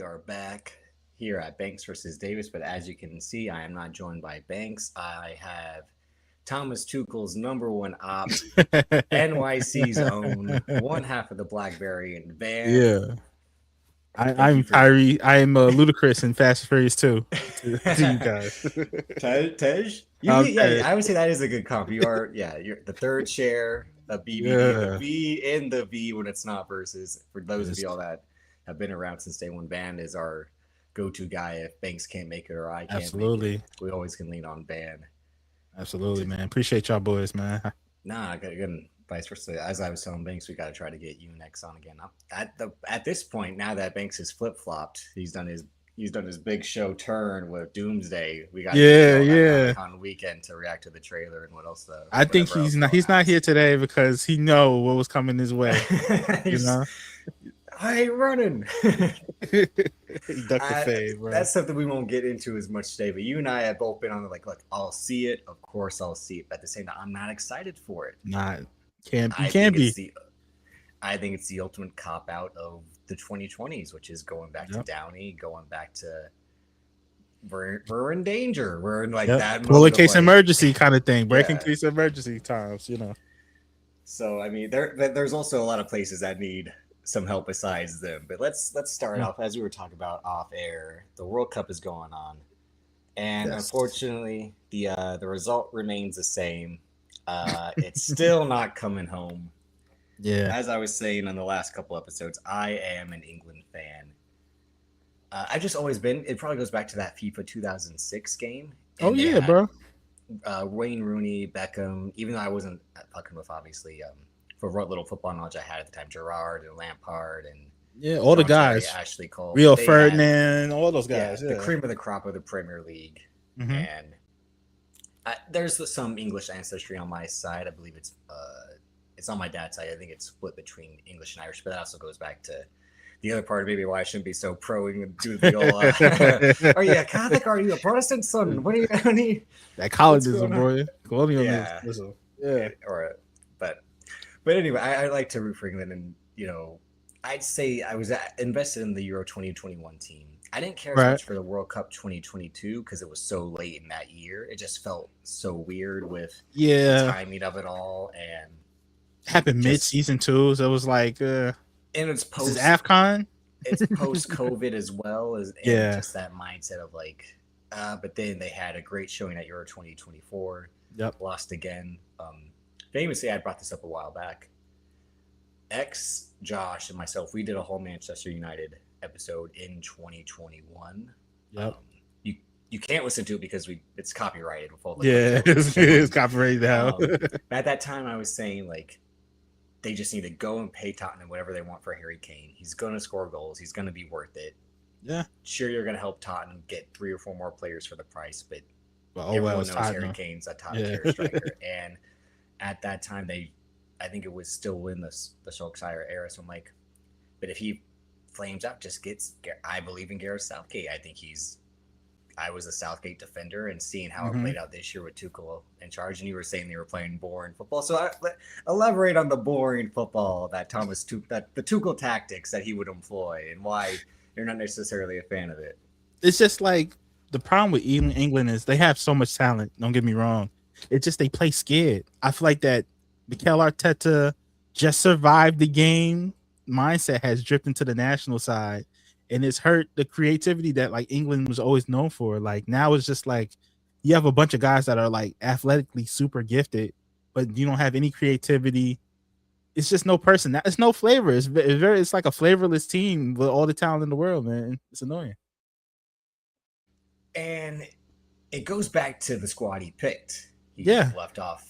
We are back here at Banks versus Davis, but as you can see, I am not joined by Banks. I have Thomas Tuchel's number one op, NYC's own, one half of the BlackBerry and Van. Yeah, Thank you I'm for Tyree. I am Ludacris in Fast and Furious 2 to you guys. Tej. Okay. I would say that is a good comp. You're the third chair of BVD, the Yeah. V in the V when it's not versus. For those of Yes, y'all that have been around since day one, Van is our go-to guy if Banks can't make it or I can't make it. absolutely. We always can lean on Van. Absolutely, man. Appreciate y'all boys, man. Nah, again, vice versa. As I was telling Banks, we got to try to get you next on again. At this point, now that Banks is flip flopped, he's done his big show turn with Doomsday. We got to get Yeah, y'all that yeah. Comic Con weekend to react to the trailer and I think whatever he's else not y'all he's not here has. today because he know what was coming his way, you He's, know? I ain't running. He ducked the fade, bro. That's something we won't get into as much today. But you and I have both been on the like, look, I'll see it. Of course, I'll see it. But at the same time, I'm not excited for it. Not can't you I can't think it's be. the I think it's the ultimate cop out of the 2020s, which is going back to Yep. Downey, going back to we're in danger. We're in like Yep. that Pull a moment of case like, emergency kind of thing. Breaking yeah. case emergency times. So I mean, there's also a lot of places that need some help besides them. But let's start Yeah. off as we were talking about off air. The World Cup is going on, and Yes. unfortunately, the result remains the same. It's still not coming home. Yeah. As I was saying on the last couple episodes, I am an England fan. I've just always been. It probably goes back to that FIFA 2006 game, Oh and they yeah, had bro. Wayne Rooney, Beckham. Even though I wasn't fucking with obviously for what little football knowledge I had at the time, Gerard and Lampard and Yeah, all the John Terry, guys. Ashley Cole. But Rio they had Ferdinand, all those yeah guys. the Yeah. cream of the crop of the Premier League, Hmm. and there's some English ancestry on my side. I believe it's on my dad's side. I think it's split between English and Irish, but that also goes back to the other part of maybe why I shouldn't be so pro and do the old. Are you a Catholic? Are you a Protestant, son? What are you? That What's going colonialism, on? boy. Colonialism. Yeah, Yeah. or but but anyway, I like to root for England, and I'd say I was invested in the Euro 2021 team. I didn't care as Right. much for the World Cup 2022 because it was so late in that year. It just felt so weird with the Yeah. timing of it all, and Happened mid just season too. So it was like, and it's this is post AFCON. it's post COVID as well as and Yeah. just that mindset of like, but then they had a great showing at Euro 2024, Yep. lost again. Famously, I brought this up a while back. Josh and myself, we did a whole Manchester United episode in 2021. Um, Yep. you you can't listen to it because it's copyrighted with all the clips Yeah. that we It's showed. copyrighted now. At that time, I was saying like they just need to go and pay Tottenham whatever they want for Harry Kane. He's going to score goals. He's going to be worth it. Yeah. Sure, you're going to help Tottenham get 3 or 4 more players for the price, but But everyone it's knows hot Harry now. Kane's a top Yeah. tier striker. And at that time, I think it was still in the Solskjaer era. So I'm like, but if he flames out, I believe in Gareth Southgate. I was a Southgate defender, and seeing how it Hmm. played out this year with Tuchel in charge, and you were saying they were playing boring football. So elaborate on the boring football that the Tuchel tactics that he would employ, and why you're not necessarily a fan of it. It's just like the problem with England is they have so much talent. Don't get me wrong. It's just they play scared. I feel like that Mikel Arteta just survived the game mindset has dripped into the national side, and it's hurt the creativity that like England was always known for. Like now it's just like you have a bunch of guys that are like athletically super gifted, but you don't have any creativity. It's just no person. It's no flavor. It's like a flavorless team with all the talent in the world, man. It's annoying. And it goes back to the squad he picked. He Yeah. left off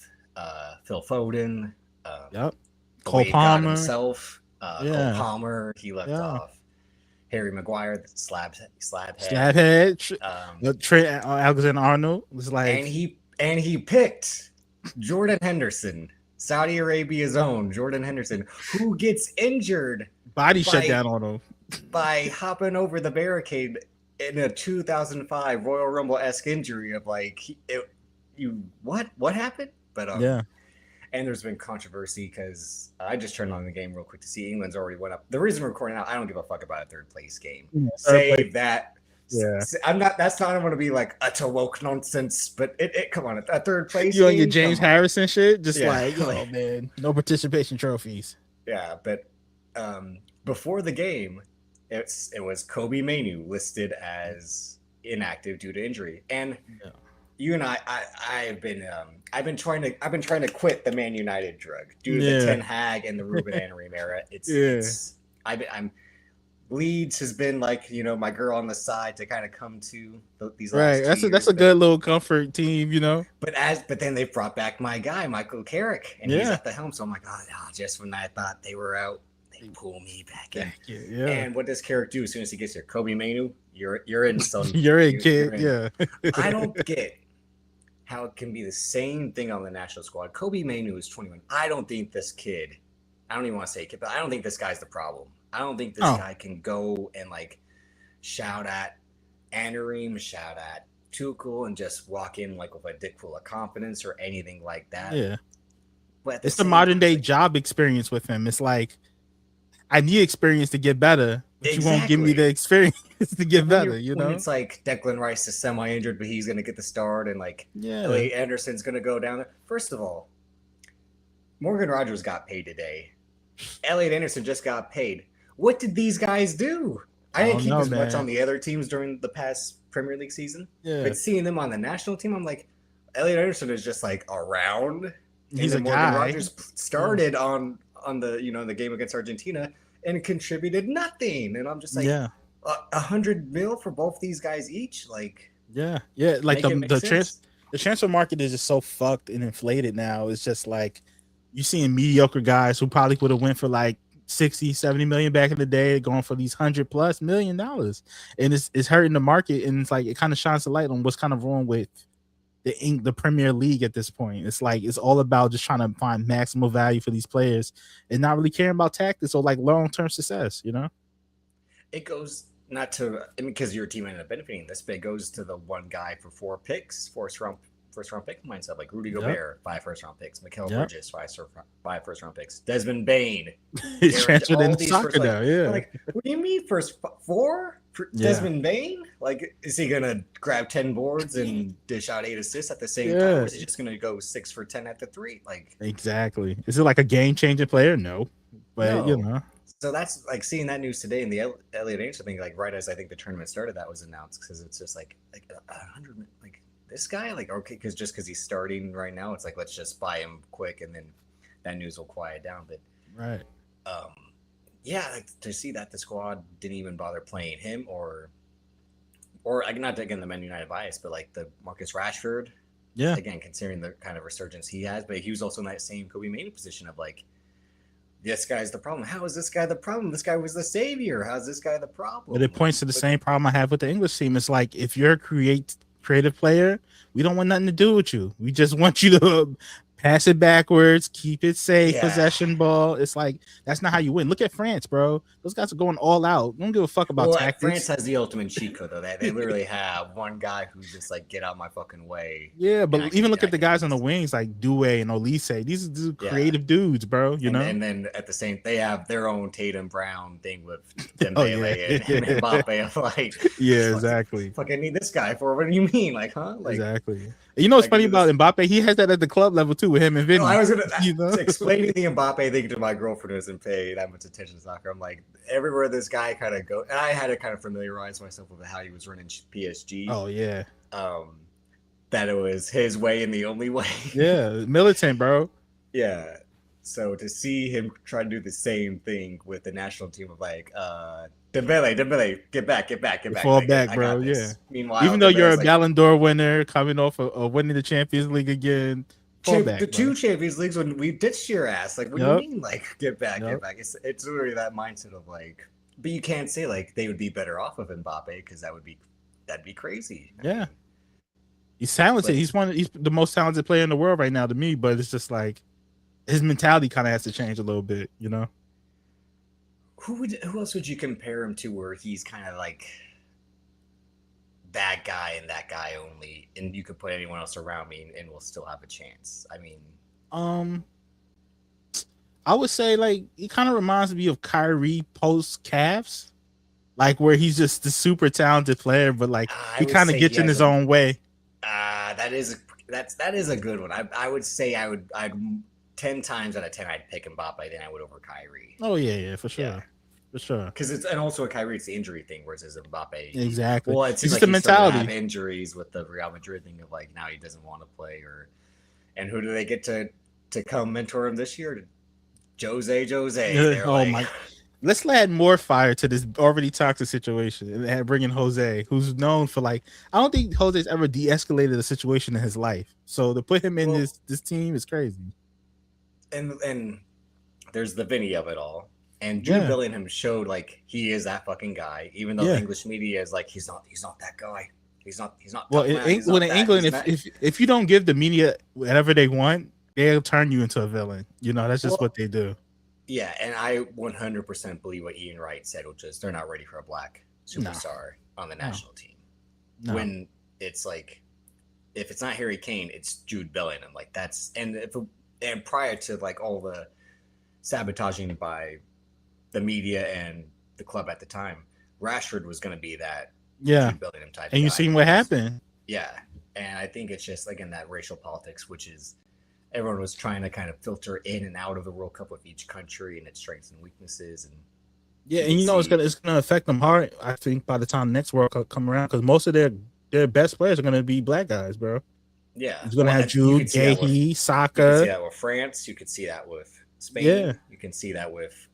Phil Foden, Yep. Cole Away God Palmer. himself, Cole Yeah. Palmer. He left Yeah. off Harry Maguire, the slab head. Slabhead. Um, Trent Alexander Arnold was and like, he picked Jordan Henderson, Saudi Arabia's own Jordan Henderson, who gets injured body shut by down on him. by hopping over the barricade in a 2005 Royal Rumble esque injury of like you what happened? But Yeah. And there's been controversy because I just turned on the game real quick to see England's already went up. The reason we're recording out, I don't give a fuck about a third place game. Yeah, third place. Save that. Yeah. I'm not. That's not. I'm going to be like a woke nonsense. But it come on, a third place. You on your game? James Come on. Harrison shit? Just Yeah, like, oh like- man, no participation trophies. Yeah, but before the game, it was Kobe Mainu listed as inactive due to injury, and Yeah. you and I've been trying to quit the Man United drug due to Yeah. the Ten Hag and the Ruben Amorim era. I'm Leeds has been like, you know, my girl on the side to kind of come to these last Right. 2 That's a years, good little comfort team, you know. but then they brought back my guy Michael Carrick, and he's Yeah. at the helm. So I'm like, just when I thought they were out, they pull me back in. Yeah. And what does Carrick do as soon as he gets here? Kobe Mainu, you're in, son. You're in, kid. You're in. Yeah. I don't get how it can be the same thing on the national squad. Kobe Mainu is 21. I don't think this kid, I don't even want to say kid, but I don't think this guy's the problem. I don't think this guy can go and like shout at Amorim, shout at Tuchel, and just walk in like with a dick full of confidence or anything like that. Yeah. But It's the modern day job experience with him. It's like, I need experience to get better, but you won't give me the experience to get better, you know? It's like Declan Rice is semi-injured, but he's going to get the start, and like Elliot Anderson's going to go down there. First of all, Morgan Rogers got paid today. Elliot Anderson just got paid. What did these guys do? I didn't keep as much on the other teams during the past Premier League season. Yeah. But seeing them on the national team, I'm like, Elliot Anderson is just like around. He's a Morgan guy. Rogers started on the game against Argentina and contributed nothing. And I'm just like, 100 mil for both these guys each, like like the transfer market is just so fucked and inflated now. It's just like you're seeing mediocre guys who probably would have went for like 60, 70 million back in the day, going for these $100+ million, and it's hurting the market. And it's like it kind of shines the light on what's kind of wrong with the Premier League at this point. It's like it's all about just trying to find maximal value for these players and not really caring about tactics or like long-term success, you know. It goes not to, I mean, because your team ended up benefiting this, but it goes to the one guy for 4 picks, first round pick mindset, like Rudy Gobert, 5 first-round picks, Mikal Bridges, 5 first-round picks, Desmond Bain. He's transferred into soccer now, Like, what do you mean first 4? Desmond Bain? Like, is he gonna grab 10 boards and dish out 8 assists at the same time? Or is he just gonna go 6 for 10 at the 3? Like, exactly. Is it like a game-changing player? No, but you know. So that's like seeing that news today, and the Elliot Anderson thing, like right as I think the tournament started, that was announced, because it's just like 100, like this guy, like okay, because he's starting right now, it's like let's just buy him quick, and then that news will quiet down. But like to see that the squad didn't even bother playing him, or like not again the Man United bias, but like the Marcus Rashford, again considering the kind of resurgence he has, but he was also in that same Kobe Mainu position of like, this guy's the problem. How is this guy the problem? This guy was the savior. How's this guy the problem? But it points to the same problem I have with the English team. It's like, if you're a creative player, we don't want nothing to do with you. We just want you to pass it backwards, keep it safe, possession ball. It's like, that's not how you win. Look at France, bro. Those guys are going all out. Don't give a fuck about tactics. France has the ultimate cheat code, though. They literally have one guy who's just like, get out my fucking way. Yeah, but even look at the guys on the wings, like Doué and Olise. These are creative dudes, bro. You know? And then at the same, they have their own Tatum Brown thing with Dembele and Mbappe. Of like, exactly. Fucking need this guy for, what do you mean? Like, huh? Like, exactly. You know what's funny about Mbappe? He has that at the club level too with him and Vinny. No, I was gonna explaining the Mbappe thing to my girlfriend who doesn't pay that much attention to soccer. I'm like, everywhere this guy kind of go, and I had to kind of familiarize myself with how he was running PSG. Oh yeah. That it was his way and the only way. Yeah, militant, bro. Yeah. So to see him try to do the same thing with the national team of like, Dembele, get back. Fall back, bro. Yeah. Meanwhile, even though you're a Ballon d'Or winner, coming off of winning the Champions League again, fall back. The 2 Champions Leagues when we ditched your ass. Like, what do you mean? Like, get back. It's literally that mindset of like, but you can't say like they would be better off of Mbappe, because that'd be crazy. I mean, he's talented. He's the most talented player in the world right now to me. But it's just like his mentality kind of has to change a little bit, you know. Who else would you compare him to where he's kind of like that guy and that guy only, and you could put anyone else around me and we'll still have a chance? I mean, I would say like he kind of reminds me of Kyrie post Cavs, like where he's just the super talented player, but like I he would kind of say he gets in has his a own way. that is a good one. I would say I'd 10 times out of 10 I'd pick Mbappe than I would over Kyrie. Oh yeah, for Yeah, sure, for sure. because it's and also a Kyrie it's the injury thing, whereas Mbappe, Exactly. well, it It's seems just like the he's still gonna have mentality. injuries with the Real Madrid thing of like now he doesn't want to play or and who do they get to come mentor him this year? Jose. They're Oh like, my. Let's add more fire to this already toxic situation and bring in Jose, who's known for like I don't think Jose's ever de-escalated a situation in his life. So to put him in well, this team is crazy. and there's the Vinny of it all. And Jude Yeah, Bellingham showed like he is that fucking guy, even though the yeah. English media is like he's not that guy. He's not Well, tough man. He's well, not in that. England, He's not. if you don't give the media whatever they want, they'll turn you into a villain. You know, that's just what Well, they do. yeah, and I 100% believe what Ian Wright said, which is they're not ready for a black No, superstar on the no, national team. no. When it's like, if it's not Harry Kane, it's Jude Bellingham. Like that's and prior to like all the sabotaging by the media and the club at the time, Rashford was going to be that Yeah, Jude Bellingham type and of you guy. seen what happened. Yeah, and I think it's just again that racial politics, which is everyone was trying to kind of filter in and out of the World Cup with each country and its strengths and weaknesses, and Yeah, you and could you know see, it's gonna affect them hard. I think by the time next World Cup come around, because most of their best players are gonna be black guys, bro. yeah, It's gonna well, have and you could Jude, see that with Gahey, you could see Saka. that with France, you could see that with Yeah, Spain, you can see that with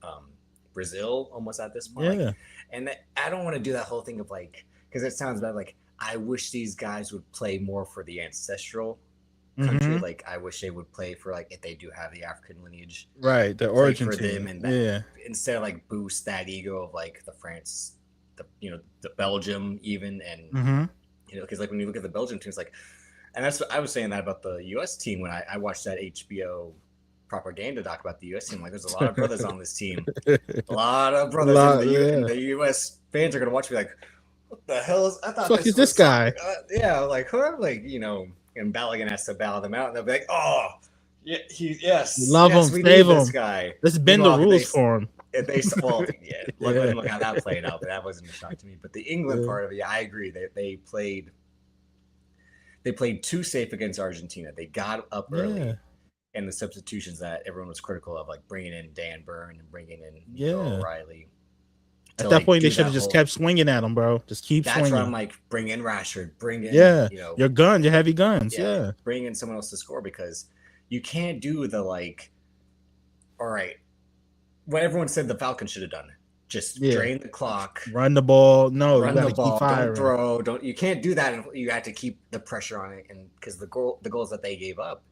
Brazil, almost at this point, like, yeah. and I don't want to do that whole thing of like because it sounds bad, like I wish these guys would play more for the ancestral country. Mm-hmm. Like I wish they would play for like if they do have the African lineage, Right, the play origin for them team. and that Yeah. instead of like boost that ego of like the France, the Belgium even and Mm-hmm. because like when you look at the Belgium teams like and that's what I was saying that about the U.S. team when I watched that HBO propaganda doc about the U.S. team. Like there's a lot of brothers on this team, a lot of brothers in Yeah. the U.S. fans are gonna watch me like what the hell is I thought Fuck is this this was guy? yeah like who like and Balogun has to bow them out and they'll be like oh yeah We love him, we save need this him. guy. Let's bend the Meanwhile rules for him. they well yeah Yeah. look how that played out but that wasn't a shock to me but the England Yeah. part of it yeah I agree they played too safe against Argentina. They got up Yeah. early and the substitutions that everyone was critical of, like bringing in Dan Burn and bringing in Nico Yeah. O'Reilly At to that like point, they do should that have just whole. kept swinging at him, bro. Just keep That's where I'm swinging. like, bring in Rashford, bring in, Yeah, your guns, your heavy guns. yeah, Yeah, bring in someone else to score because you can't do the like, all right, what everyone said the Falcons should have done. Just yeah. drain the clock, Run the ball. No, you run got the to keep ball, don't firing. throw, don't. You can't do that. You have to keep the pressure on it, and because the goals that they gave up,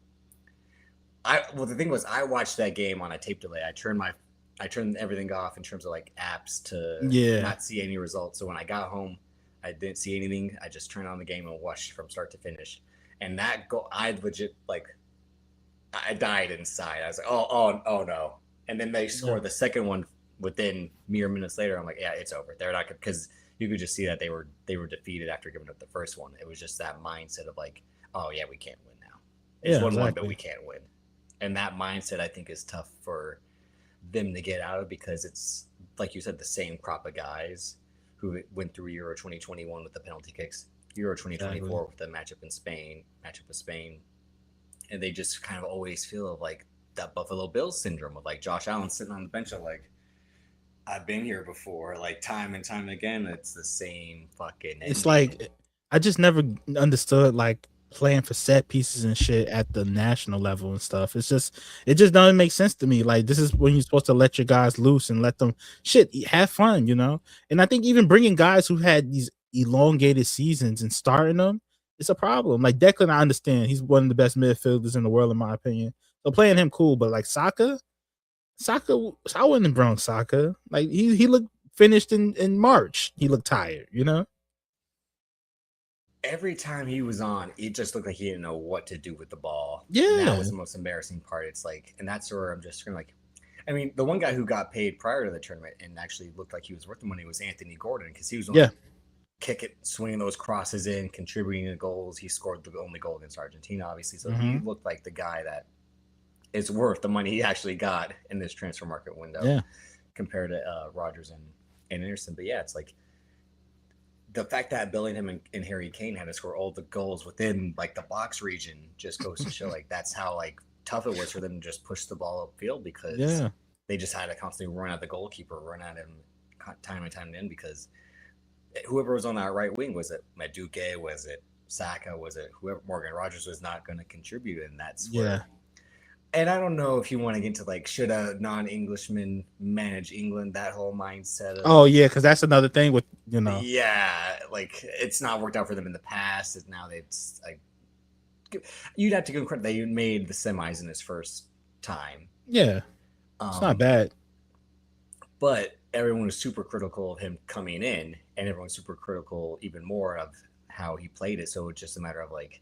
the thing was I watched that game on a tape delay. I turned everything off in terms of like apps to Yeah, not see any results. So when I got home, I didn't see anything. I just turned on the game and watched from start to finish. And that goal, I legit like I died inside. I was like, oh no. And then they yeah, scored the second one within mere minutes later. I'm like, yeah, it's over. They're not because you could just see that they were defeated after giving up the first one. It was just that mindset of like, oh yeah, we can't win now. It's yeah. 1-1, but we Exactly. can't win. And that mindset I think is tough for them to get out of because it's like you said, the same crop of guys who went through Euro 2021 with the penalty kicks, Euro Exactly. 2024 with the matchup with Spain, and they just kind of always feel of like that Buffalo Bills syndrome of like Josh Allen sitting on the bench of like I've been here before, like time and time again. It's the same fucking It's ending, and like I just never understood like playing for set pieces and shit at the national level and stuff. It just doesn't make sense to me. Like this is when you're supposed to let your guys loose and let them have fun, you know. And I think even bringing guys who had these elongated seasons and starting them, it's a problem. Like Declan, I understand he's one of the best midfielders in the world in my opinion. So playing him cool, but like Saka, I wouldn't have brought Saka. Like he looked finished in March. He looked tired, you know. every time he was on, it just looked like he didn't know what to do with the ball. And that Yeah, was the most embarrassing part. It's like, and that's where I'm just like, I mean, the one guy who got paid prior to the tournament and actually looked like he was worth the money was Anthony Gordon because he was yeah, on kicking, swinging those crosses in, contributing to goals. He scored the only goal against Argentina, obviously. So he hmm looked like the guy that is worth the money he actually got in this transfer market window Yeah. compared to Rodgers and Anderson. But yeah, it's like the fact that Bellingham and Harry Kane had to score all the goals within like the box region just goes to show like that's how like tough it was for them to just push the ball upfield because Yeah. they just had to constantly run at the goalkeeper, run at him time and time in because whoever was on that right wing, was it Maduke, was it Saka, was it whoever, Morgan Rogers was not going to contribute, and that's where. Yeah. And I don't know if you want to get into like should a non-Englishman manage England, that whole mindset of Oh yeah, because that's another thing with yeah, like it's not worked out for them in the past. And now it's like you'd have to give credit they made the semis in his first time. Yeah, it's not bad. But everyone was super critical of him coming in, and everyone's super critical even more of how he played it. So it's just a matter of like,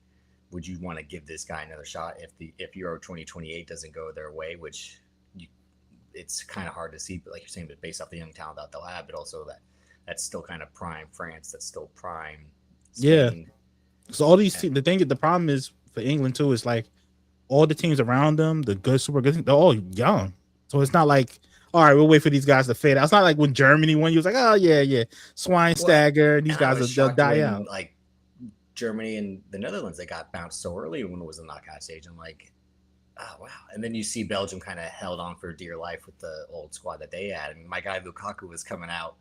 would you want to give this guy another shot if Euro 2028 doesn't go their way, which it's kind of hard to see, but like you're saying, but based off the young talent that they'll have, but also that's still kind of prime France, that's still prime Spain. Yeah. So all these teams, the problem is for England too is like all the teams around them, the good, super good, they're all young. So it's not like, all right, we'll wait for these guys to fade out. It's not like when Germany won, you was like, oh yeah, Schweinsteiger, these guys they'll die out. Like Germany and the Netherlands, they got bounced so early when it was the knockout stage. I'm like, oh wow. And then you see Belgium kind of held on for dear life with the old squad that they had. I mean, my guy Lukaku was coming out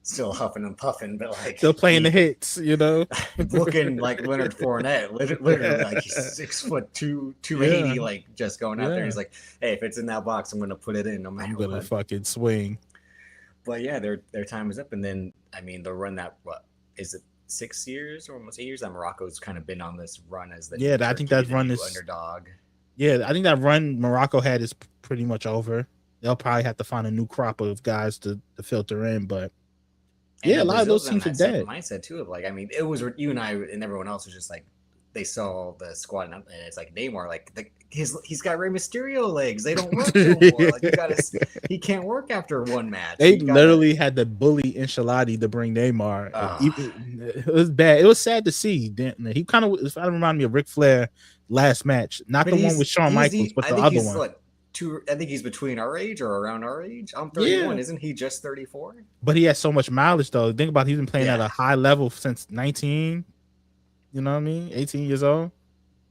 still huffing and puffing, but like still playing the hits, looking like Leonard Fournette, literally like he's 6'2", 280, like just going out there. He's like, hey, if it's in that box, I'm gonna put it in. No matter I'm gonna fucking swing. But yeah, their time is up, and then I mean the run that what is it 6 years or almost 8 years that Morocco's kind of been on this run as the I think that run is underdog. Yeah, I think that run Morocco had is pretty much over. They'll probably have to find a new crop of guys to filter in, but. And a lot of those teams are dead. Mindset too of like, I mean, it was you and I and everyone else was just like, they saw the squad and it's like Neymar, like he's got Rey Mysterio legs. They don't work no more. Like he can't work after one match. They literally had to bully Inshaallah to bring Neymar. It was bad. It was sad to see. He kind of reminded me of Ric Flair last match, not the one with Shawn Michaels, but the other one. What, I think he's between our age or around our age. I'm 31. Isn't he just 34? But he has so much mileage, though. Think about he's been playing at a high level since 19. You know what I mean? 18 years old.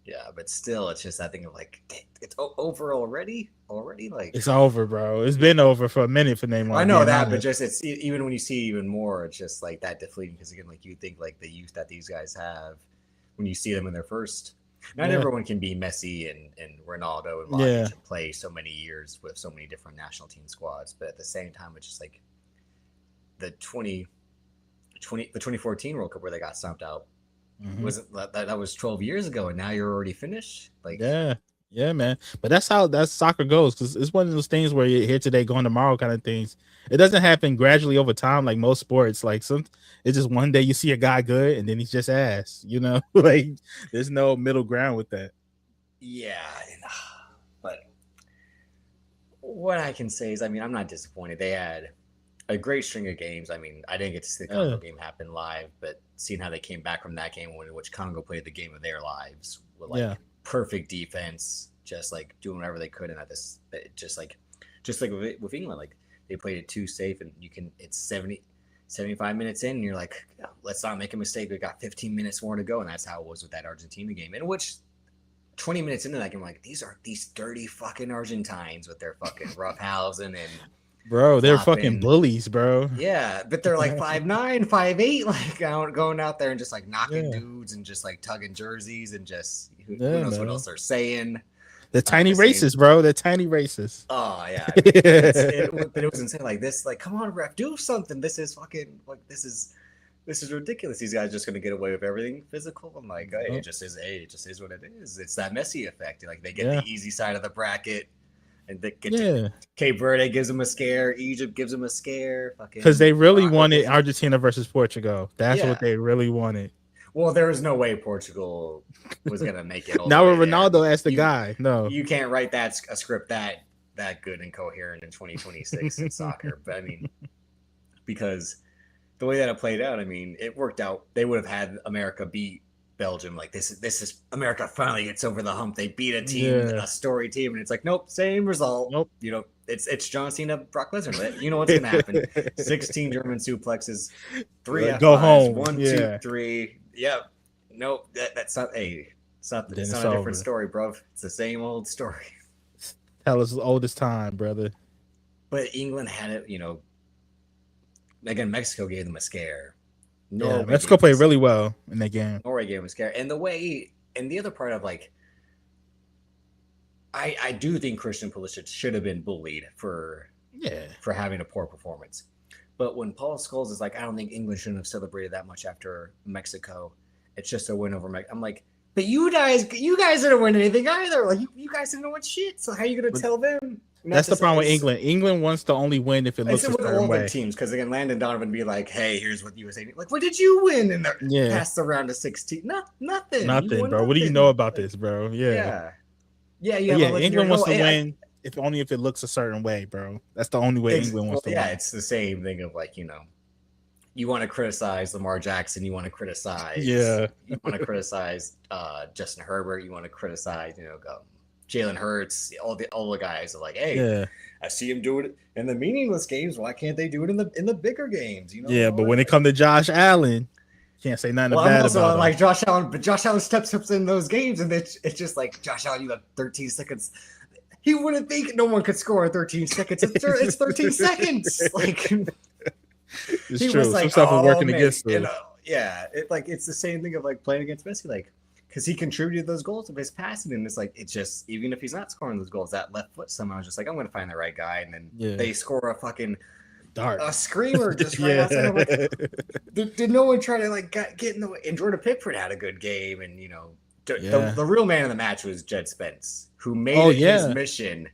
Yeah, but still, it's just that thing of like, it's over already. Like it's over, bro. It's been over for a minute for Neymar. I know that, but just it's even when you see even more, it's just like that deflating. Because again, like you think like the youth that these guys have, when you see them in their first. Not everyone can be Messi and Ronaldo and Modric and play so many years with so many different national team squads. But at the same time, it's just like the 2014 World Cup where they got stomped out. Wasn't that was 12 years ago, and now you're already finished? Like yeah, man. But that's how soccer goes, because it's one of those things where you're here today, going tomorrow kind of things. It doesn't happen gradually over time like most sports. Like it's just one day you see a guy good and then he's just ass, like there's no middle ground with that. Yeah, but what I can say is, I mean, I'm not disappointed. They had a great string of games. I mean, I didn't get to see the Congo game happen live, but seeing how they came back from that game in which Congo played the game of their lives with like perfect defense, just like doing whatever they could, and at this, just like with England, like they played it too safe, and it's 75 minutes in, and you're like, let's not make a mistake. We got 15 minutes more to go, and that's how it was with that Argentina game. In which 20 minutes into that game, I'm like, these dirty fucking Argentines with their fucking roughhousing and bro, they're fucking bullies, bro. Yeah, but they're like 5'9", 5'8", like going out there and just like knocking dudes and just like tugging jerseys and just who knows what else they're saying. They're tiny racists, bro. They're tiny racists. Oh yeah, but it was insane. Like this, like come on, ref, do something. This is fucking like this is ridiculous. These guys just gonna get away with everything physical. I'm like, hey, it just is. Hey, it just is what it is. It's that Messi effect. Like they get the easy side of the bracket. And they get Cape Verde gives them a scare. Egypt gives them a scare. Because they really wanted Argentina versus Portugal. That's what they really wanted. Well, there was no way Portugal was gonna make it. Now with Ronaldo as the guy, no, you can't write a script that good and coherent in 2026 in soccer. But I mean, because the way that it played out, I mean, it worked out. They would have had America beat Belgium, like this is America finally gets over the hump. They beat a team, Yeah. a story team, and it's like, nope, same result. Nope. You know, it's John Cena, Brock Lesnar. You know what's gonna happen? 16 German suplexes, 3 F5s, Go home. 1, Yeah. 2, 3. Yep. Nope. That's not. Hey, it's not a different over. story, bro. It's the same old story. Tell us the oldest time, brother. But England had it. You know, again, Mexico gave them a scare. Yeah, Mexico played really well in that game. Norway gave them a scare, and the other part of like, I do think Christian Pulisic should have been bullied for having a poor performance. But when Paul Scholes is like, I don't think England shouldn't have celebrated that much after Mexico. It's just a win over Mexico. I'm like, but you guys didn't win anything either. Like you guys didn't win shit. So how are you going to tell them? That's the problem with England. England wants to only win if it looks a certain way. Teams, because again, Landon Donovan be like, "Hey, here's what USA did." Like, what did you win in the past the round of 16? Nothing, bro. What do you know about this, bro? Yeah. England wants to win if only if it looks a certain way, bro. That's the only way England wants to win. Yeah, it's the same thing of like, you want to criticize Lamar Jackson, you want to criticize, you want to criticize Justin Herbert, you want to criticize, Jalen Hurts, all the guys are like, hey, I see him do it in the meaningless games. Why can't they do it in the bigger games? But when it comes to Josh Allen, can't say nothing bad about him. Like Josh Allen, but Josh Allen steps up in those games, and it's just like, Josh Allen, you got 13 seconds. He wouldn't think no one could score in 13 seconds. It's 13 seconds. Like, it's true. Like, some stuff is working against him. It's the same thing of like playing against Messi, like, because he contributed those goals with his passing, and it's like, it's just, even if he's not scoring those goals, that left foot somehow is just like, I'm going to find the right guy, and then they score a fucking a screamer just right outside. I'm like, did no one try to like get in the way? And Jordan Pickford had a good game, and the real man of the match was Jed Spence, who made it his mission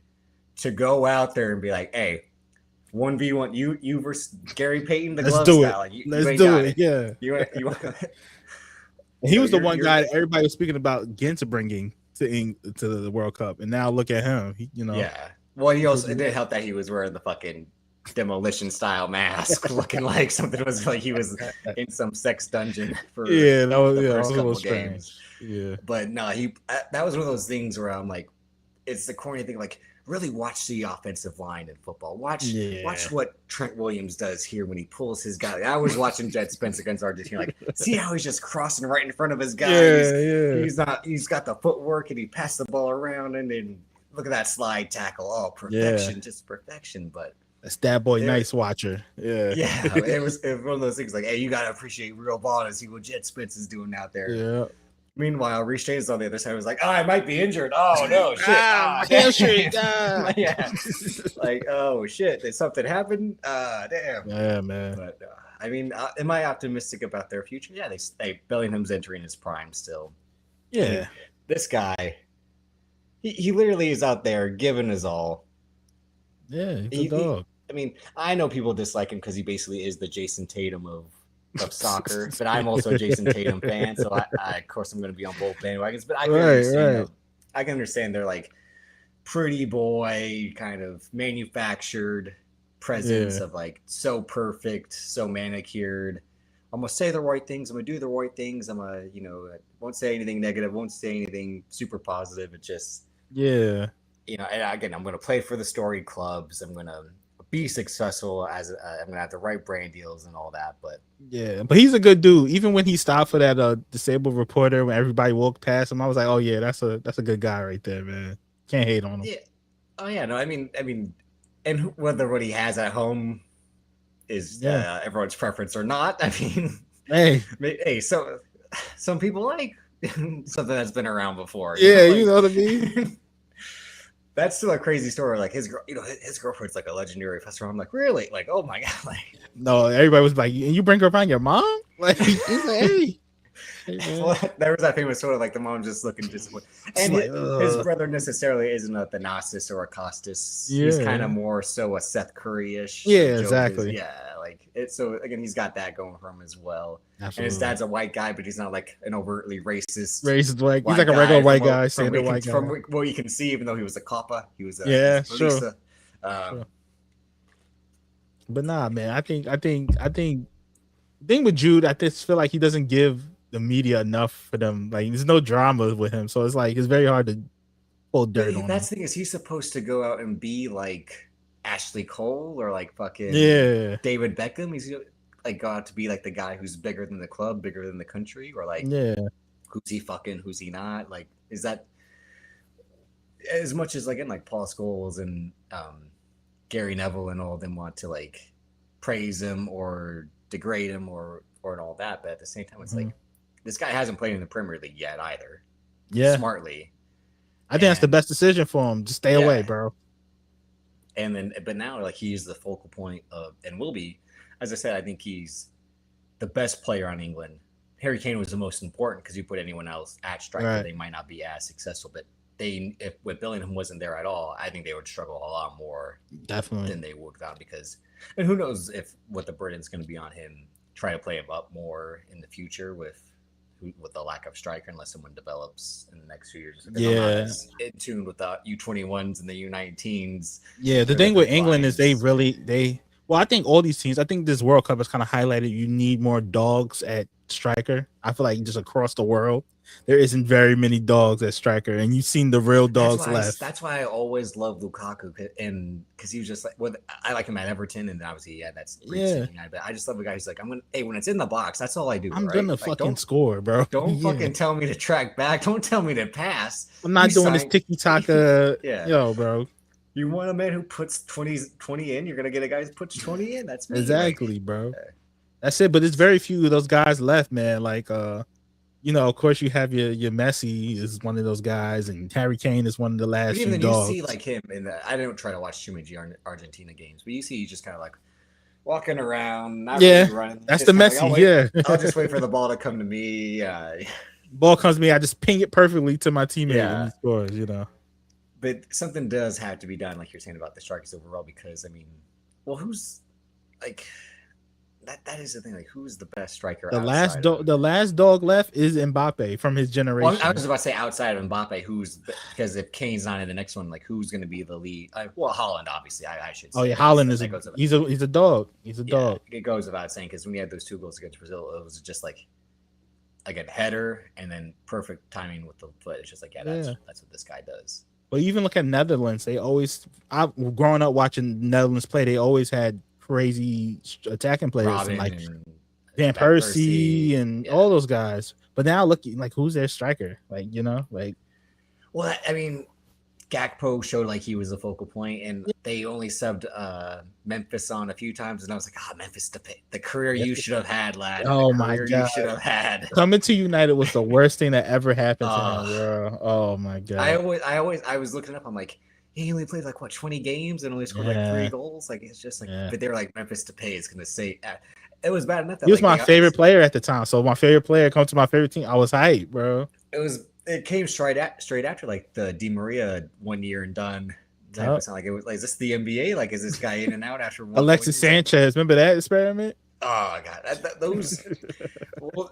to go out there and be like, hey, 1v1, you versus Gary Payton, the glove style. Let's do it. Yeah. You he was the one guy that everybody was speaking about Ginter bringing to the World Cup, and now look at him. Yeah. Well, it did help that he was wearing the fucking demolition style mask, looking like something was like he was in some sex dungeon for that was the first couple games. Yeah, but no, that was one of those things where I'm like, it's the corny thing, like, really watch the offensive line in football. Watch what Trent Williams does here when he pulls his guy. I was watching Jed Spence against Argentina, like, see how he's just crossing right in front of his guys. He's got the footwork, and he passed the ball around, and then look at that slide tackle. Oh, perfection, just perfection. But a stat boy, nice watcher. It was one of those things like, hey, you gotta appreciate real ball and see what Jed Spence is doing out there. Yeah. Meanwhile, Reece James on the other side was like, I might be injured. Oh, no, shit. Hamstring. Yeah. Like, oh, shit. Did something happen? Damn. Yeah, man. But, I mean, am I optimistic about their future? Yeah, Bellingham's entering his prime still. Yeah. I mean, this guy, he literally is out there giving his all. Yeah, he's a dog. I mean, I know people dislike him because he basically is the Jason Tatum of soccer, but I'm also a Jason Tatum fan, so I of course I'm going to be on both bandwagons. But I can understand they're like pretty boy kind of manufactured presence of like so perfect, so manicured. I'm gonna say the right things. I'm gonna do the right things. I'm gonna, I won't say anything negative. Won't say anything super positive. It just and again, I'm gonna play for the storied clubs. I'm gonna be successful I'm gonna have the right brand deals and all that. But he's a good dude. Even when he stopped for that disabled reporter, when everybody walked past him, I was like, oh yeah, that's a good guy right there, man. Can't hate on him. Yeah. Oh yeah, no, I mean, and whether what he has at home is everyone's preference or not. I mean, hey, so some people like something that's been around before. You know what I mean. That's still a crazy story. Like his girlfriend's like a legendary wrestler. I'm like, really? Like, oh my god! Like, no, everybody was like, "You bring her around your mom?" Like, he's like, hey. Well, there was that famous sort of like the mom just looking disappointed, and his brother necessarily isn't a Thanasis or a Costas. He's kind of more so a Seth Curry-ish. Yeah, exactly. Like it. So again, he's got that going for him as well. Absolutely. And his dad's a white guy, but he's not like an overtly racist. White. He's like a regular white guy, standard white guy. From what you can see, even though he was a copper, he was sure. But nah, man, I think the thing with Jude, I just feel like he doesn't give the media enough for them. Like there's no drama with him, so it's like it's very hard to pull dirt But on him. that's the thing is he's supposed to go out and be like Ashley Cole or like fucking Yeah, David Beckham. He's like go out to be like the guy who's bigger than the club, bigger than the country, or like yeah, who's he fucking, who's he not? Like, is that as much as like in like Paul Scholes and Gary Neville and all of them want to like praise him or degrade him or and all that, but at the same time, it's mhm. like this guy hasn't played in the Premier League yet either. Yeah. Smartly, I think that's the and best decision for him. Just stay away, yeah, bro. and then but now like he's the focal point of and will be, as I said, I think he's the best player on England. Harry Kane was the most important because you put anyone else at striker, Right. they might not be as successful. But they, if with Bellingham wasn't there at all, I think they would struggle a lot more Definitely. than they would without. Because, and who knows if what the burden's going to be on him, try to play him up more in the future with the lack of striker, unless someone develops in the next few years. Because I'm not Yeah. as in tune with the U21s and the U19s Yeah. The or the thing with England is pipelines. they well, I think all these teams, I think this World Cup has kind of highlighted you need more dogs at striker. I feel like just across the world, there isn't very many dogs at striker, and you've seen the real dogs left. That's why I always love Lukaku, and because he was just like, well, I like him at Everton, and obviously yeah, that's previous Yeah. United. But I just love the guy who's like, I'm gonna, hey, when it's in the box, that's all I do, I'm right? gonna Like fucking score, bro. don't Yeah. fucking tell me to track back, don't tell me to pass. I'm You not doing this sign, tiki taka, yeah. yo, bro. You want a man who puts 20 in, you're gonna get a guy who puts 20 in. That's me. Like, Exactly, bro. That's it. But it's very few of those guys left, man. Like of course you have your Messi is one of those guys, and Harry Kane is one of the but last even few then, you see dogs. like him in the. I don't try to watch too many Argentina games, but you see he's just kind of like walking around, not Yeah, really running. that's the Just kind of like, Messi. Yeah, I'll just wait for the ball to come to me. ball comes to me, I just ping it perfectly to my teammate, and Yeah, he scores. You know. but something does have to be done, like you're saying about the strikers overall, because I mean, well, who's like that? That is the thing. Like, who's the best striker outside of? The last dog left is Mbappe from his Well, I generation. was about to say outside of Mbappe, who's because if Kane's not in the next one, like who's going to be the lead? Well, Holland, obviously, I should Oh say yeah, Holland is that goes. he's a dog. He's a Yeah, dog. it goes without saying because when you had those two goals against Brazil, it was just like a header and then perfect timing with the foot. It's just like, yeah, Yeah. that's what this guy does. But even look at Netherlands. I growing up watching Netherlands play, they always had crazy attacking players and Robin like and Van Van Persie Persie, and yeah. all those guys. But now look like who's their striker? Like, like Well, I mean, Gakpo showed like he was a focal point, and they only subbed Memphis on a few times, and I was like, Memphis, the career you should have had, lad, the oh my career you god. should have had. Coming to United was the worst thing that ever happened to him, Uh, bro. Oh my god. I was looking up. I'm like, he only played like what 20 games and only scored like three Yeah. goals. Like it's just like, Yeah. but they were like Memphis Depay is gonna say it was bad enough that He was like my they favorite player at the time. So my favorite player come to my favorite team. I was hyped, bro. it came straight after like the Di Maria 1 year and done type Yep. of sound. Like it was like, is this the NBA? Like is this guy in and out after one Alexis year? Sanchez. Remember that experiment? Oh god, those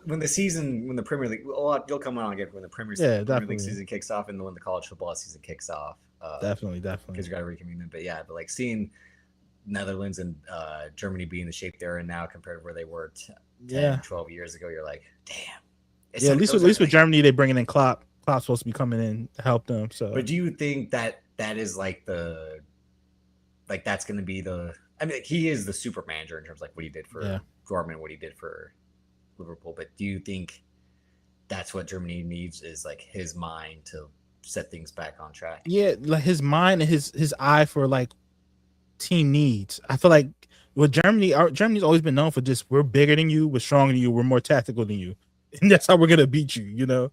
when the Premier League, well, you'll come on again when the Yeah, Premier League definitely. season kicks off and when the college football season kicks off. Definitely. Because you got to reconvene. But yeah, but like seeing Netherlands and Germany being the shape they're in now compared to where they were 10, 12 years ago, you're like, damn. Yeah, at least with Germany, they bringing in Klopp. Klopp's supposed to be coming in to help them. So, but do you think that is like that's going to be the? I mean, he is the super manager in terms of like what he did for Dortmund, what he did for Liverpool. But do you think that's what Germany needs is like his mind to set things back on track? Yeah, like his mind and his eye for like team needs. I feel like with Germany's always been known for just we're bigger than you, we're stronger than you, we're more tactical than you, and that's how we're gonna beat you. You know,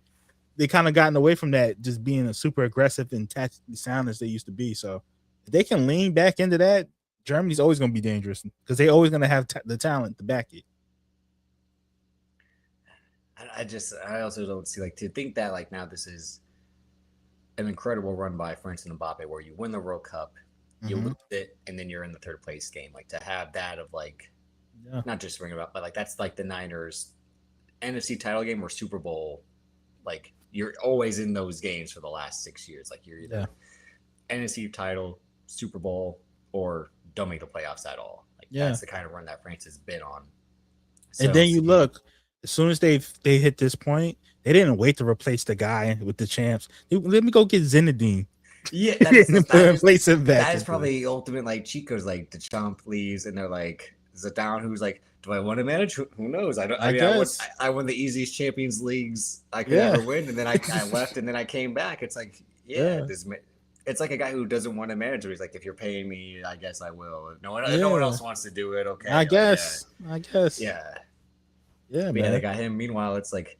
they kind of gotten away from that, just being a super aggressive and tactically sound as they used to be. So if they can lean back into that, Germany's always gonna be dangerous because they always gonna have the talent to back it. I also don't see like to think that like now this is an incredible run by, for instance, Mbappe, where you win the World Cup, you lose it, and then you're in the third place game. Like to have that of like, not just ring about, but like that's like the Niners NFC title game or Super Bowl. Like you're always in those games for the last 6 years. Like you're either NFC title, Super Bowl, or don't make the playoffs at all. Like that's the kind of run that France has been on. So, and then you look, as soon as they hit this point, they didn't wait to replace the guy with the champs. Let me go get Zinedine. Yeah, And replace him back. that is probably ultimate like cheat codes. Like the Champ leaves, and they're like Zidane, who's like, do I want to manage? Who knows? I don't. I mean, guess. I won the easiest Champions Leagues I could ever win, and then I left, and then I came back. It's like, this. It's like a guy who doesn't want to manage. He's like, if you're paying me, I guess I will. If no one else wants to do it, okay. I guess. Yeah. Yeah, man. Yeah, they got him. Meanwhile, it's like,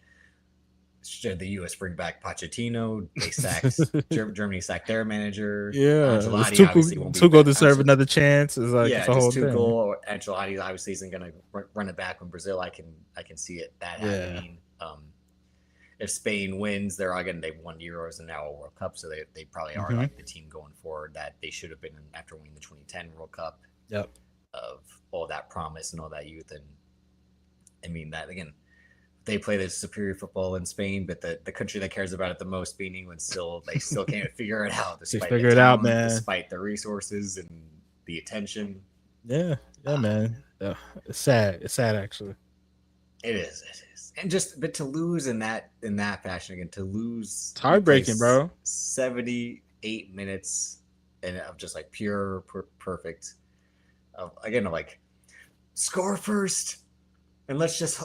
should the U.S. bring back Pochettino? They sacked Germany sacked their manager. Yeah, Ancelotti obviously won't be Tuchel deserve another chance. It's like just Tuchel. Ancelotti obviously isn't going to run it back from Brazil. I can see it happening. If Spain wins, they've won Euros and now a World Cup, so they probably are like the team going forward that they should have been after winning the 2010 World Cup. Yep. Of all that promise and all that youth, and I mean that again. They play this superior football in Spain, but the country that cares about it the most, being England, they still can't figure it out. Figure it out, man. Despite the resources and the attention. Yeah, man. It's sad. It's sad, actually. It is. And but to lose in that fashion again, to lose, it's heartbreaking, bro. 78 minutes and of just like pure perfect. Again, like score first. And let's just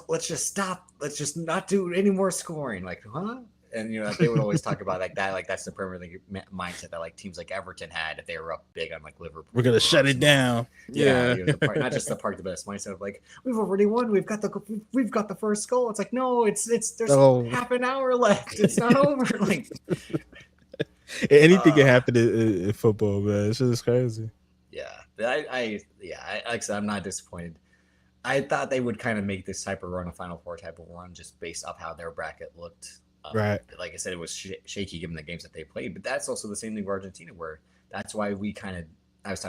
stop. Let's just not do any more scoring. Like, huh? And they would always talk about like that. Like that's the Premier League mindset that like teams like Everton had if they were up big on like Liverpool. We're gonna shut it down. Yeah. Not just the park the best mindset of like we've already won. We've got the first goal. It's like no, there's half an hour left. It's not over. Like anything can happen in football, man. It's just crazy. Yeah, like I said, I'm not disappointed. I thought they would kind of make this type of run, a Final Four type of run, just based off how their bracket looked. Right. Like I said, it was shaky given the games that they played, but that's also the same thing with Argentina, where that's why I was talking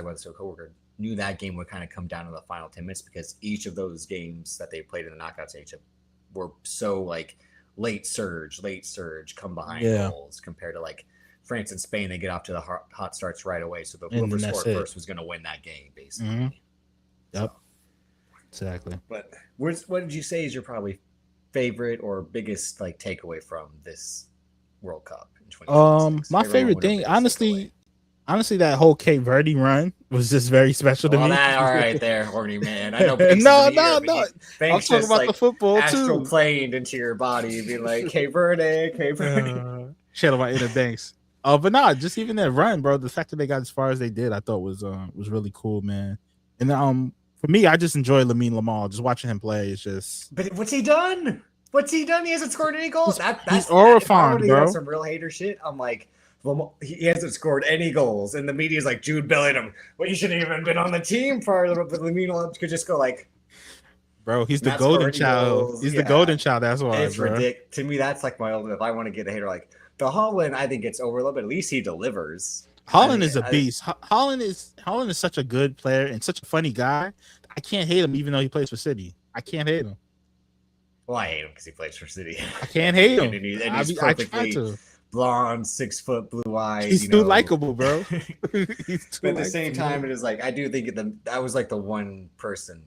about this with a coworker, knew that game would kind of come down to the final 10 minutes because each of those games that they played in the knockout stage were so like late surge, come behind goals compared to like France and Spain. They get off to the hot starts right away. So whoever scored first was going to win that game, basically. Mm-hmm. Yep. Exactly. But what did you say is your probably favorite or biggest like takeaway from this World Cup in 2026? My favorite thing, honestly, that whole Cape Verde run was just very special to me. That all right there, horny man. I know. No. I'm talking about the football astral planed into your body, being like Cape Verde. Shit on my inner banks. But nah, just even that run, bro. The fact that they got as far as they did, I thought was really cool, man. And for me, I just enjoy Lamine Lamar. Just watching him play is just. But what's he done? He hasn't scored any goals. He's horrifying, bro. Some real hater shit. I'm like, he hasn't scored any goals, and the media's like Jude Bellingham. Well, you shouldn't even been on the team for a little bit. Lamine Lamar could just go like. Bro, he's the golden child. He's the golden child. That's why. It's ridiculous. To me, that's like my ultimate. If I want to get a hater, like the Haaland, I think it's over a little bit. At least he delivers. Haaland is a beast. Haaland is such a good player and such a funny guy. I can't hate him even though he plays for City. I can't hate him. Well, I hate him because he plays for City. I can't hate him. and he's perfectly blonde, 6 foot, blue eyes. He's too likable, bro. But at the same time, it is like I do think that was like the one person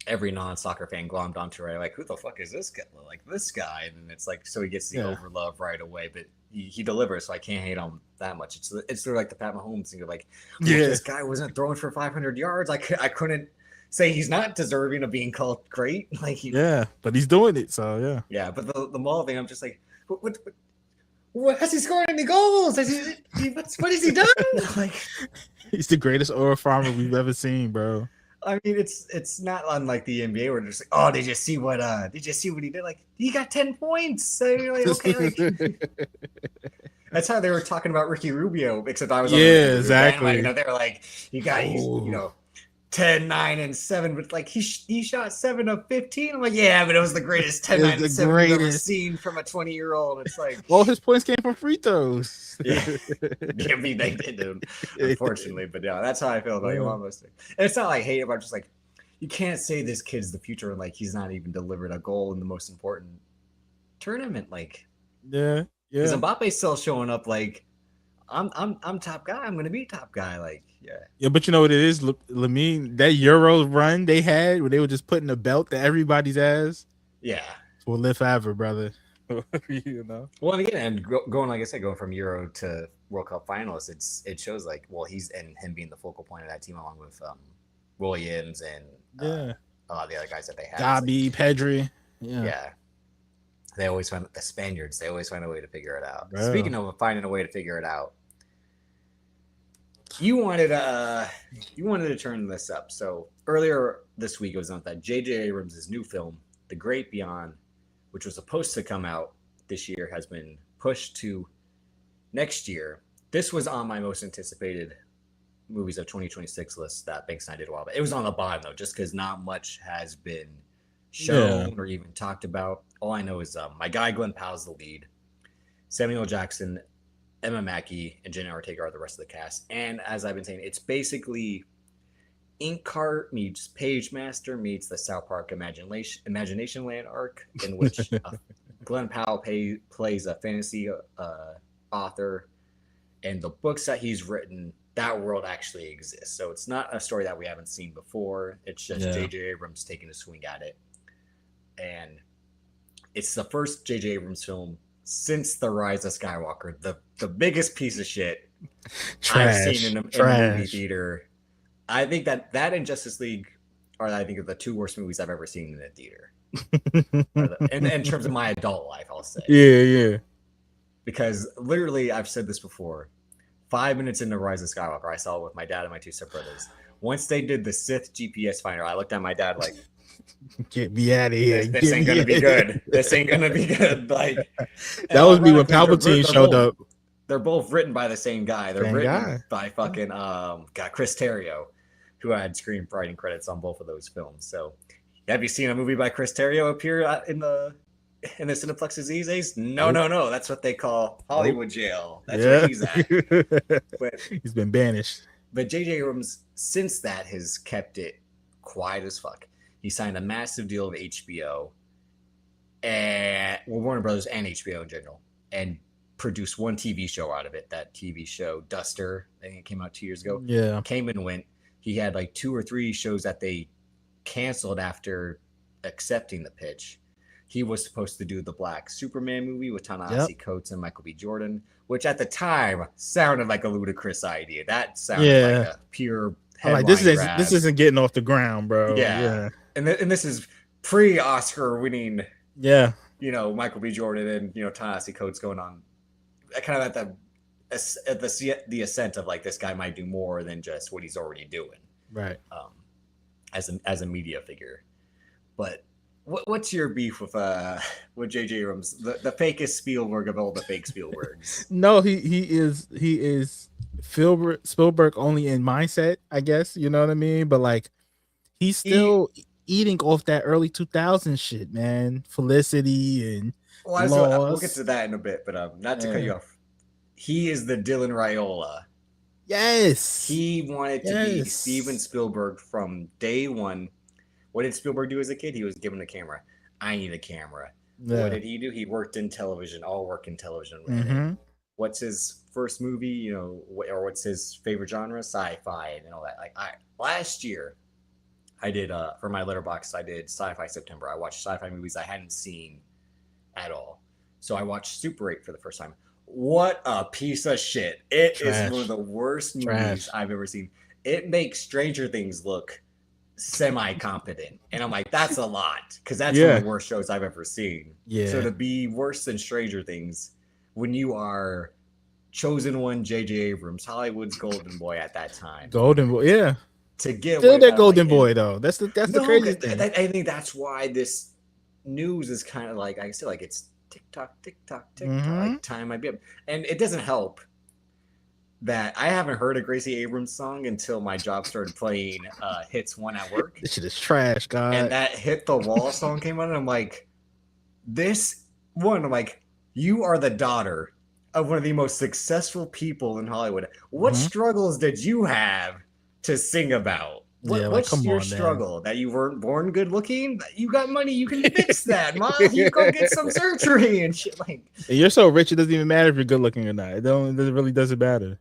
every non-soccer fan glommed onto, right? Like, who the fuck is this guy? Like this guy, and then it's like so he gets the overlove right away, but he delivers, so I can't hate him that much. It's sort of like the Pat Mahomes thing. You're like, this guy wasn't throwing for 500 yards. I couldn't say he's not deserving of being called great. Like, but he's doing it. So yeah. But the Maul thing, I'm just like, what has he scored any goals? What has he done? Like, he's the greatest oil farmer we've ever seen, bro. I mean, it's not unlike the NBA where they're just like, oh, did you see what he did? Like, he got 10 points. So you're like, okay, that's how they were talking about Ricky Rubio, except I was on exactly. They were like, you got 10, 9, and 7, but like he shot 7 of 15. I'm like, yeah, but it was the greatest 10, 9, and 7 I've ever seen from a 20-year-old. It's like, well, his points came from free throws. I mean, they did, unfortunately, but yeah, that's how I feel about him almost. And it's not like hate him. I'm just like, you can't say this kid's the future and like he's not even delivered a goal in the most important tournament. Like, because Mbappe's still showing up. Like, I'm top guy. I'm gonna be top guy. Like. Yeah, but you know what it is, Lamine? That Euro run they had where they were just putting a belt to everybody's ass. Yeah, We'll live forever, brother. You know. Well, and again, and going like I said, going from Euro to World Cup finalists, it shows like well he's and him being the focal point of that team along with Williams and Yeah. a lot of the other guys that they have. Gabi, Pedri. Yeah. Yeah, they always find the Spaniards. They always find a way to figure it out. Bro. Speaking of finding a way to figure it out, you wanted to turn this up. So earlier this week it was on that J.J. Abrams' new film, The Great Beyond, which was supposed to come out this year, has been pushed to next year. This was on my most anticipated movies of 2026 list that Banks and I did a while back. It was on the bottom though, just because not much has been shown or even talked about. All I know is my guy Glenn Powell's the lead. Samuel Jackson, Emma Mackey, and Jenna Ortega are the rest of the cast. And as I've been saying, it's basically Inkheart meets Page Master meets the South Park Imagination Land arc, in which Glenn Powell plays a fantasy author, and the books that he's written, that world actually exists. So it's not a story that we haven't seen before. It's just J.J. Abrams taking a swing at it. And it's the first J.J. Abrams film since The Rise of Skywalker, the biggest piece of shit I've seen in a movie theater. I think that and Justice League are, I think, the two worst movies I've ever seen in a theater. in terms of my adult life, I'll say. Yeah. Because literally, I've said this before, 5 minutes into Rise of Skywalker, I saw it with my dad and my two stepbrothers. Once they did the Sith GPS finder, I looked at my dad like, get me out of here. This ain't gonna be good. This ain't gonna be good. Like that was me when Palpatine showed up. They're both written by the same guy. They're written by fucking Chris Terrio, who had screenwriting credits on both of those films. So, have you seen a movie by Chris Terrio appear in the Cineplexes these days? No. That's what they call Hollywood jail. That's where he's at. But he's been banished. But J.J. Abrams, since that, has kept it quiet as fuck. He signed a massive deal with HBO and Warner Brothers and HBO in general, and produced one TV show out of it. That TV show, Duster, I think it came out 2 years ago. Yeah, came and went. He had like 2 or 3 shows that they canceled after accepting the pitch. He was supposed to do the Black Superman movie with Ta-Nehisi Coates and Michael B. Jordan, which at the time sounded like a ludicrous idea. That sounded like a pure headline grab. This isn't getting off the ground, bro. Yeah. And this is pre-Oscar winning. Yeah. Michael B. Jordan and Ta-Nehisi Coates going on, kind of at the ascent of like this guy might do more than just what he's already doing. Right. As a media figure, but what's your beef with J.J. Abrams, the fakest Spielberg of all the fake Spielbergs? No, he is Spielberg only in mindset, I guess. You know what I mean? But like, he's still eating off that early 2000s shit, man. Felicity and we'll get to that in a bit, but not to cut you off. He is the Dylan Raiola. Yes, he wanted to be Steven Spielberg from day one. What did Spielberg do as a kid? He was given a camera. I need a camera. Yeah. What did he do? He worked in television. All work in television. Mm-hmm. What's his first movie? Or what's his favorite genre? Sci-fi and all that. Like last year, I did for my Letterboxd. I did Sci-Fi September. I watched sci-fi movies I hadn't seen at all. So I watched Super 8 for the first time. What a piece of shit. It is one of the worst movies I've ever seen. It makes Stranger Things look semi-competent. And I'm like, that's a lot. Because that's one of the worst shows I've ever seen. Yeah. So to be worse than Stranger Things when you are chosen one J.J. Abrams, Hollywood's golden boy at that time. Golden boy, yeah. To get still their golden boy, though. That's the crazy thing. I think that's why this news is kind of like, I feel like it's tick-tock, like time might be up. And it doesn't help that I haven't heard a Gracie Abrams song until my job started playing Hits One at work. This shit is trash, God. And that Hit the Wall song came on, and I'm like, you are the daughter of one of the most successful people in Hollywood. What struggles did you have to sing about? What's your struggle? Man. That you weren't born good looking? You got money, you can fix that, Mom. You go get some surgery and shit. Like, you're so rich, it doesn't even matter if you're good looking or not. It really doesn't matter.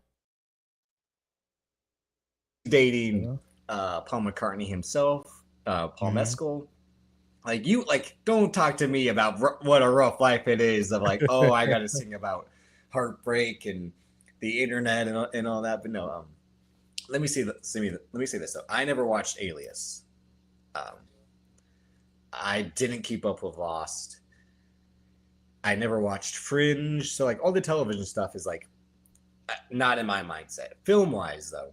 Dating Paul McCartney himself, Paul Mescal. Like you, like don't talk to me about what a rough life it is. Of like, oh, I got to sing about heartbreak and the internet and all that. But no, let me see. Let me say this though. I never watched Alias. Um, I didn't keep up with Lost. I never watched Fringe. So like all the television stuff is like not in my mindset. Film wise though,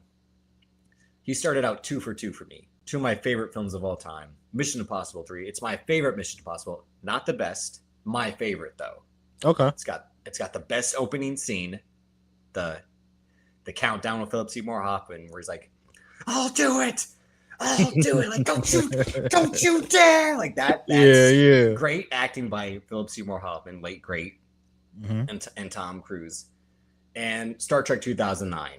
he started out 2 for 2 for me. Two of my favorite films of all time. Mission Impossible 3. It's my favorite Mission Impossible. Not the best. My favorite though. Okay. It's got the best opening scene. The countdown with Philip Seymour Hoffman where he's like, I'll do it. I'll do it. Like, don't you dare. Like that. That's great acting by Philip Seymour Hoffman, late great, and Tom Cruise. And Star Trek 2009.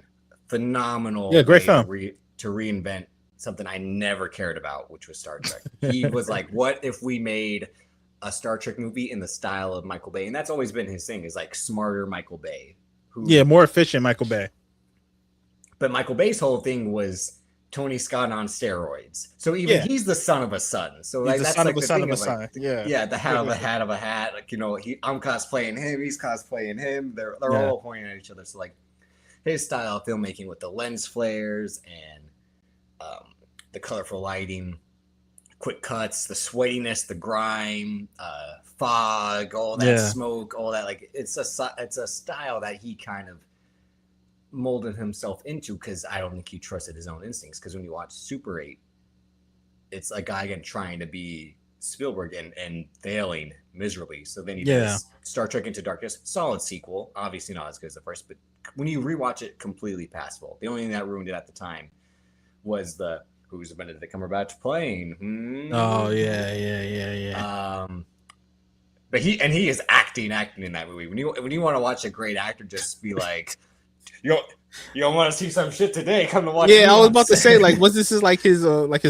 Phenomenal. Yeah, great film. To reinvent something I never cared about, which was Star Trek. He was like, what if we made a Star Trek movie in the style of Michael Bay? And that's always been his thing, is like smarter Michael Bay. More efficient Michael Bay. But Michael Bay's whole thing was Tony Scott on steroids. So even he's the son of a son. So like, that's like the son of a son. Yeah, the hat of a hat of a hat. Like, you know, I'm cosplaying him, he's cosplaying him. They're all pointing at each other. So like his style of filmmaking with the lens flares and the colorful lighting, quick cuts, the sweatiness, the grime, fog, all that smoke, all that. Like it's a style that he kind of molded himself into, because I don't think he trusted his own instincts. Because when you watch Super 8, it's a guy again trying to be Spielberg and failing miserably. So then he does Star Trek Into Darkness, solid sequel, obviously not as good as the first, but when you rewatch it, completely passable. The only thing that ruined it at the time was the who's Benedict Cumberbatch playing. Oh yeah. But he is acting in that movie. When you want to watch a great actor, just be like, you don't want to see some shit today? Come to watch. Yeah, I was about to say, like, was this like his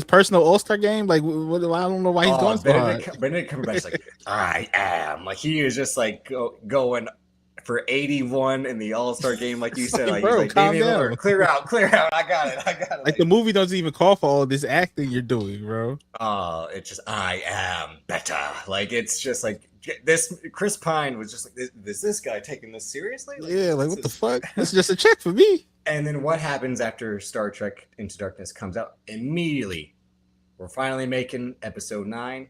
personal All-Star game? Like, what, I don't know why he's going so hard. Benedict Cumberbatch, like, I am. Like, he is just like going for 81 in the All-Star game, like you said. Like, bro, like, calm down. Clear out. I got it. Like, the movie doesn't even call for all this acting you're doing, bro. Oh, it's just, I am better. Like, it's just like, this Chris Pine was just like, is this guy taking this seriously? Like, yeah, like what the fuck? It's just a check for me. And then what happens after Star Trek Into Darkness comes out? Immediately, we're finally making episode 7.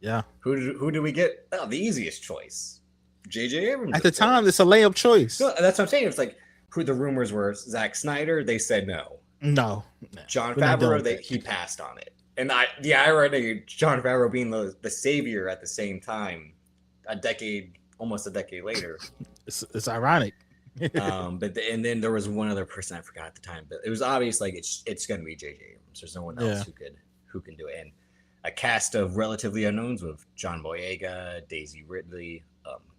Yeah. Who do we get? Oh, the easiest choice, J.J. Abrams. At the time, it's a layup choice. No, that's what I'm saying. It's like who the rumors were. Zack Snyder. They said no. No. John Favreau. He passed on it. And the irony, John Favreau being the savior at the same time, almost a decade later. It's ironic. And then there was one other person I forgot at the time, but it was obvious like it's going to be J.J. Abrams. There's no one else who can do it. And a cast of relatively unknowns with John Boyega, Daisy Ridley,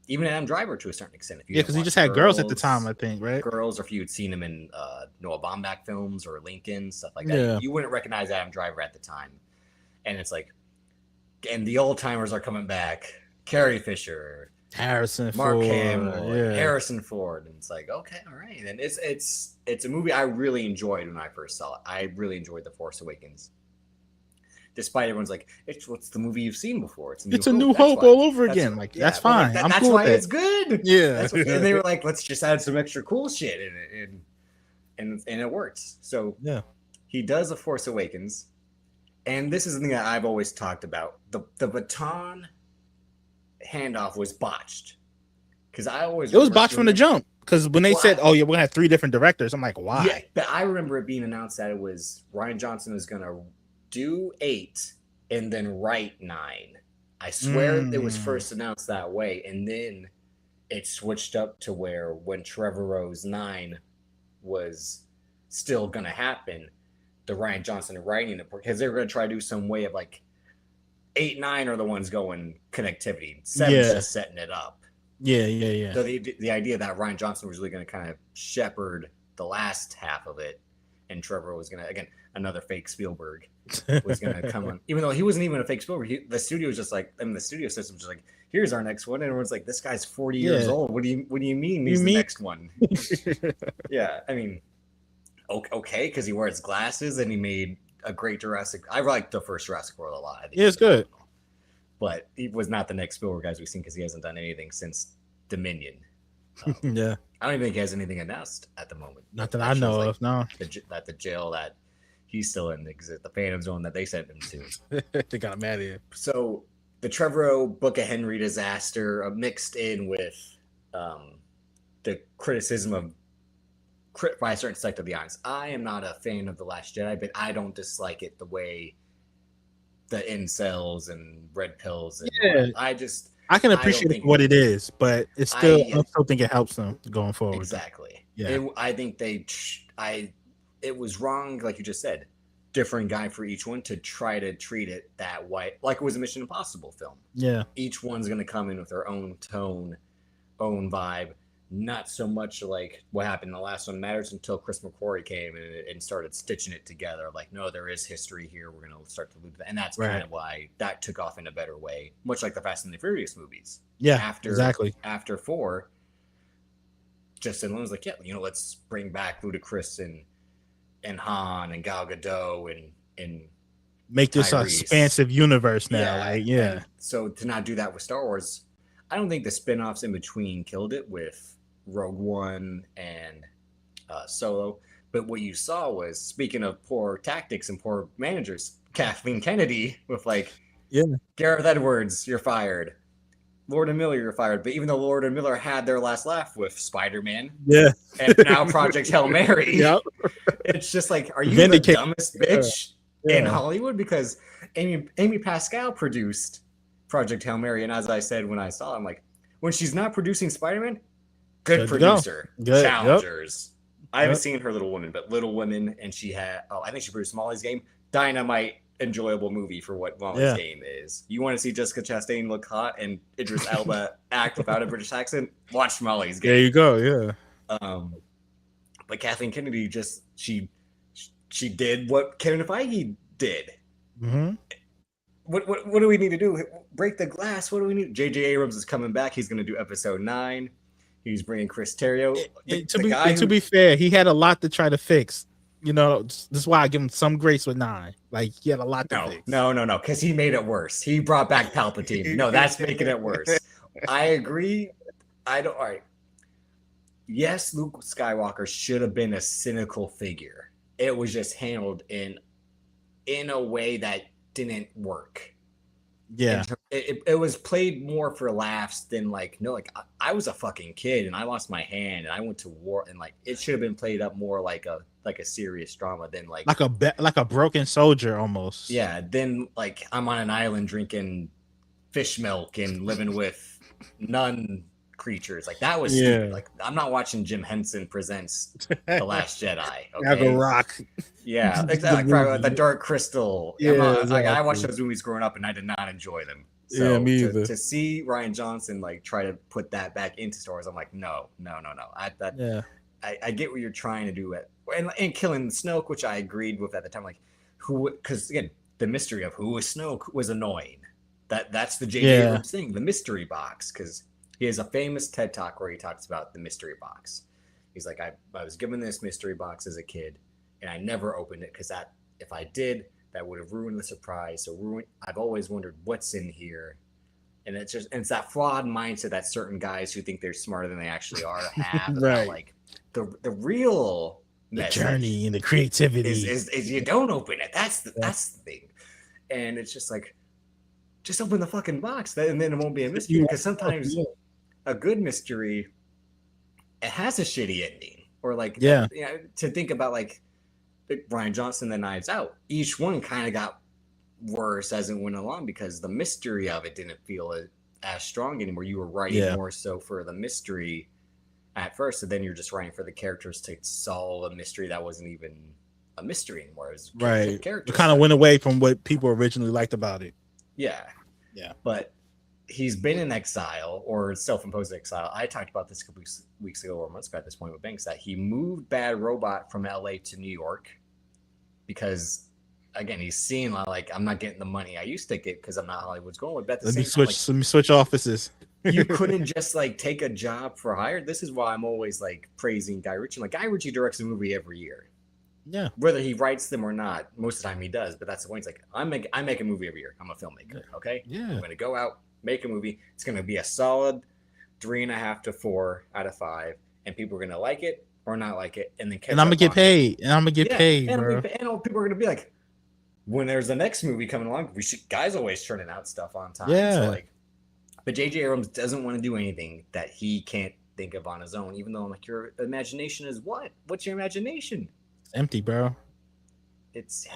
even Adam Driver to a certain extent. Because he just had girls at the time, I think, right? Girls, or if you had seen him in Noah Baumbach films or Lincoln, stuff like that, you wouldn't recognize Adam Driver at the time. And it's like, and the old timers are coming back. Carrie Fisher, Harrison Mark Ford, Hamill, Harrison Ford, and it's like, okay, all right. And it's a movie I really enjoyed when I first saw it. I really enjoyed The Force Awakens. Despite everyone's like, what's the movie you've seen before? It's a New Hope all over again. Like, that's fine. Like, that's cool why it's good. Yeah. And they were like, let's just add some extra cool shit in it, and it works. So he does The Force Awakens, and this is something that I've always talked about. The baton handoff was botched, because it was botched from the jump. Because when they said, "Oh yeah, we're gonna have 3 different directors," I'm like, "Why?" Yeah, but I remember it being announced that it was Rian Johnson was gonna do 8 and then write 9. I swear it was first announced that way, and then it switched up to where when Trevorrow's 9 was still gonna happen, the Rian Johnson writing it, because they were gonna try to do some way of like 8, 9 are the ones going connectivity, 7's just setting it up. Yeah. So the idea that Rian Johnson was really going to kind of shepherd the last half of it, and Trevor was going to, again, another fake Spielberg, was going to come on, even though he wasn't even a fake Spielberg. The studio was just like, the studio system was just like, here's our next one, and everyone's like, this guy's 40 years old. What do you mean he's the next one? Yeah, I mean, okay, because he wears glasses and he made a great Jurassic. I like the first Jurassic World a lot. I think Yeah, it's good. but he was not the next Spielberg guys we've seen because he hasn't done anything since Dominion. Yeah, I don't even think he has anything announced at the moment. not that I know of. No, The jail that he's still in, the Phantom Zone that they sent him to. they got him out of here. So the Trevorrow Book of Henry disaster mixed in with the criticism of by a certain sect of the audience. I am not a fan of The Last Jedi, but I don't dislike it the way the incels and red pills and I can appreciate it for what it is, but it's still I still think it helps them going forward. Exactly. Yeah. I think it was wrong, like you just said, different guy for each one to try to treat it that way, like it was a Mission Impossible film. Yeah. Each one's going to come in with their own tone, own vibe. Not so much like what happened in the last one matters until Chris McQuarrie came and started stitching it together. Like, no, there is history here. We're going to start to loop that. And that's kind of why that took off in a better way, much like the Fast and the Furious movies. Yeah, exactly. After 4, Justin Lin was like, yeah, let's bring back Ludacris and Han and Gal Gadot and make this an expansive universe now. And so to not do that with Star Wars, I don't think the spin-offs in between killed it with Rogue One and Solo. But what you saw was, speaking of poor tactics and poor managers, Kathleen Kennedy with Gareth Edwards, you're fired. Lord and Miller, you're fired. But even though Lord and Miller had their last laugh with Spider-Man, and now Project Hail Mary, it's just like, are you the dumbest bitch in Hollywood? Because Amy Pascal produced Project Hail Mary, and as I said when I saw it, I'm like, when she's not producing Spider-Man, good producer. Good. Challengers. I haven't seen her Little Women, but Little Women, and she had I think she produced Molly's Game. Dynamite, enjoyable movie for what Molly's Game is. You want to see Jessica Chastain look hot and Idris Elba act without a British accent? Watch Molly's Game. There you go, yeah. But Kathleen Kennedy she did what Kevin Feige did. Mm-hmm. What do we need to do? Break the glass. What do we need? J.J. Abrams is coming back. He's going to do episode 9. He's bringing Chris Terrio. To be fair, he had a lot to try to fix. This is why I give him some grace with 9. Like, he had a lot to fix. No, because he made it worse. He brought back Palpatine. No, that's making it worse. I agree. All right. Yes, Luke Skywalker should have been a cynical figure. It was just handled in a way that didn't work. Yeah, it was played more for laughs than I was a fucking kid and I lost my hand and I went to war, and it should have been played up more like a serious drama than like a broken soldier almost. Yeah, then I'm on an island drinking fish milk and living with nun creatures. That was stupid. I'm not watching Jim Henson Presents The Last Jedi. Okay? Rock. Yeah, exactly. The Dark Crystal. Yeah, I watched those movies growing up and I did not enjoy them. So me either. To see Rian Johnson try to put that back into Star Wars, I'm like, no. I get what you're trying to do and killing Snoke, which I agreed with at the time. Because again, the mystery of who was Snoke was annoying. That's the J.J. Abrams thing, the mystery box, because he has a famous TED Talk where he talks about the mystery box. He's like, I was given this mystery box as a kid, and I never opened it because if I did, that would have ruined the surprise. So I've always wondered what's in here, and it's that flawed mindset that certain guys who think they're smarter than they actually are have. Right. About, the real journey and the creativity is you don't open it. That's the thing, and it's just just open the fucking box, and then it won't be a mystery. Because sometimes a good mystery, it has a shitty ending, or to think about Rian Johnson, The Knives Out. Each one kind of got worse as it went along because the mystery of it didn't feel as strong anymore. You were writing more so for the mystery at first, and then you're just writing for the characters to solve a mystery that wasn't even a mystery anymore. It was characters. It kind of went away from what people originally liked about it. Yeah. But he's been in exile or self-imposed exile. I talked about this a couple weeks ago or months ago at this point with Banks, that he moved Bad Robot from LA to New York because, again, he's seeing I'm not getting the money I used to get because I'm not Hollywood's going with. But let me switch offices. You couldn't just take a job for hire. This is why I'm always praising Guy Ritchie. Guy Ritchie directs a movie every year. Yeah. Whether he writes them or not, most of the time he does. But that's the point. It's like I make a movie every year. I'm a filmmaker. Okay, Yeah. I'm gonna go out, make a movie. It's gonna be a solid 3.5 to 4 out of 5, and people are gonna like it or not like it, and then catch And I'm up gonna get on it. paid. And I'm gonna get Yeah, paid, and, bro. and people are gonna be like, when there's the next movie coming along, guys always turning out stuff on time. Yeah. So like, but J.J. Abrams doesn't want to do anything that he can't think of on his own. Even though I'm like, your imagination is what? What's your imagination? It's empty, bro. It's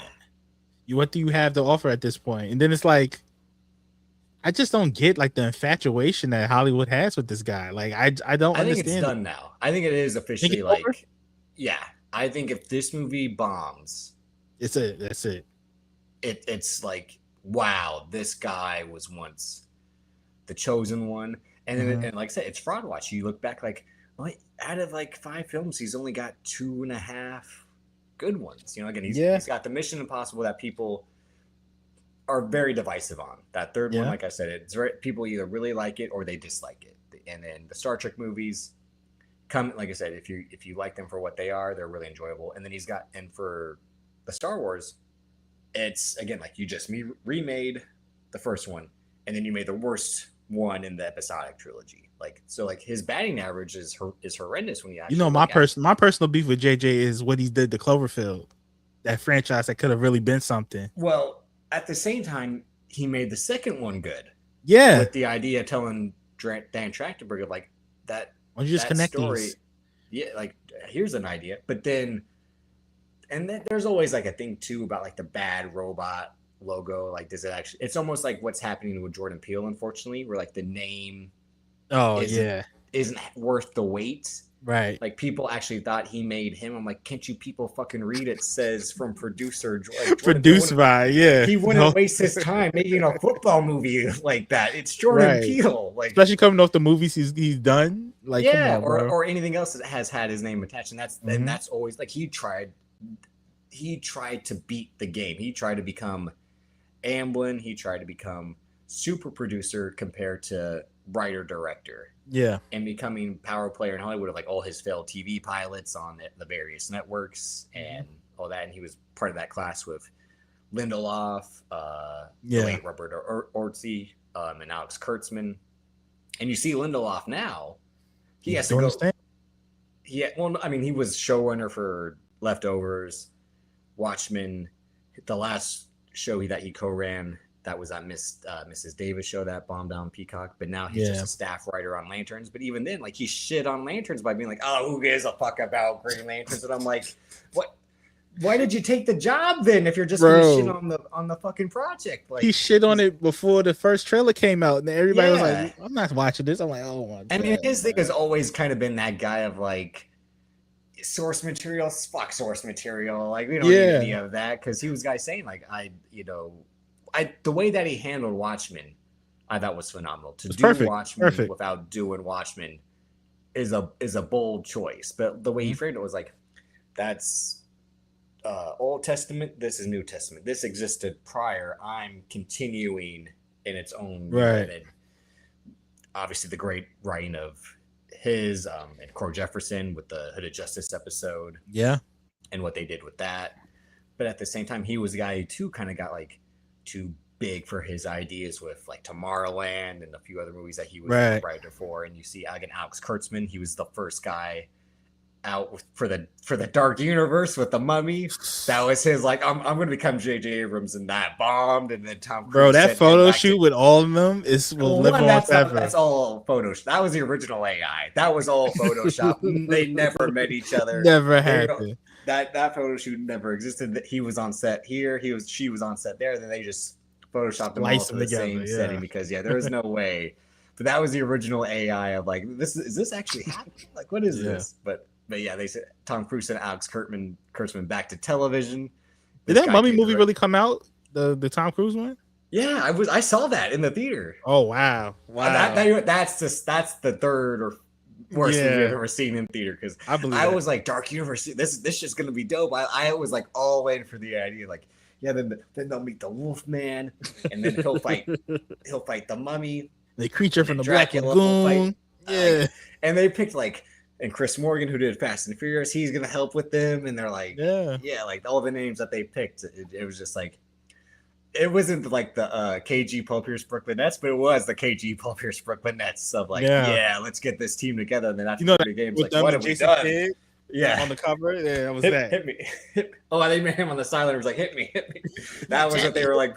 What do you have to offer at this point? And then it's like, I just don't get like the infatuation that Hollywood has with this guy. Like I don't I think understand. it's done now. I think it is officially it's like, over? yeah. I think if this movie bombs, That's it. It's like, wow, this guy was once the chosen one. And then, and like I said, it's fraud watch. You look back, like, well, out of like 5 films, he's only got 2.5 good ones. You know, again, he's got the Mission Impossible that people are very divisive on. That third one, like I said, it's people either really like it or they dislike it. And then the Star Trek movies come, like I said, if you like them for what they are, they're really enjoyable. And then and for the Star Wars, it's again like you just remade the first one, and then you made the worst one in the episodic trilogy. Like, so like his batting average is horrendous when you actually my personal beef with JJ is what he did to Cloverfield, that franchise that could have really been something. Well, at the same time, he made the second one good. Yeah, with the idea of telling Dan Trachtenberg of like that. Why don't you just connect story? These? Yeah, like here's an idea, but then, and then there's always like a thing too about like the bad robot logo. Like, does it actually? It's almost like what's happening with Jordan Peele, unfortunately, where like the name, isn't worth the wait. Right. Like people actually thought he made him. I'm like, can't you people fucking read? It says from producer produced by, He wouldn't waste his time making a football movie like that. It's Jordan Peele, like especially coming off the movies he's done. Like, yeah, come on, or anything else that has had his name attached, and that's always like he tried to beat the game. He tried to become Amblin. He tried to become super producer compared to writer director. Yeah, and becoming power player in Hollywood of like all his failed TV pilots on the various networks and all that. And he was part of that class with Lindelof, the late Robert Orci, and Alex Kurtzman. And you see Lindelof now, he has to go. Well, I mean, he was showrunner for Leftovers, Watchmen, the last show that he co-ran. That was that Mrs. Davis show that bombed on Peacock, but now he's just a staff writer on Lanterns. But even then, like he shit on Lanterns by being like, "Oh, who gives a fuck about Green Lanterns?" And I'm like, "What? Why did you take the job then? If you're just gonna shit on the fucking project?" Like he shit on it before the first trailer came out, and everybody was like, "I'm not watching this." I'm like, "Oh my god!" I mean, his thing has always kind of been that guy of like source material, fuck source material. Like we don't need any of that because he was guy saying like the way that he handled Watchmen, I thought was phenomenal. To do Watchmen without doing Watchmen is a bold choice. But the way he framed it was like, that's Old Testament. This is New Testament. This existed prior. I'm continuing in its own method. Obviously, the great writing of his and Core Jefferson with the Hooded Justice episode. Yeah, and what they did with that. But at the same time, he was the guy who too kind of got like too big for his ideas with like Tomorrowland and a few other movies that he was a writer for. And you see again Alex Kurtzman, he was the first guy out for the Dark Universe with the Mummy. That was his like I'm going to become J.J. Abrams, and that bombed. And then Tom Cruise, bro, that photo shoot with all of them will live on forever. That's all Photoshop. That was the original AI. That was all Photoshop. They never met each other. Never happened. That photo shoot never existed. That he was on set here, she was on set there. Then they just photoshopped them all to the same setting because there was no way. But that was the original AI of like is this actually happening? Like what is this? But yeah, they said Tom Cruise and Alex Kurtzman back to television. Did that Mummy movie really come out? The Tom Cruise one? Yeah, I saw that in the theater. Oh wow! That's the third or worst movie I've ever seen in theater because I was like Dark Universe. This is gonna be dope. I was like all in for the idea. Like then they'll meet the Wolfman, and then he'll fight the Mummy, the creature from the Black Lagoon. And they picked like and Chris Morgan, who did Fast and Furious, he's gonna help with them. And they're like, yeah, like all the names that they picked, it was just like, it wasn't like the KG Paul Pierce Brooklyn Nets, but it was the KG Paul Pierce Brooklyn Nets of like, yeah, let's get this team together. And then after the games, like, what have we done? Kidd, on the cover, yeah, that was hit me. Oh, they made him on the sideline. Was like, hit me. That was what they were like.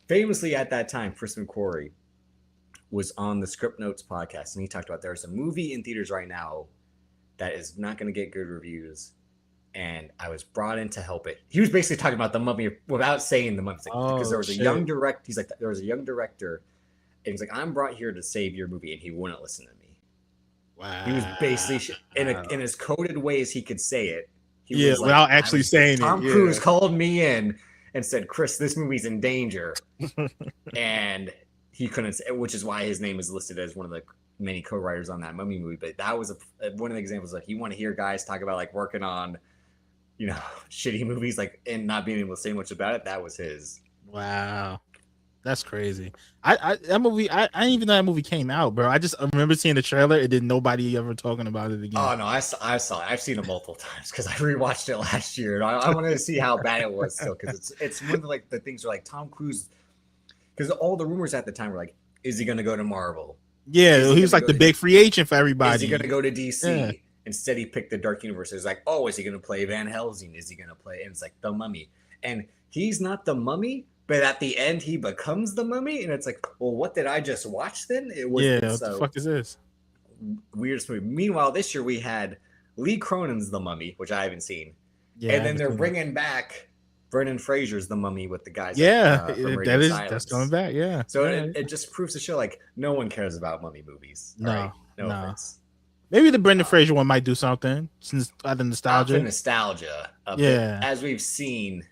Famously at that time, Chris McQuarrie was on the Script Notes podcast, and he talked about there's a movie in theaters right now that is not going to get good reviews, and I was brought in to help it. He was basically talking about The Mummy without saying The Mummy, because there was a young director. He's like, there was a young director, and he's like, I'm brought here to save your movie, and he wouldn't listen to me. Wow. He was basically in as coded ways he could say it. He was without actually saying Tom it. Tom Cruise called me in and said, Chris, this movie's in danger. And he couldn't say, which is why his name is listed as one of the many co-writers on that Mummy movie. But that was one of the examples. Like, you want to hear guys talk about like working on, shitty movies, like, and not being able to say much about it. That was his. Wow. That's crazy. That movie, I didn't even know that movie came out, bro. I just remember seeing the trailer and then nobody ever talking about it again. Oh no, I saw it. I've seen it multiple times because I rewatched it last year, and I wanted to see how bad it was still, because it's one of the things where like Tom Cruise, because all the rumors at the time were like, is he going to go to Marvel? Yeah, he was like the big free agent for everybody. Is he going to go to DC? Yeah. Instead, he picked the Dark Universe. It's like, oh, is he going to play Van Helsing? Is he going to play? And it's like the Mummy, and he's not the Mummy. But at the end, he becomes the Mummy, and it's like, well, what did I just watch then? It was what the fuck is this? Weirdest movie. Meanwhile, this year we had Lee Cronin's The Mummy, which I haven't seen. Yeah, and then they're bringing back Brendan Fraser's The Mummy with the guys. That's coming back. Yeah. So it just proves to show like no one cares about Mummy movies. No, no offense. Maybe the Brendan Fraser one might do something since the nostalgia. Nostalgia. Yeah. As we've seen.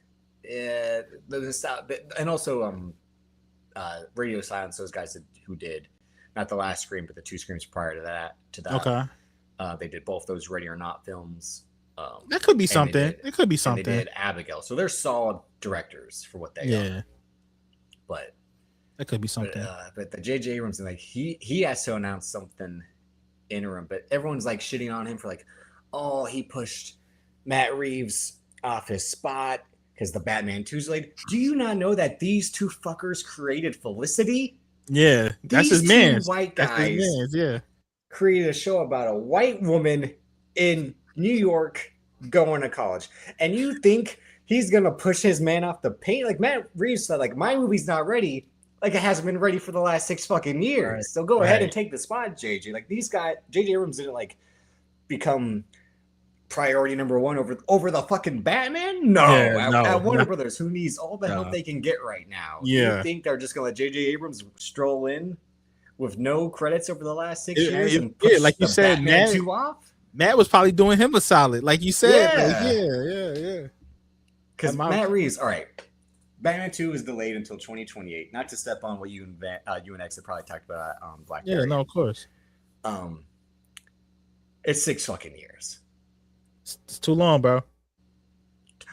And also Radio Silence, those guys who did not the last Scream but the two Screams prior to that. Okay. They did both those Ready or Not films. That could be something. It could be something. They did Abigail, so they're solid directors for what they are. But that could be something. But the J.J. Abrams, like he has to announce something interim, but everyone's like shitting on him for like, oh, he pushed Matt Reeves off his spot because the Batman 2's late. Do you not know that these two fuckers created Felicity? Yeah, that's his man. White guys, created a show about a white woman in New York going to college, and you think he's gonna push his man off the paint? Like Matt Reeves said, like, my movie's not ready. Like, it hasn't been ready for the last 6 fucking years. Right. So go ahead and take the spot, JJ. Like, these guys, JJ Abrams didn't like become priority number one over the fucking Batman? No. At Warner Brothers, who needs all the help they can get right now? Yeah. You think they're just gonna let JJ Abrams stroll in with no credits over the last 6 years and push like you said, Batman 2 off? Matt was probably doing him a solid, like you said. Yeah. Because Matt Reeves, all right. Batman 2 is delayed until 2028. Not to step on what you and X have probably talked about on Black Barrier. Yeah, no, of course. It's 6 fucking years. It's too long, bro.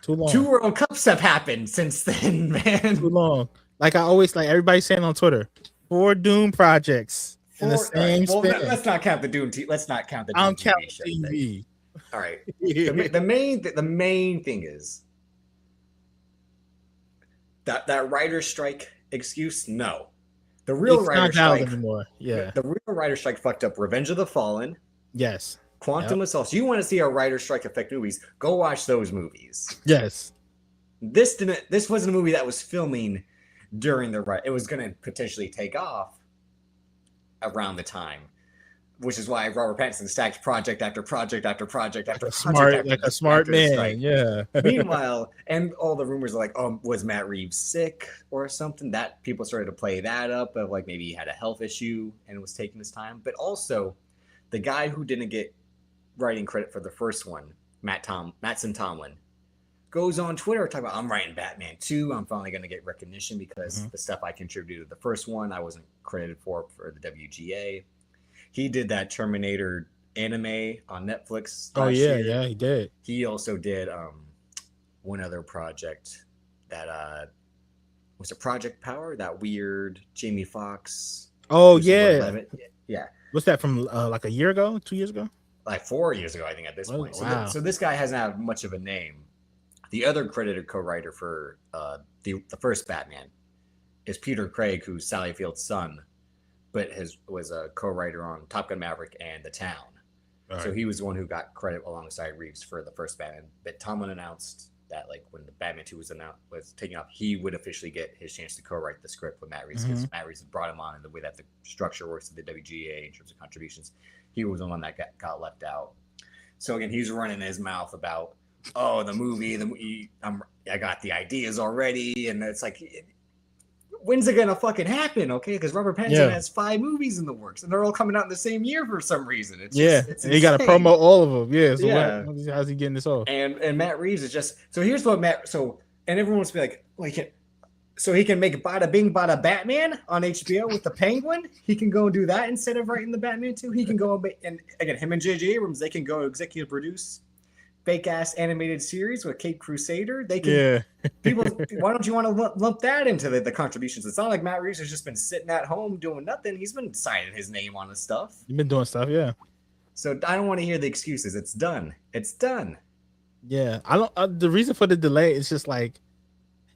Too long. 2 World Cups have happened since then, man. Too long. Like I always, like everybody's saying on Twitter, 4 Doom projects in the same span. Let's not count the Doom. Let's not count the Doom. I'm counting TV. All right. The main thing is that writer's strike excuse. No, the real writer's strike anymore. Yeah, the real writer's strike fucked up Revenge of the Fallen. Yes. Quantum of Solace. You want to see a writer's strike affect movies? Go watch those movies. Yes. This wasn't a movie that was filming during the right. It was going to potentially take off around the time, which is why Robert Pattinson stacked project after project after project after project. Like a smart man. Yeah. Meanwhile, and all the rumors are like, was Matt Reeves sick or something? That people started to play that up of like maybe he had a health issue and was taking his time. But also, the guy who didn't get writing credit for the first one, Mattson Tomlin, goes on Twitter talking about, I'm writing Batman 2. I'm finally going to get recognition because the stuff I contributed to the first one, I wasn't credited for the WGA. He did that Terminator anime on Netflix. Oh, yeah, year. He did. He also did one other project that was it Project Power, that weird Jamie Foxx. Oh, yeah. Yeah. What's that from? Like a year ago, 2 years ago? Like 4 years ago, I think, at this Oh, point. So, wow. so this guy hasn't had much of a name. The other credited co-writer for the first Batman is Peter Craig, who's Sally Field's son, but was a co-writer on Top Gun Maverick and The Town. All So right. he was the one who got credit alongside Reeves for the first Batman. But Tomlin announced that like when the Batman 2 was taking off, he would officially get his chance to co-write the script with Matt Reeves because Matt Reeves brought him on, and the way that the structure works at the WGA in terms of contributions, he was the one that got left out. So again, he's running his mouth about, oh, the movie, I got the ideas already, and it's like, when's it gonna fucking happen? Okay, because Robert Pattinson has 5 movies in the works, and they're all coming out in the same year for some reason. It's just, and you got to promote all of them. Yeah, so yeah. how's he getting this off? And Matt Reeves is just so. Here's what and everyone wants to be like, well, so he can make Bada Bing Bada Batman on HBO with the Penguin. He can go and do that instead of writing the Batman 2. He can go and again, him and J.J. Abrams, they can go executive produce fake ass animated series with Cape Crusader. They can. People, why don't you want to lump that into the contributions? It's not like Matt Reeves has just been sitting at home doing nothing. He's been signing his name on his stuff. You've been doing stuff, yeah. So I don't want to hear the excuses. It's done. It's done. Yeah, I don't. The reason for the delay is just like,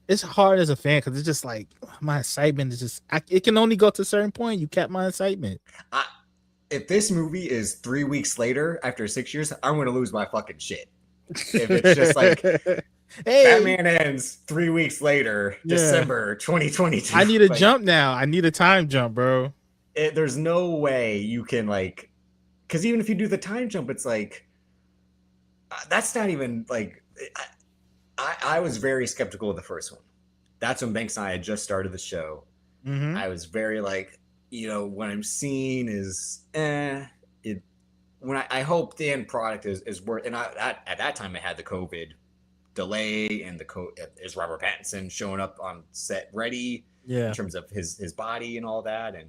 it's hard as a fan because it's just like my excitement is just. It can only go to a certain point. You kept my excitement. If this movie is 3 weeks later after 6 years, I'm going to lose my fucking shit. If it's just like, hey, Batman ends 3 weeks later, December 2022. I need a jump now. I need a time jump, bro. There's no way you can like, because even if you do the time jump, it's like, that's not even like, I was very skeptical of the first one. That's when Banks and I had just started the show. I was very like, what I'm seeing is, when I hope the end product is worth, and at that time it had the COVID delay and is Robert Pattinson showing up on set ready in terms of his body and all that, and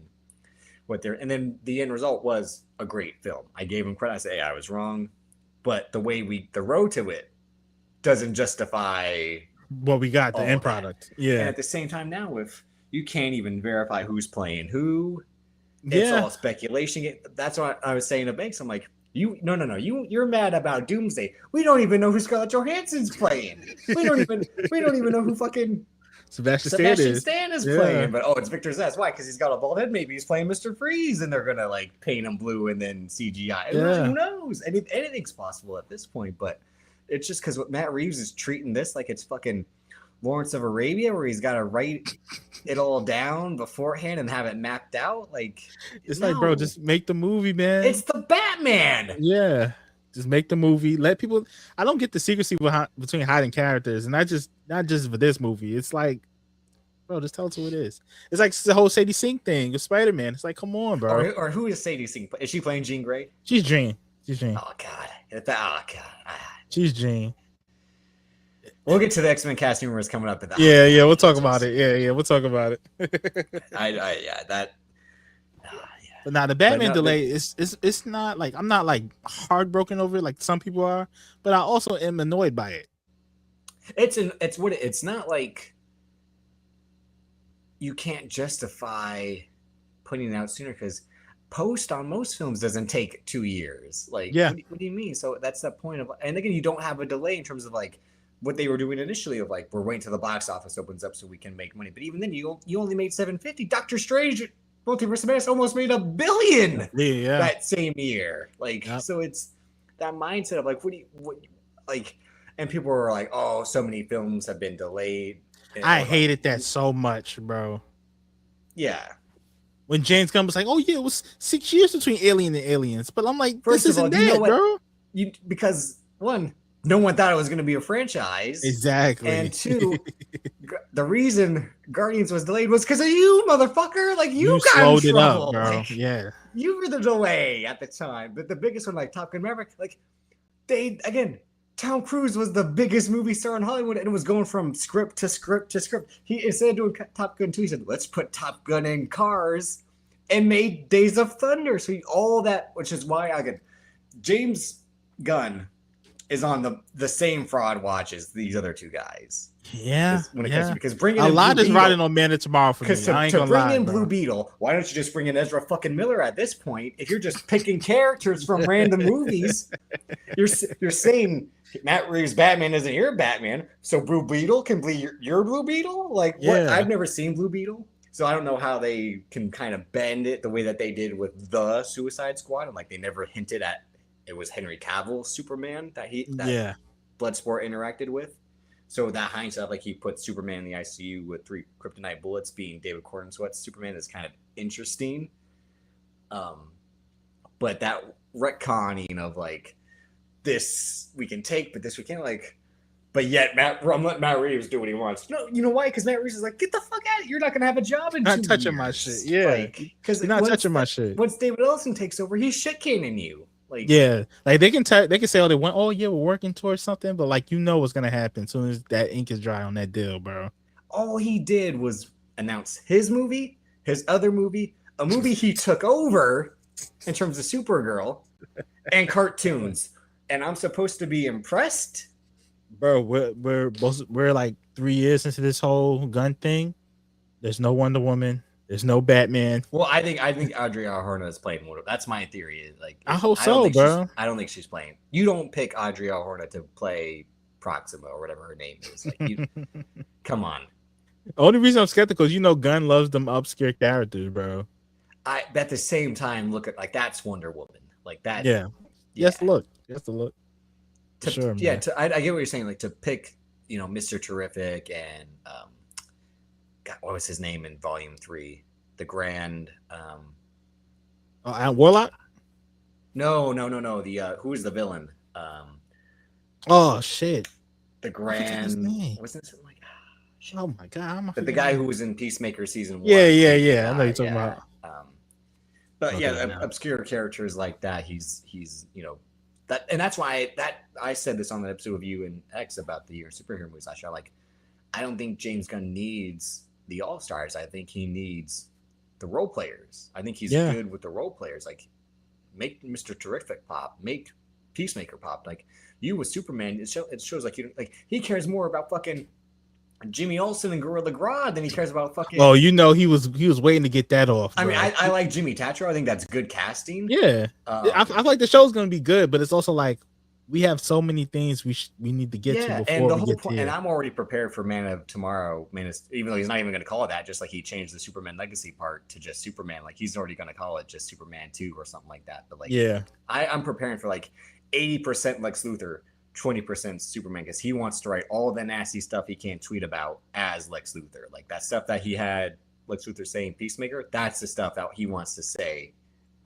and then the end result was a great film. I gave him credit. I said, hey, I was wrong, but the road to it doesn't justify what we got, the end product. Yeah. And at the same time now, if you can't even verify who's playing who, it's all speculation. That's what I was saying to Banks. I'm like, no. You're mad about Doomsday. We don't even know who Scarlett Johansson's playing. We don't even know who fucking Sebastian Stan is playing. But it's Victor Zsasz. Why? Because he's got a bald head. Maybe he's playing Mr. Freeze, and they're gonna like paint him blue and then CGI. Who knows? Anything's possible at this point. But it's just because Matt Reeves is treating this like it's fucking Lawrence of Arabia, where he's got to write it all down beforehand and have it mapped out. Like, it's like, bro, just make the movie, man. It's the Batman. Yeah, just make the movie. Let people. I don't get the secrecy between hiding characters, and not just for this movie. It's like, bro, just tell us who it is. It's like the whole Sadie Sink thing with Spider-Man. It's like, come on, bro. Or who is Sadie Sink? Is she playing Jean Grey? She's Jean. Oh God. She's Jean. We'll get to the X-Men casting rumors coming up. We'll talk about it. Yeah, we'll talk about it. But now the Batman delay it's not like I'm not like heartbroken over it like some people are, but I also am annoyed by it. It's not like you can't justify putting it out sooner because post on most films doesn't take 2 years. Like, what do you mean? So that's the point of, and again, you don't have a delay in terms of like what they were doing initially of like, we're waiting till the box office opens up so we can make money. But even then, you only made $750. Doctor Strange, Multiverse of Madness almost made $1 billion that same year. Like, so it's that mindset of like, and people were like, oh, so many films have been delayed. I hated that so much, bro. Yeah. When James Gunn was like, oh yeah, it was 6 years between Alien and Aliens. But I'm like, this isn't that, bro. Because one, no one thought it was going to be a franchise. Exactly. And two, the reason Guardians was delayed was because of you, motherfucker. Like, you got in trouble. It up, bro. Like, yeah. You were the delay at the time. But the biggest one, like Top Gun Maverick, like, Tom Cruise was the biggest movie star in Hollywood, and it was going from script to script to script. He, instead of doing Top Gun 2, he said, let's put Top Gun in cars, and made Days of Thunder. So all that, which is why James Gunn is on the same fraud watch as these other two guys. Yeah, When it comes to, yeah. because bringing A in Blue lot is riding Beetle, on Man of Tomorrow for because me. I ain't to gonna bring lie, in Blue bro. Beetle, why don't you just bring in Ezra fucking Miller at this point? If you're just picking characters from random movies, you're saying Matt Reeves' Batman isn't your Batman, so Blue Beetle can be your Blue Beetle. Like what? Yeah, I've never seen Blue Beetle, so I don't know how they can kind of bend it the way that they did with the Suicide Squad, and like they never hinted at it was Henry Cavill's Superman that yeah. Bloodsport interacted with. So that hindsight, like he put Superman in the ICU with 3 kryptonite bullets, being David Cornsweet's Superman, is kind of interesting. Um, but that retconning of like this we can take, but this we can't, like. But yet, I'm letting Matt Reeves do what he wants. No, you know why? Because Matt Reeves is like, get the fuck out! You're not gonna have a job in Not 2 touching my shit. years. Yeah, Like, because you're not touching my shit. once David Ellison takes over, he's shit canning you. Like, Yeah, like they can say, oh, they went, oh yeah, we're working towards something, but like what's gonna happen as soon as that ink is dry on that deal, bro. all he did was announce his movie, his other movie, a movie he took over in terms of Supergirl, and cartoons. And I'm supposed to be impressed, Bro, we're like 3 years into this whole gun thing. There's no Wonder Woman. There's no Batman. Well, I think Adria Arjona is playing one. That's my theory. Like, I hope so, bro. I don't think she's playing. You don't pick Adria Arjona to play Proxima or whatever her name is. Like, you, come on. Only reason I'm skeptical is Gunn loves them obscure characters, bro. I at the same time look at like that's Wonder Woman. Like that. Yeah. Yes, look. Yes, the look. Sure, yeah. I get what you're saying. Like to pick, Mr. Terrific and God, what was his name in Volume 3? The Grand. Warlock. No. The who is the villain? Oh shit. The Grand. Wasn't it like? Oh my god. The guy who was in Peacemaker season 1. Yeah. I know you're talking about. But yeah, obscure characters like that. He's that, and that's why I said this on the episode of you and X about the year superhero movies. I don't think James Gunn needs the all stars. I think he needs the role players. I think he's good with the role players. Like make Mr. Terrific pop, make Peacemaker pop. Like you with Superman, it shows like he cares more about fucking Jimmy Olsen and Gorilla Grodd than he cares about fucking. Oh, he was waiting to get that off. Bro. I mean, I like Jimmy Tatro. I think that's good casting. Yeah, I like the show's gonna be good, but it's also like we have so many things we need to get to before and the we whole get point. there. And I'm already prepared for Man of Tomorrow. Even though he's not even going to call it that, just like he changed the Superman Legacy part to just Superman. Like he's already going to call it just Superman 2 or something like that. But like, I'm preparing for like 80% Lex Luthor, 20% Superman, because he wants to write all the nasty stuff he can't tweet about as Lex Luthor. Like that stuff that he had Lex Luthor saying Peacemaker, that's the stuff that he wants to say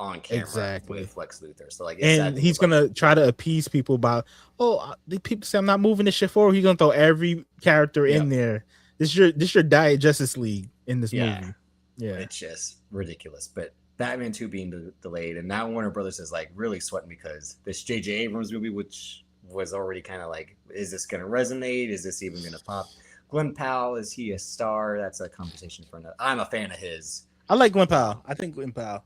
on camera with Lex Luthor. So like, and he's gonna try to appease people about, the people say I'm not moving this shit forward. He's gonna throw every character in there. This your Diet Justice League in this movie. Yeah, it's just ridiculous. But Batman 2 being delayed, and now Warner Brothers is like really sweating because this J.J. Abrams movie, which was already kind of like, is this going to resonate? Is this even going to pop? Glenn Powell, is he a star? That's a conversation for another. I'm a fan of his. I like Glenn Powell. I think Glenn Powell.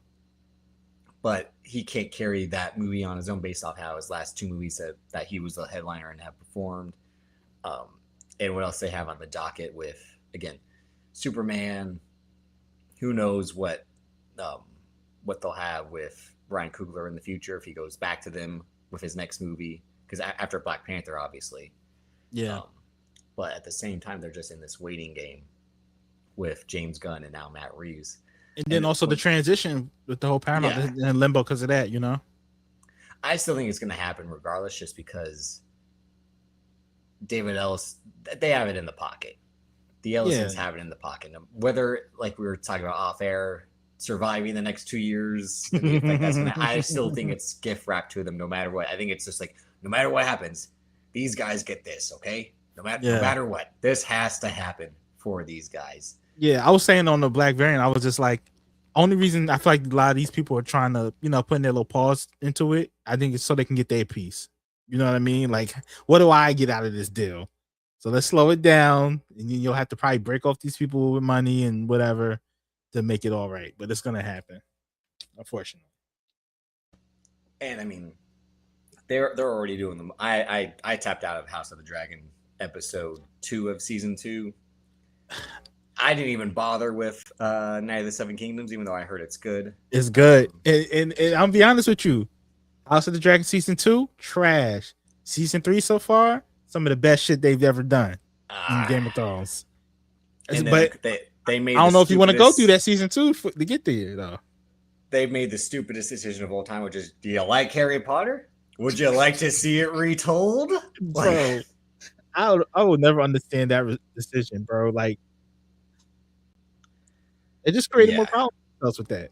But he can't carry that movie on his own based off how his last 2 movies that he was the headliner and have performed. And what else they have on the docket with, again, Superman. Who knows what they'll have with Ryan Coogler in the future if he goes back to them with his next movie. Because after Black Panther, obviously. Yeah. But at the same time, they're just in this waiting game with James Gunn and now Matt Reeves. And then also the transition with the whole Paramount in limbo because of that, I still think it's going to happen regardless, just because David Ellis, they have it in the pocket. The Ellisons have it in the pocket. Whether, like we were talking about off air, surviving the next 2 years, I still think it's gift wrapped to them no matter what. I think it's just like, no matter what happens, these guys get this, okay? No matter what, this has to happen for these guys. Yeah, I was saying on the Black Variant, I was just like, only reason I feel like a lot of these people are trying to, putting their little pause into it, I think it's so they can get their piece. You know what I mean? Like, what do I get out of this deal? So let's slow it down, and you'll have to probably break off these people with money and whatever to make it all right. But it's gonna happen, unfortunately. And I mean, they're already doing them. I tapped out of House of the Dragon episode 2 of season 2. I didn't even bother with Night of the Seven Kingdoms, even though I heard it's good. It's good. And I'll be honest with you. House of the Dragon season 2, trash. Season 3 so far, some of the best shit they've ever done in Game of Thrones. And but they made. I don't know if you want to go through that season 2 to get there though. They made the stupidest decision of all time, which is: do you like Harry Potter? Would you like to see it retold? Bro, I would never understand that decision, bro. Like, it just created more problems with that.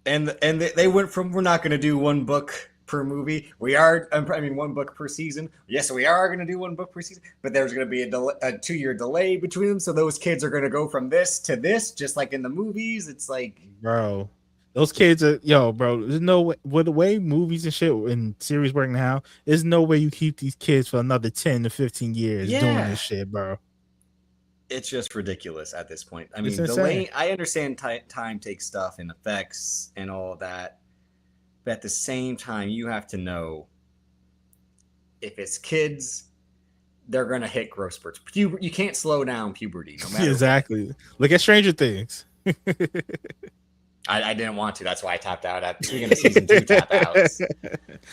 And they went from, we're not going to do one book per movie. We are, I mean, one book per season. Yes, we are going to do one book per season, but there's going to be a 2-year delay between them. So those kids are going to go from this to this, just like in the movies. It's like, bro, those kids are, bro, there's no way, with the way movies and shit and series work now, there's no way you keep these kids for another 10 to 15 years doing this shit, bro. It's just ridiculous at this point. I mean, delay. I understand time takes stuff and effects and all of that, but at the same time, you have to know if it's kids, they're gonna hit growth spurts. You can't slow down puberty, no matter. Exactly. What. Look at Stranger Things. I didn't want to. That's why I tapped out at the beginning of season 2. Tap outs.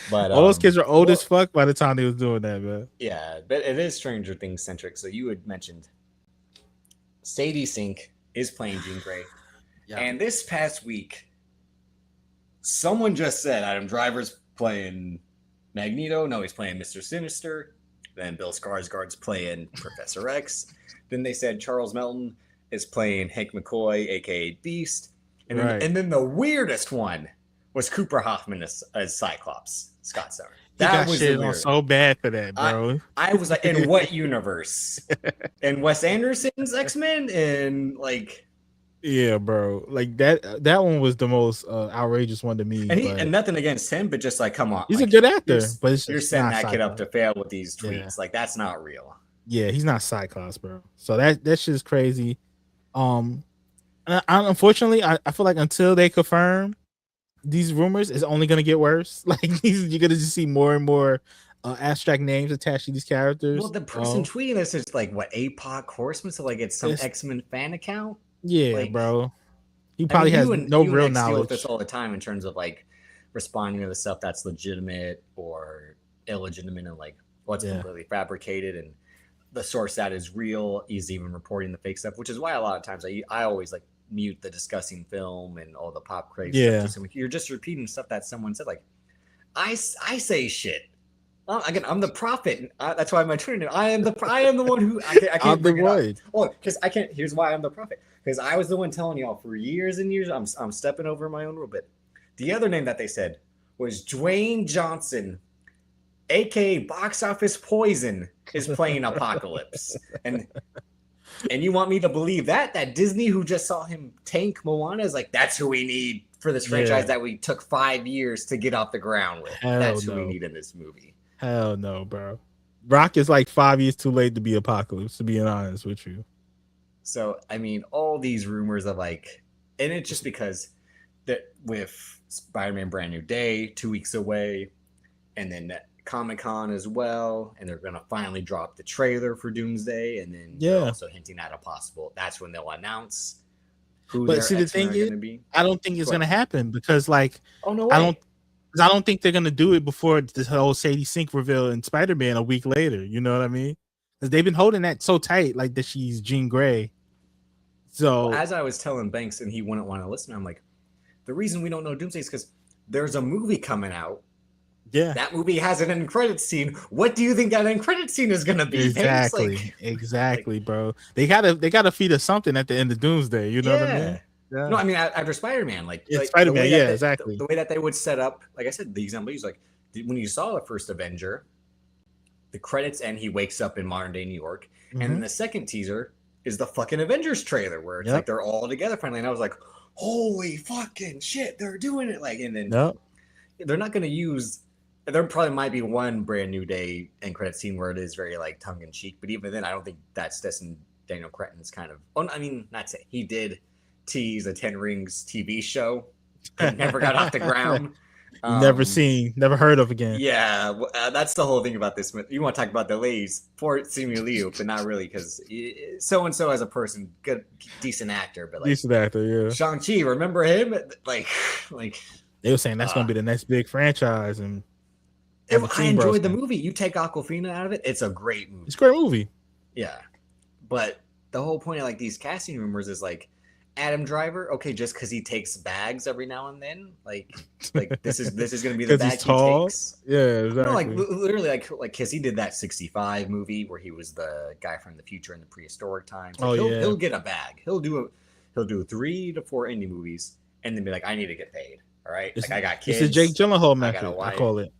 But all those kids are old as fuck by the time they was doing that, man. Yeah, but it is Stranger Things centric. So you had mentioned Sadie Sink is playing Jean Grey. Yeah. And this past week, someone just said Adam Driver's playing Magneto. No, he's playing Mr. Sinister. Then Bill Skarsgård's playing Professor X. Then they said Charles Melton is playing Hank McCoy, a.k.a. Beast. And then the weirdest one was Cooper Hoffman as Cyclops, Scott Steiner. That was shit on so bad for that, bro. I was like, in what universe? In Wes Anderson's X-Men? And like, yeah, bro. Like that one was the most outrageous one to me. And nothing against him, but just like, come on, he's a good actor, but you're setting that kid up to fail with these tweets. Yeah. Like, that's not real. Yeah, he's not Cyclops, bro. So that shit is crazy. Unfortunately, I feel like until they confirm these rumors, it's only gonna get worse. Like, you're gonna just see more and more abstract names attached to these characters. Well, the person tweeting this is like, what, APOC Horseman? So like, it's some X-Men fan account. Yeah, like, bro. He probably has no real knowledge. Deal with this all the time in terms of like responding to the stuff that's legitimate or illegitimate, and like what's completely fabricated, and the source that is real is even reporting the fake stuff. Which is why a lot of times I always like mute the discussing film and all the pop craze stuff. You're just repeating stuff that someone said. Like, I say shit. Again, I'm the prophet. That's why my Twitter name. I am the one who I can't bring it up. Oh, because I can't. Here's why I'm the prophet. Because I was the one telling y'all for years and years. I'm stepping over my own rule. But the other name that they said was Dwayne Johnson, aka Box Office Poison, is playing Apocalypse. And you want me to believe that Disney, who just saw him tank Moana, is like, that's who we need for this franchise that we took 5 years to get off the ground with. That's who we need in this movie. Hell no, bro. Rock is like 5 years too late to be Apocalypse, to be honest with you. So, I mean, all these rumors of like, and it's just because that with Spider-Man Brand New Day, 2 weeks away, and then Comic-Con as well, and they're gonna finally drop the trailer for Doomsday, and then they're also hinting at a possible. That's when they'll announce who. But see, the thing is, I don't think it's gonna happen because, like, no way. I don't think they're gonna do it before this whole Sadie Sink reveal in Spider-Man a week later. You know what I mean? Because they've been holding that so tight, like that she's Jean Grey. So as I was telling Banks, and he wouldn't want to listen, I'm like, the reason we don't know Doomsday is because there's a movie coming out. Yeah, that movie has an end credit scene. What do you think that end credit scene is gonna be? Exactly, bro. They gotta feed us something at the end of Doomsday. You know what I mean? Yeah. No, I mean after Spider-Man, Spider-Man. Yeah, exactly. The way that they would set up, like I said, the example is like when you saw the first Avenger, the credits end. He wakes up in modern day New York, and then the second teaser is the fucking Avengers trailer where it's like they're all together finally. And I was like, holy fucking shit, they're doing it! Like, and then they're not gonna use. There probably might be one Brand New Day end credit scene where it is very like tongue in cheek, but even then, I don't think that's Daniel Cretton's kind of. Oh, I mean, not say he did tease a 10 Rings TV show that never got off the ground. Never heard of again. Yeah, that's the whole thing about this. You want to talk about delays? Poor Simu Liu, but not really, because so and so as a person, good, decent actor, but like Decent actor, yeah. Shang-Chi, remember him? Like They were saying that's gonna be the next big franchise, and I enjoyed the movie. You take Aquafina out of it, it's a great movie. It's a great movie. Yeah, but the whole point of like these casting rumors is like Adam Driver, okay, just because he takes bags every now and then, like this is gonna be the bag he takes. Yeah, exactly. No, like literally, like because he did that 65 movie where he was the guy from the future in the prehistoric times. Like, he'll get a bag. He'll do 3 to 4 indie movies and then be like, I need to get paid. All right, like I got kids. It's the Jake Gyllenhaal method. I call it.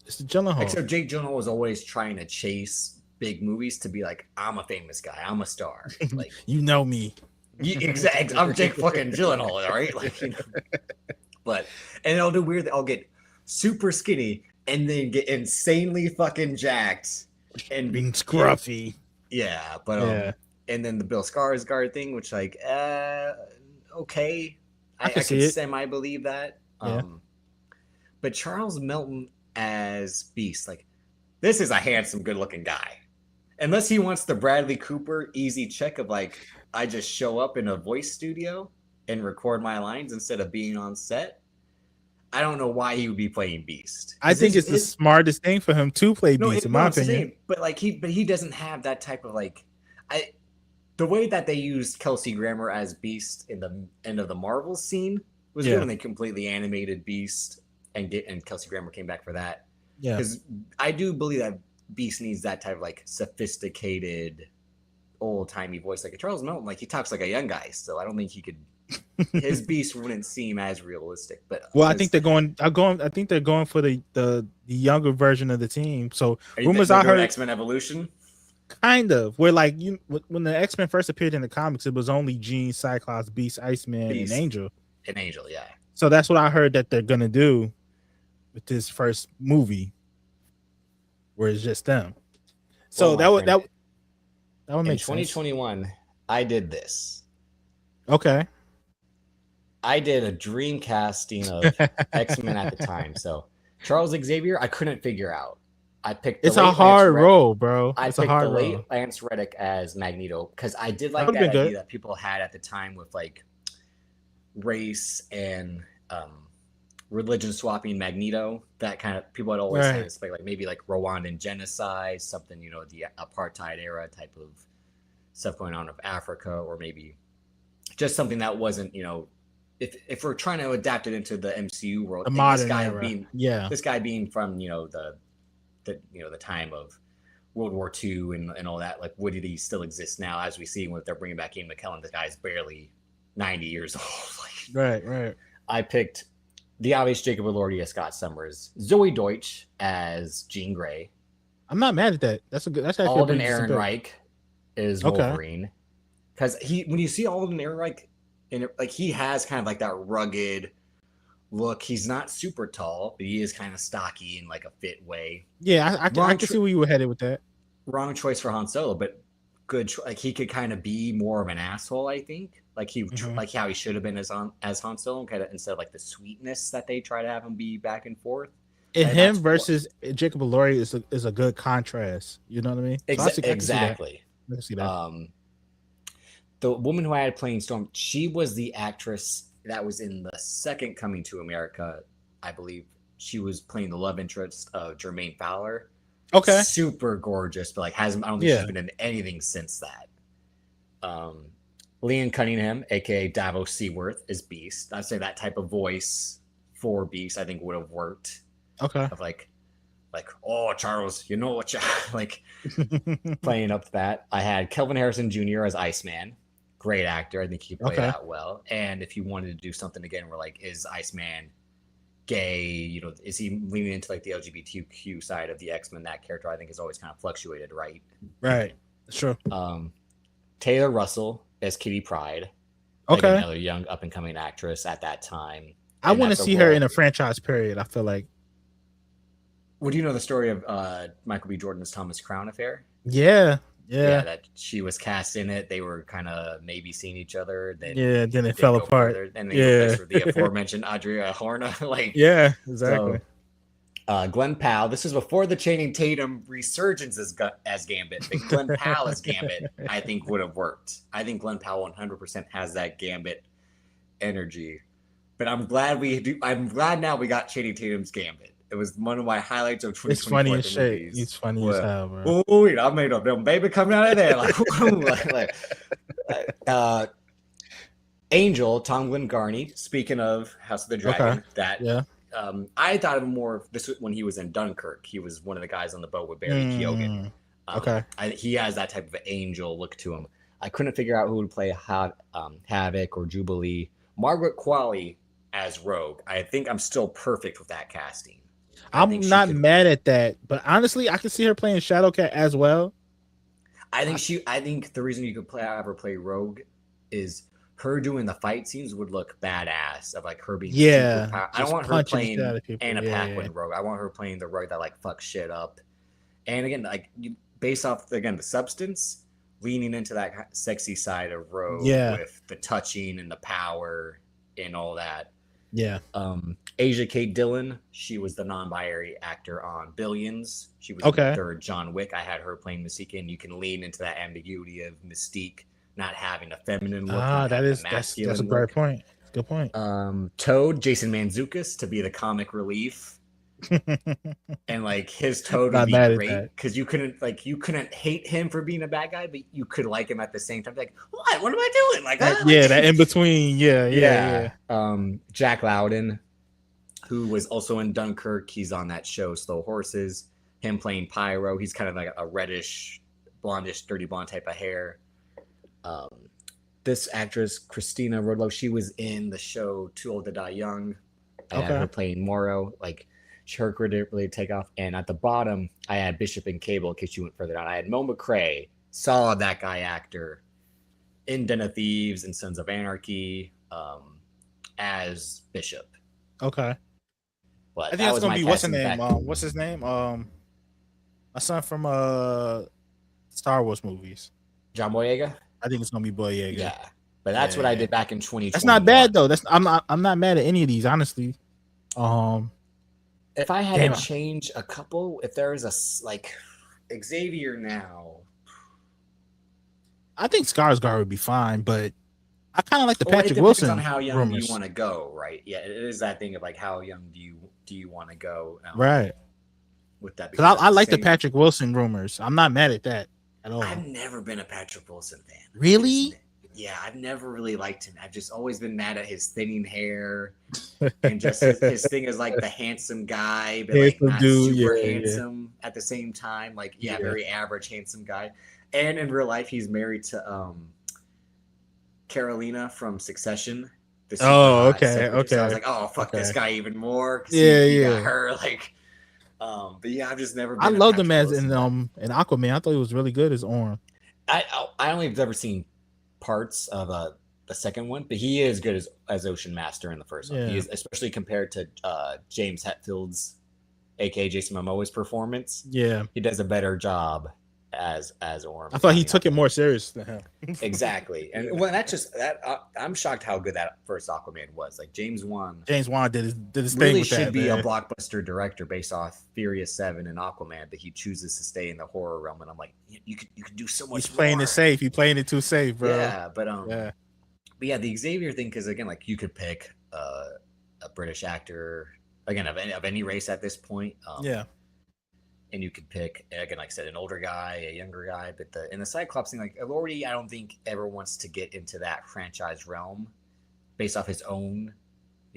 It's the Gyllenhaal. Except Jake Gyllenhaal was always trying to chase big movies to be like, I'm a famous guy. I'm a star. Like you know me. Exactly. I'm Jake fucking Gyllenhaal, all right? Like, but and I'll do weird. I'll get super skinny and then get insanely fucking jacked and be scruffy. Yeah, but and then the Bill Skarsgård thing, which like, okay, I can semi believe that. But Charles Melton as Beast, like, this is a handsome, good-looking guy. Unless he wants the Bradley Cooper easy check of like, I just show up in a voice studio and record my lines instead of being on set. I don't know why he would be playing Beast. I think it's the smartest thing for him to play Beast, in my opinion. But like he doesn't have that type of like, the way that they used Kelsey Grammer as Beast in the end of the Marvel scene was good when they completely animated Beast and Kelsey Grammer came back for that. Yeah, because I do believe that Beast needs that type of like sophisticated, old timey voice. Like Charles Melton, like he talks like a young guy still. I don't think he could. His Beast wouldn't seem as realistic. But I think they're going. I think they're going for the younger version of the team. So rumors I heard X-Men Evolution. Kind of where like when the X-Men first appeared in the comics, it was only Jean, Cyclops, Beast, Iceman, and Angel. An Angel, yeah. So that's what I heard that they're gonna do with this first movie, where it's just them. So that would make sense. In 2021, I did this. Okay. I did a dream casting of X-Men at the time. So Charles Xavier, I couldn't figure out. I picked. It's a hard role, bro. I picked the late Lance Reddick as Magneto because I did like that idea that people had at the time with like race and religion swapping Magneto. That kind of people had always had like maybe like Rwandan genocide, something, you know, the apartheid era type of stuff going on of Africa, or maybe just something that wasn't, you know, if we're trying to adapt it into the MCU world, this guy being from, you know, the time of World War II and all that, like, would he still exist now? As we see, when they're bringing back Ian McKellen, the guy's barely 90 years old. Right. I picked the obvious Jacob Elordi as Scott Summers, Zoe Deutsch as Jean Grey. I'm not mad at that. That's actually Alden Ehrenreich is Wolverine, because when you see Alden Ehrenreich, and like he has kind of like that rugged look. He's not super tall, but he is kind of stocky in like a fit way. Yeah, I can see where you were headed with that. Wrong choice for Han Solo, but good. Like he could kind of be more of an asshole, I think. Like like how he should have been as Han Solo, kind of, instead of like the sweetness that they try to have him be back and forth. And him versus Jacob Elordi is a good contrast. You know what I mean? Exactly. I can see that. The woman who I had playing Storm, she was the actress that was in the second Coming to America, I believe. She was playing the love interest of Jermaine Fowler. Okay. Super gorgeous, but like I don't think she's been in anything since that. Leanne Cunningham, aka Davos Seaworth, is Beast. I'd say that type of voice for Beast, I think, would have worked. Okay. Of like, oh, Charles, you know what you like, playing up to that. I had Kelvin Harrison Jr. as Iceman. Great actor. I think he played that well. And if you wanted to do something again where like, is Iceman gay? You know, is he leaning into like the LGBTQ side of the X-Men? That character I think has always kind of fluctuated, right? Right. Sure. Taylor Russell as Kitty Pryde. Okay. Like another young up and coming actress at that time. I want to see her in a franchise period. I feel like. Well, do you know the story of Michael B. Jordan's Thomas Crown affair? Yeah. Yeah. that she was cast in it. They were kind of maybe seeing each other. Then Yeah. Then it they fell go apart. further. And they Yeah. replaced her with the aforementioned Adria Horna. Like, Yeah. Exactly. so Glenn Powell. This is before the Channing Tatum resurgence as Gambit, but Glenn Powell as Gambit, I think would have worked. I think Glenn Powell 100% has that Gambit energy. But I'm glad we do. I'm glad now we got Channing Tatum's Gambit. It was one of my highlights of It's 2024 funny at as the shit. movies. It's funny as Well, hell, bro. oh, I made a little baby coming out of there. Angel, Tom Glengarney. Speaking of House of the Okay. Dragon, that Yeah. I thought of him more. This was when he was in Dunkirk. He was one of the guys on the boat with Barry Keoghan. Okay. He has that type of angel look to him. I couldn't figure out who would play Havoc or Jubilee. Margaret Qualley as Rogue. I think I'm still perfect with that casting. I'm not mad at that, but honestly, I can see her playing Shadowcat as well. I think the reason you could have her play Rogue is her doing the fight scenes would look badass. Of like her being super powerful. I don't want her playing Anna Paquin Rogue. I want her playing the Rogue that like fucks shit up. And again, like based off the substance, leaning into that sexy side of Rogue with the touching and the power and all that. Yeah. Asia Kate Dillon, she was the non-binary actor on Billions. She was in the third John Wick. I had her playing Mystique, and you can lean into that ambiguity of Mystique not having a feminine look. That's a great point. Good point. Toad, Jason Mantzoukas to be the comic relief. And like his Toad would be great because you couldn't hate him for being a bad guy, but you could like him at the same time. Like, what am I doing? Like, that in between. Yeah. Jack Lowden, who was also in Dunkirk. He's on that show Slow Horses. Him playing Pyro. He's kind of like a reddish, blondish, dirty blonde type of hair. This actress Christina Rodlow, she was in the show Too Old to Die Young. I had her playing Morrow. Like, her career didn't really take off. And at the bottom, I had Bishop and Cable, in case you went further down. I had Mo McRae, solid that guy actor, in Den of Thieves and Sons of Anarchy, as Bishop. Okay. But I think that's gonna be what's his name? What's his name? A son from Star Wars movies. John Boyega? I think it's gonna be Boyega. Yeah. But that's what I did back in 2020. That's not bad though. I'm not mad at any of these, honestly. If I had to change a couple, if there was Xavier now, I think Skarsgård would be fine, but I kind of like the Patrick Wilson. On how young rumors. do you want to go, right? Yeah, it is that thing of like how young do you want to go, right? With that, because I like the Patrick Wilson rumors. I'm not mad at that at all. I've never been a Patrick Wilson fan. Really? Yeah, I've never really liked him. I've just always been mad at his thinning hair and just his thing is like the handsome guy, but like not super handsome at the same time. Like, very average handsome guy. And in real life, he's married to Carolina from Succession. Okay. So I was like, oh fuck this guy even more. He got her like. But yeah, I've just never. I loved him as in Aquaman. I thought he was really good as Orm. I only have ever seen parts of the second one, but he is good as Ocean Master in the first one. He is, especially compared to James Hetfield's, aka Jason Momoa's performance. Yeah, he does a better job as Orm. I thought he took it more serious than him. Exactly, and I'm shocked how good that first Aquaman was. Like James Wan did his thing. Really with should be a blockbuster director based off Furious 7 and Aquaman, but he chooses to stay in the horror realm. And I'm like, you could do so much. He's playing it safe. He's playing it too safe, bro. Yeah, but the Xavier thing, because again, like you could pick a British actor again of any race at this point. And you could pick, again, like I said, an older guy, a younger guy. But in the Cyclops thing, like Elordi, I don't think ever wants to get into that franchise realm based off his own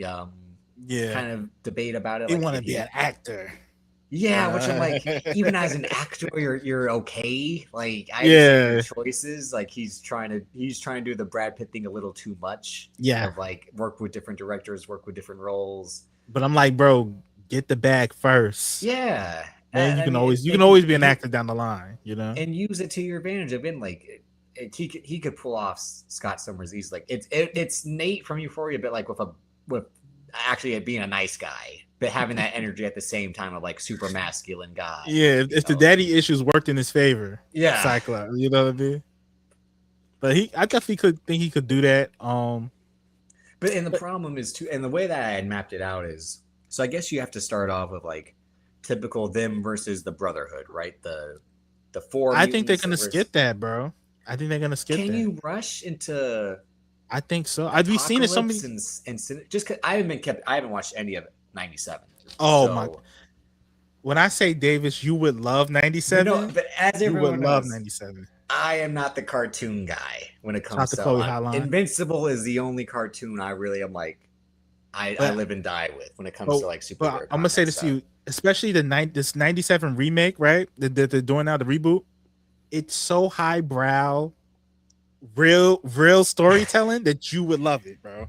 kind of debate about it. He want to be an actor. Yeah, which I'm like, even as an actor, you're okay. Like, I understand your choices. Like, he's trying to do the Brad Pitt thing a little too much. Yeah, of like work with different directors, work with different roles. But I'm like, bro, get the bag first. Yeah. And you can always be an actor down the line, you know, and use it to your advantage. I've been like, he could pull off Scott Summers. He's like, it's Nate from Euphoria, but like with actually being a nice guy. but having that energy at the same time of like super masculine guy. Yeah, if the daddy issues worked in his favor, Yeah. Cyclops, you know what I mean? But I definitely could think he could do that. But and the problem is too, and the way that I had mapped it out is, so I guess you have to start off with like typical them versus the Brotherhood, right? The four. I think they're gonna versus, skip that, bro. I think they're gonna skip can that. you rush into? I think so. We've seen it so many. And just cause I haven't watched any of it. 97. Oh So, my! When I say Davis, you would love 97. but as You would everyone love knows, 97. I am not the cartoon guy when it Shout out comes to to Chloe Highline. Invincible is the only cartoon I really am like I live and die with when it comes to like superhero. I'm gonna say this to you, especially this 97 remake, right? That they're doing now, the reboot. It's so highbrow, real storytelling that you would love it, bro.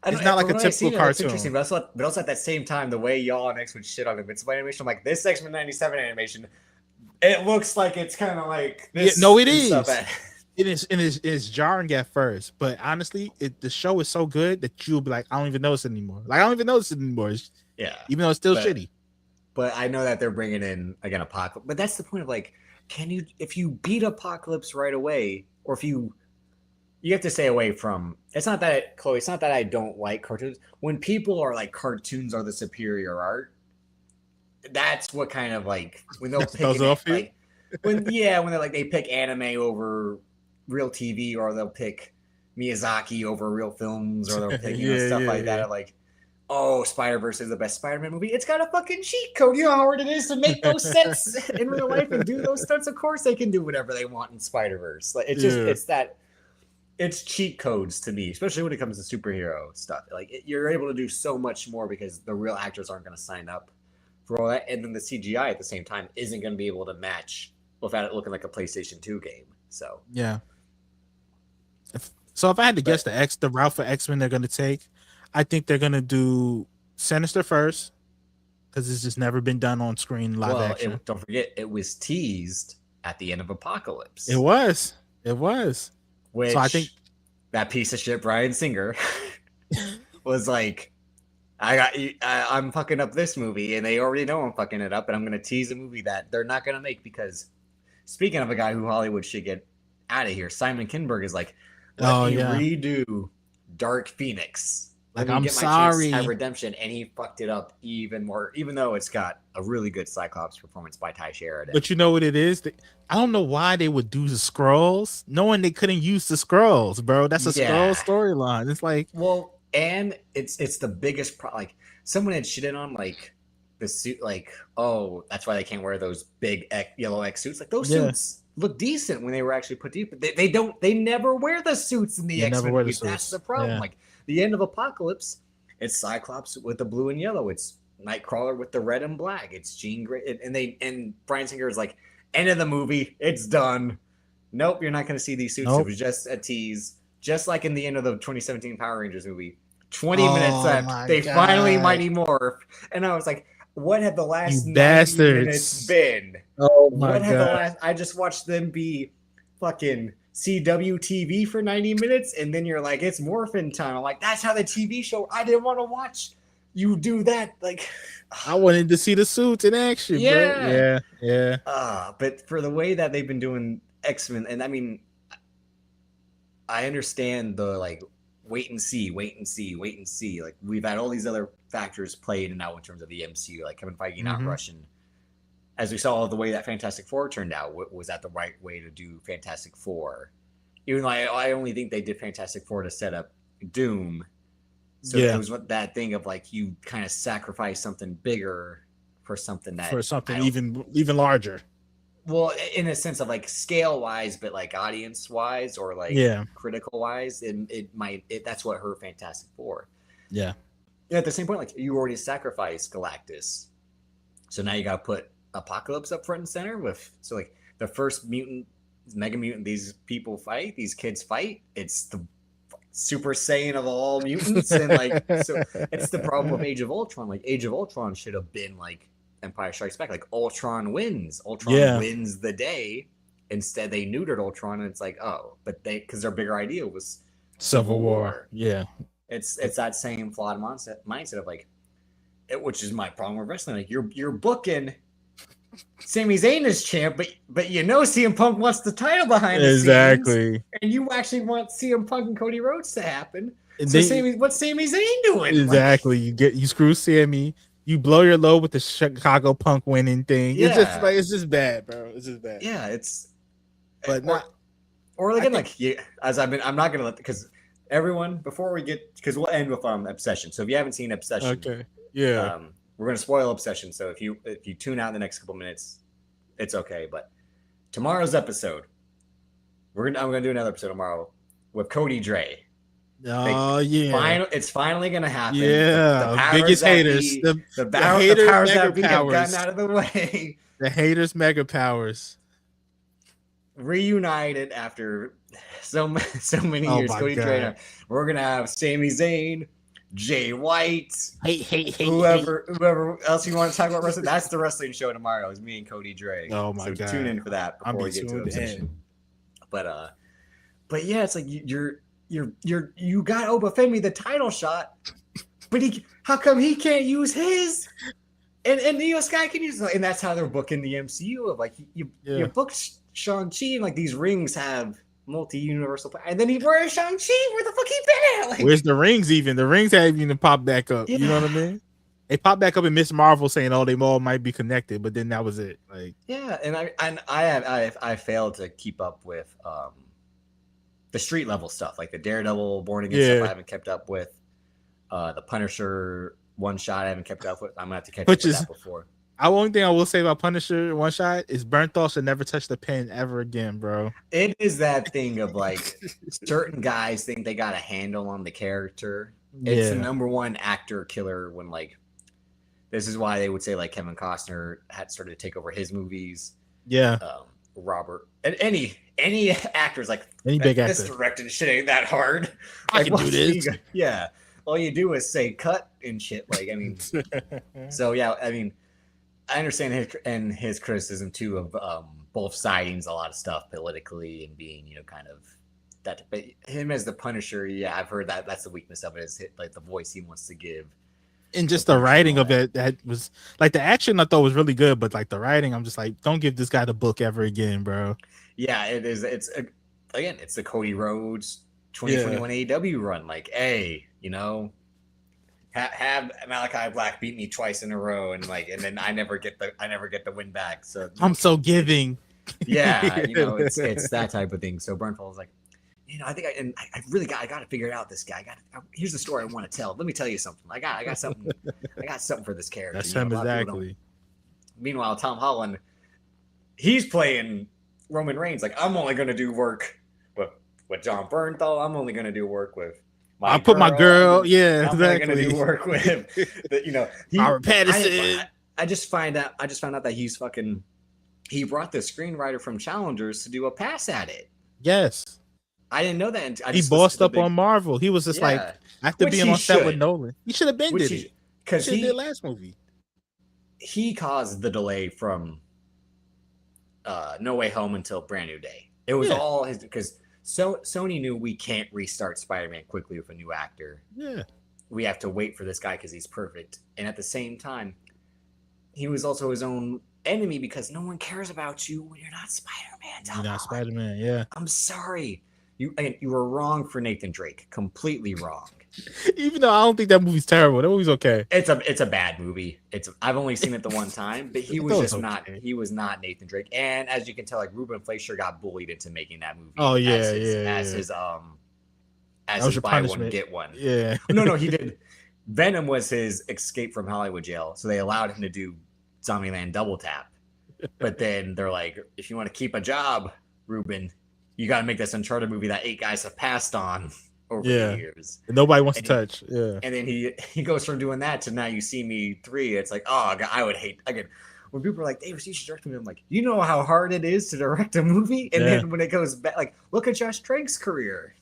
It's not like a typical cartoon. Interesting, but also at that same time, the way y'all and X would shit on Invincible animation, I'm like, this X-Men 97 animation, it looks like it's kind of like this. Yeah, no, it is. It's jarring at first, but honestly, the show is so good that you'll be like, I don't even notice it anymore. Like, I don't even notice it anymore. Yeah, even though it's still shitty. But I know that they're bringing in again Apocalypse. But that's the point of like, if you beat Apocalypse right away, or if you have to stay away from. It's not that Chloe. It's not that I don't like cartoons. When people are like cartoons are the superior art, that's what kind of like when they'll pick like when they're like they pick anime over real TV, or they'll pick Miyazaki over real films, or they'll pick stuff like that. Like, oh, Spider-Verse is the best Spider-Man movie. It's got a fucking cheat code. You know how hard it is to make those sets in real life and do those stunts. Of course, they can do whatever they want in Spider-Verse. Like, it's just it's cheat codes to me, especially when it comes to superhero stuff. Like, you're able to do so much more because the real actors aren't going to sign up for all that, and then the CGI at the same time isn't going to be able to match without it looking like a PlayStation 2 game. So yeah. So if I had to guess the route for X-Men they're going to take, I think they're going to do Sinister first, because it's just never been done on screen live action. Don't forget, it was teased at the end of Apocalypse. It was. Which, so I think that piece of shit Bryan Singer was like, I'm fucking up this movie, and they already know I'm fucking it up, and I'm going to tease a movie that they're not going to make, because speaking of a guy who Hollywood should get out of here, Simon Kinberg is like, let me redo Dark Phoenix. Like, I'm sorry. Have redemption, and he fucked it up even more, even though it's got a really good Cyclops performance by Ty Sheridan. But you know what it is? I don't know why they would do the Skrulls, knowing they couldn't use the Skrulls, bro. That's a Skrull storyline. It's like, well, and it's the biggest like someone had shit in on like the suit, like, oh, that's why they can't wear those big yellow X suits. Like, those suits look decent when they were actually put deep. They never wear the suits in the X-Men movies. That's the problem. Yeah. Like, the end of Apocalypse, it's Cyclops with the blue and yellow. It's Nightcrawler with the red and black. It's Jean Grey, and Bryan Singer is like, end of the movie, it's done. Nope, you're not going to see these suits. Nope. It was just a tease, just like in the end of the 2017 Power Rangers movie. 20 minutes left. They finally Mighty Morph, and I was like, what have the last 90 minutes been? Oh my god! I just watched them be fucking CW TV for 90 minutes, and then you're like, it's morphin time. I'm like, that's how the TV show. I didn't want to watch you do that. Like, I wanted to see the suits in action. Yeah, bro. Yeah. But for the way that they've been doing X-Men, and I mean, I understand the like wait and see. Like, we've had all these other factors played and out in terms of the MCU, like Kevin Feige not rushing. As we saw the way that Fantastic Four turned out, was that the right way to do Fantastic Four? Even though I only think they did Fantastic Four to set up Doom. So it was that thing of like, you kind of sacrifice something bigger for something even larger. Well, in a sense of like scale wise, but like audience wise, or like critical wise, and that's what hurt Fantastic Four. Yeah. At the same point, like, you already sacrificed Galactus, so now you got to put Apocalypse up front and center so like the first mega mutant these kids fight, it's the Super Saiyan of all mutants, and like, so it's the problem with Age of Ultron. Like, Age of Ultron should have been like Empire Strikes Back. Like, Ultron wins wins the day. Instead they neutered Ultron, and it's like, oh, but because their bigger idea was Civil War. Yeah, it's that same flawed mindset of like, which is my problem with wrestling. Like you're booking Sami Zayn as champ, but you know CM Punk wants the title behind the scenes, and you actually want CM Punk and Cody Rhodes to happen. And so then, what's Sami Zayn doing? Exactly. Like, you screw Sammy. You blow your load with the Chicago Punk winning thing. Yeah. It's just bad, bro. It's just bad. Yeah, it's but or again, like as I'm not gonna let because everyone before we get because we'll end with Obsession. So if you haven't seen Obsession, okay, yeah. We're gonna spoil Obsession, so if you tune out in the next couple minutes, it's okay. But tomorrow's episode, I'm gonna do another episode tomorrow with Cody Dre. Oh yeah, it's finally gonna happen. Yeah, the biggest haters, the powers that be have gotten out of the way. The haters, mega powers, reunited after so many years. Cody Dre. We're gonna have Sami Zayn, Jay White, whoever else you want to talk about wrestling. That's the wrestling show tomorrow. Is me and Cody Dre. Oh my god! Tune in for that before we get to Obsession. But yeah, it's like you got Obafemi the title shot, but how come he can't use his? And Io Sky can use it, and that's how they're booking the MCU of like you booked Shang-Chi and like these rings have multi-universal, and then where's Shang-Chi? Where the fuck he been at? Like, where's the rings even? The rings haven't even popped back up. Yeah. You know what I mean? They popped back up in Miss Marvel saying, "Oh, they all might be connected," but then that was it. Like, yeah, and I failed to keep up with the street level stuff, like the Daredevil Born Again stuff. I haven't kept up with the Punisher one shot. I haven't kept up with. I'm gonna have to catch up with that before. The only thing I will say about Punisher one shot is Bernthal should never touch the pen ever again, bro. It is that thing of like certain guys think they got a handle on the character. It's the number one actor killer when like this is why they would say like Kevin Costner had started to take over his movies. Yeah. Robert and any actors like any big actor. This directing shit ain't that hard. I can do this. Yeah. All you do is say cut and shit. Like, I mean, so yeah, I mean, I understand his criticism too of both sidings, a lot of stuff politically and being, kind of that. But him as the Punisher, yeah, I've heard that's the weakness of it is like the voice he wants to give. And just the writing of it, that was like the action I thought was really good, but like the writing, I'm just like, don't give this guy the book ever again, bro. Yeah, it is. It's the Cody Rhodes 2021 AEW run. Like, hey, have Malachi Black beat me twice in a row, and then I never get the win back. So I'm so giving. Yeah, it's that type of thing. So Bernthal is like, I think I really got to figure it out. This guy, here's the story I want to tell. Let me tell you something. I got something. I got something for this character. That's him exactly. Meanwhile, Tom Holland, he's playing Roman Reigns. Like, I'm only going to do work with John Bernthal. I'm only going to do work with my girl. Yeah, I'm exactly. going to do work with Robert Pattinson. I just found out that he brought the screenwriter from Challengers to do a pass at it. Yes. I didn't know that. He bossed up on Marvel. He was just like, after being on set with Nolan, he should have been did it. Because he did last movie. He caused the delay from No Way Home until Brand New Day. It was all his, because Sony knew we can't restart Spider-Man quickly with a new actor. Yeah. We have to wait for this guy because he's perfect. And at the same time, he was also his own enemy because no one cares about you when you're not Spider-Man. You're not Spider-Man, yeah. I'm sorry. You were wrong for Nathan Drake. Completely wrong. Even though I don't think that movie's terrible. That movie's okay. It's a bad movie. I've only seen it the one time, but he was just not Nathan Drake. And as you can tell, like Ruben Fleischer got bullied into making that movie. Oh yeah, as his buy one get one. Yeah. No, he did. Venom was his escape from Hollywood jail, so they allowed him to do Zombieland Double Tap. But then they're like, if you want to keep a job, Ruben, you got to make this Uncharted movie that 8 guys have passed on over the years. And nobody wants to touch. Yeah. And then he goes from doing that to Now You See Me 3. It's like, oh, God, I would hate again. When people are like, David, you should direct a movie. I'm like, you know how hard it is to direct a movie? And then when it goes back, like, look at Josh Trank's career.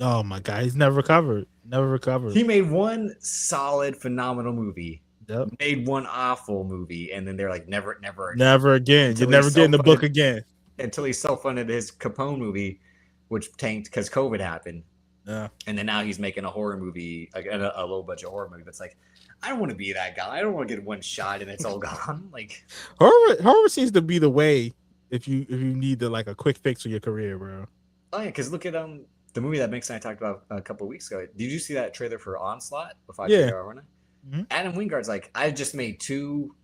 Oh, my God. He's never recovered. Never recovered. He made one solid, phenomenal movie. Yep. Made one awful movie. And then they're like, never again. Never again. You're never getting the book again. Until he self-funded his Capone movie, which tanked because COVID happened. Yeah. And then now he's making a horror movie, like a low budget horror movie. But it's like, I don't want to be that guy. I don't want to get one shot and it's all gone. Like Horror seems to be the way if you need like a quick fix for your career, bro. oh yeah, because look at the movie that Mix and I talked about a couple of weeks ago. Did you see that trailer for Onslaught? Yeah. Mm-hmm. Adam Wingard's like, I just made 2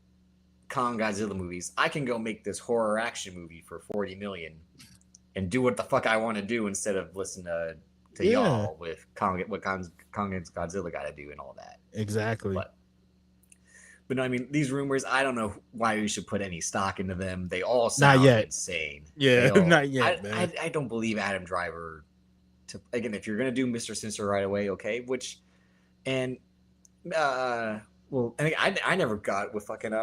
Kong Godzilla movies. I can go make this horror action movie for $40 million and do what the fuck I want to do instead of listen to y'all with Kong, what Kong and Godzilla got to do and all that. Exactly. But no, I mean, these rumors, I don't know why we should put any stock into them. They all sound insane. Yeah, not yet. I don't believe Adam Driver. Again, if you're gonna do Mr. Sinister right away, okay. I never got with fucking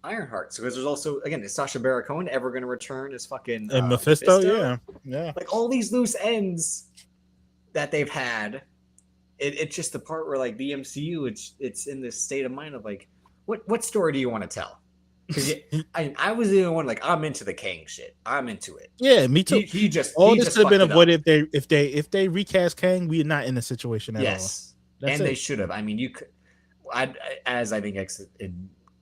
Ironheart. So because there's also, again, is Sacha Baron Cohen ever gonna return as fucking and Mephisto? Yeah. Like all these loose ends that they've had. It's just the part where like the MCU, it's in this state of mind of like, what story do you want to tell? Because I was the only one like, I'm into the Kang shit. I'm into it. Yeah, me too. He just this could have been avoided if they recast Kang. We're not in the situation at all. They should have. I mean, you could. As I think it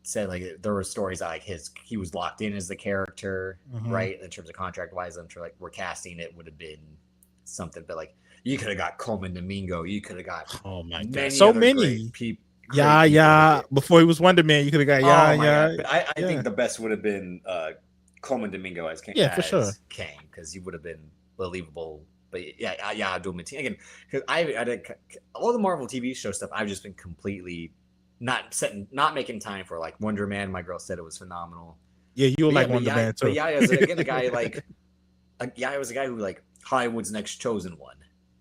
said, like there were stories that like he was locked in as the character, right? In terms of contract wise, I'm sure like we're casting it would have been something, but like you could have got Coleman Domingo. You could have got so many people. Before he was Wonder Man, you could have got But I think the best would have been Coleman Domingo as Kang. Yeah, for sure. Kang, because he would have been believable. But Abdul Mateen again, because I did all the Marvel TV show stuff. I've just been completely not making time for. Like Wonder Man, my girl said it was phenomenal. Yeah, you were like Wonder Man too. But Yahya was again a guy like Yahya was a guy who like Hollywood's next chosen one.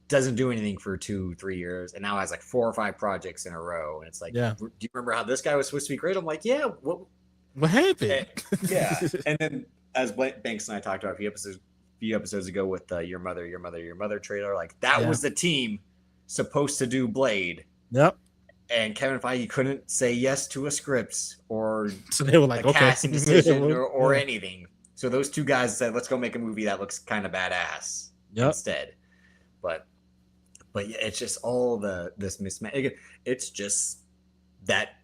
Doesn't do anything for 2-3 years, and now has like 4 or 5 projects in a row. And it's like, do you remember how this guy was supposed to be great? I'm like, yeah, what happened? And then as Banks and I talked about a few episodes ago with Your Mother trailer, like that was the team supposed to do Blade. Yep. And Kevin Feige couldn't say yes to a script or so they were like, a casting decision or anything. So those 2 guys said, let's go make a movie that looks kind of badass instead. But yeah, it's just all this mismatch. Again, it's just that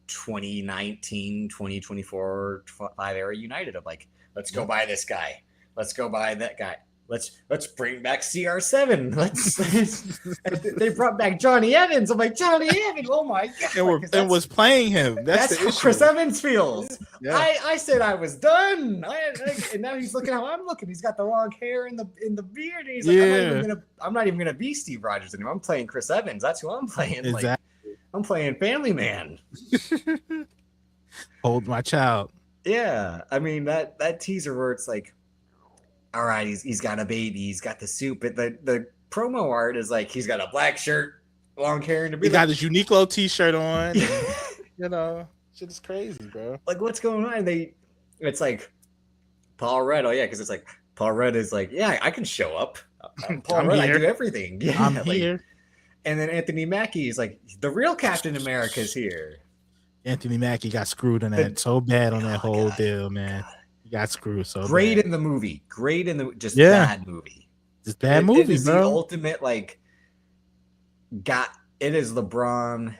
2019, 2024, 5 era United of like, let's go buy this guy. Let's go buy that guy. Let's bring back CR7. They brought back Johnny Evans. I'm like, Johnny Evans. Oh my god! And was playing him. That's how Chris Evans feels. Yeah. I said I was done. And now he's looking how I'm looking. He's got the long hair and the beard. And he's like, I'm not even gonna be Steve Rogers anymore. I'm playing Chris Evans. That's who I'm playing. Exactly. Like, I'm playing Family Man. Hold my child. Yeah, I mean that teaser where it's like, all right, he's got a baby, he's got the suit, but the promo art is like he's got a black shirt, long hair, and he got his Uniqlo t-shirt on. And, shit is crazy, bro. Like, what's going on? It's like Paul Rudd. Oh yeah, because it's like Paul Rudd is like, yeah, I can show up. Paul Rudd, I do everything. Yeah, I'm here. And then Anthony Mackie is like, the real Captain America's here. Anthony Mackie got screwed in that so bad on that whole deal, man. He got screwed so great bad. In the movie. Great in the bad movie. Just bad movie, it is bro. The ultimate like it is LeBron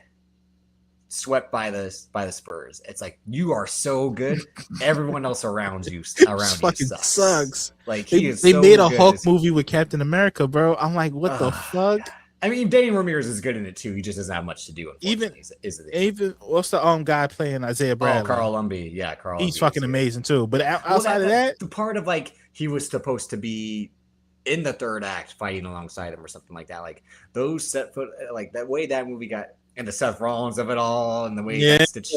swept by the Spurs. It's like, you are so good. Everyone else around you sucks. Like they made a Hulk movie with Captain America, bro. I'm like, what the fuck? God. I mean, Danny Ramirez is good in it too. He just doesn't have much to do. Even what's the guy playing Isaiah Bradley? Carl Lumbly. Yeah, Carl. He's fucking amazing too. But outside of that, the part of like he was supposed to be in the third act fighting alongside him or something like that. Like those set foot, like that way that movie got, and the Seth Rollins of it all, and the way that's stitched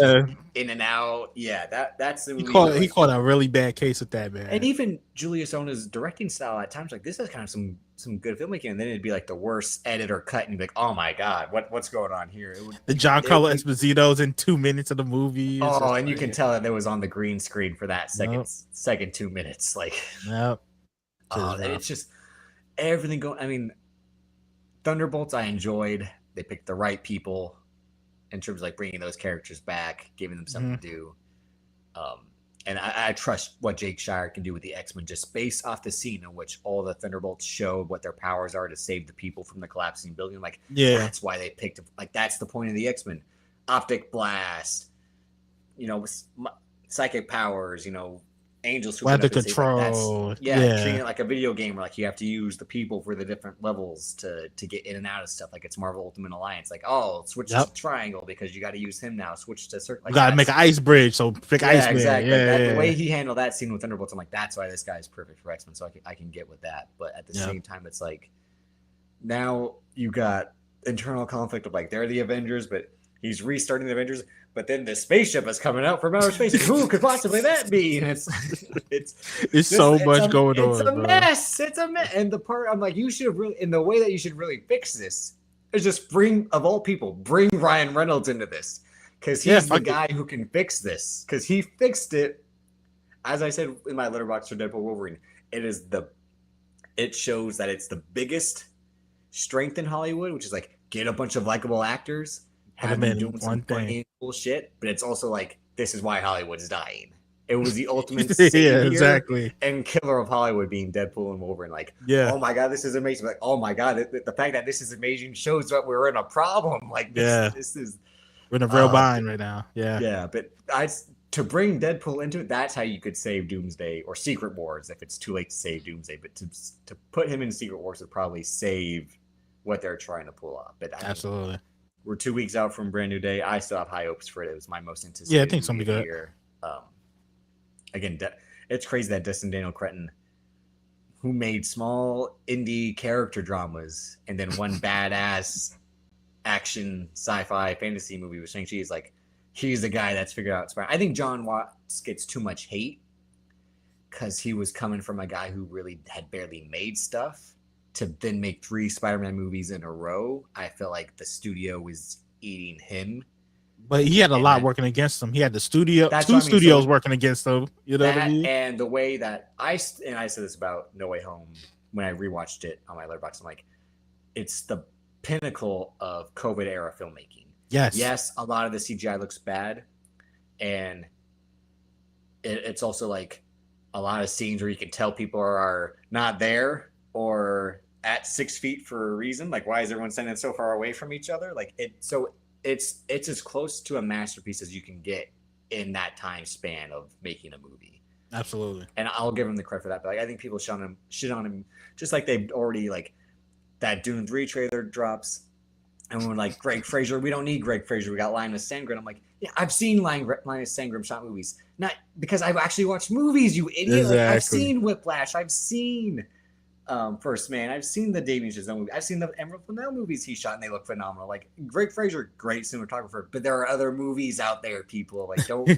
in and out. Yeah, that's the movie. He caught a really bad case with that, man. And even Julius Ona's directing style at times, like this is kind of some good filmmaking, and then it'd be like the worst edit or cut, and you'd be like, oh my god, what's going on here? The Giancarlo Esposito's in 2 minutes of the movie. Oh, and you can tell that it was on the green screen for that second 2 minutes. Like, it's just everything going. I mean, Thunderbolts I enjoyed. They picked the right people in terms of like bringing those characters back, giving them something to do. and I trust what Jake Shire can do with the X-Men just based off the scene in which all the Thunderbolts showed what their powers are to save the people from the collapsing building. Like, that's why they picked, like, that's the point of the X-Men. Optic blast, you know, psychic powers, you know, angels. Weather control. Like, treating it like a video game where like you have to use the people for the different levels to get in and out of stuff. Like it's Marvel Ultimate Alliance. Like, oh, switch to triangle because you got to use him now. Switch to certain. Like, you got to make an ice bridge. So pick Iceman. Exactly. The way he handled that scene with Thunderbolts, I'm like, that's why this guy is perfect for X-Men. So I can get with that. But at the same time, it's like now you got internal conflict of like they're the Avengers, but he's restarting the Avengers. But then the spaceship is coming out from outer space. Who could possibly that be? And it's so much going on. It's a mess. It's a mess. And the part I'm like, you should have really, in the way that you should really fix this is just bring, of all people, bring Ryan Reynolds into this because he's the guy who can fix this. Because he fixed it. As I said in my letterbox for Deadpool Wolverine, it shows that it's the biggest strength in Hollywood, which is like get a bunch of likable actors. Have been doing some funny cool shit, but it's also like this is why Hollywood's dying. It was the ultimate savior and killer of Hollywood being Deadpool and Wolverine. Like, oh my god, this is amazing. Like, oh my god, the fact that this is amazing shows that we're in a problem. Like, this is we're in a real bind right now. But to bring Deadpool into it, that's how you could save Doomsday or Secret Wars if it's too late to save Doomsday. But to put him in Secret Wars would probably save what they're trying to pull off. But absolutely. We're 2 weeks out from Brand New Day. I still have high hopes for it. It was my most anticipated. Yeah, I think it's gonna be good. Again, it's crazy that Destin Daniel Cretton, who made small indie character dramas and then one badass action sci-fi fantasy movie with Shang-Chi, is like he's the guy that's figured out Spider-Man. I think John Watts gets too much hate because he was coming from a guy who really had barely made stuff. To then make 3 Spider-Man movies in a row, I feel like the studio was eating him. But he had a lot working against him. He had the studio, 2 studios working against him. You know what I mean? And the way that I said this about No Way Home when I rewatched it on my letterbox, I'm like, it's the pinnacle of COVID era filmmaking. Yes, a lot of the CGI looks bad, and it's also like a lot of scenes where you can tell people are not there. Or at 6 feet for a reason. Like, why is everyone standing so far away from each other? Like, it's as close to a masterpiece as you can get in that time span of making a movie. Absolutely. And I'll give him the credit for that. But like, I think people shit on him just like they've already like that Dune 3 trailer drops. And we're like, Greg Fraser, we don't need Greg Fraser. We got Linus Sandgren. I'm like, yeah, I've seen Linus Sandgren shot movies. Not because I've actually watched movies, you idiot. Exactly. Like, I've seen Whiplash. I've seen First Man. I've seen the Damien Chazelle movie. I've seen the Emerald Fennell movies he shot, and they look phenomenal. Like Greg Fraser, great cinematographer, but there are other movies out there. People like don't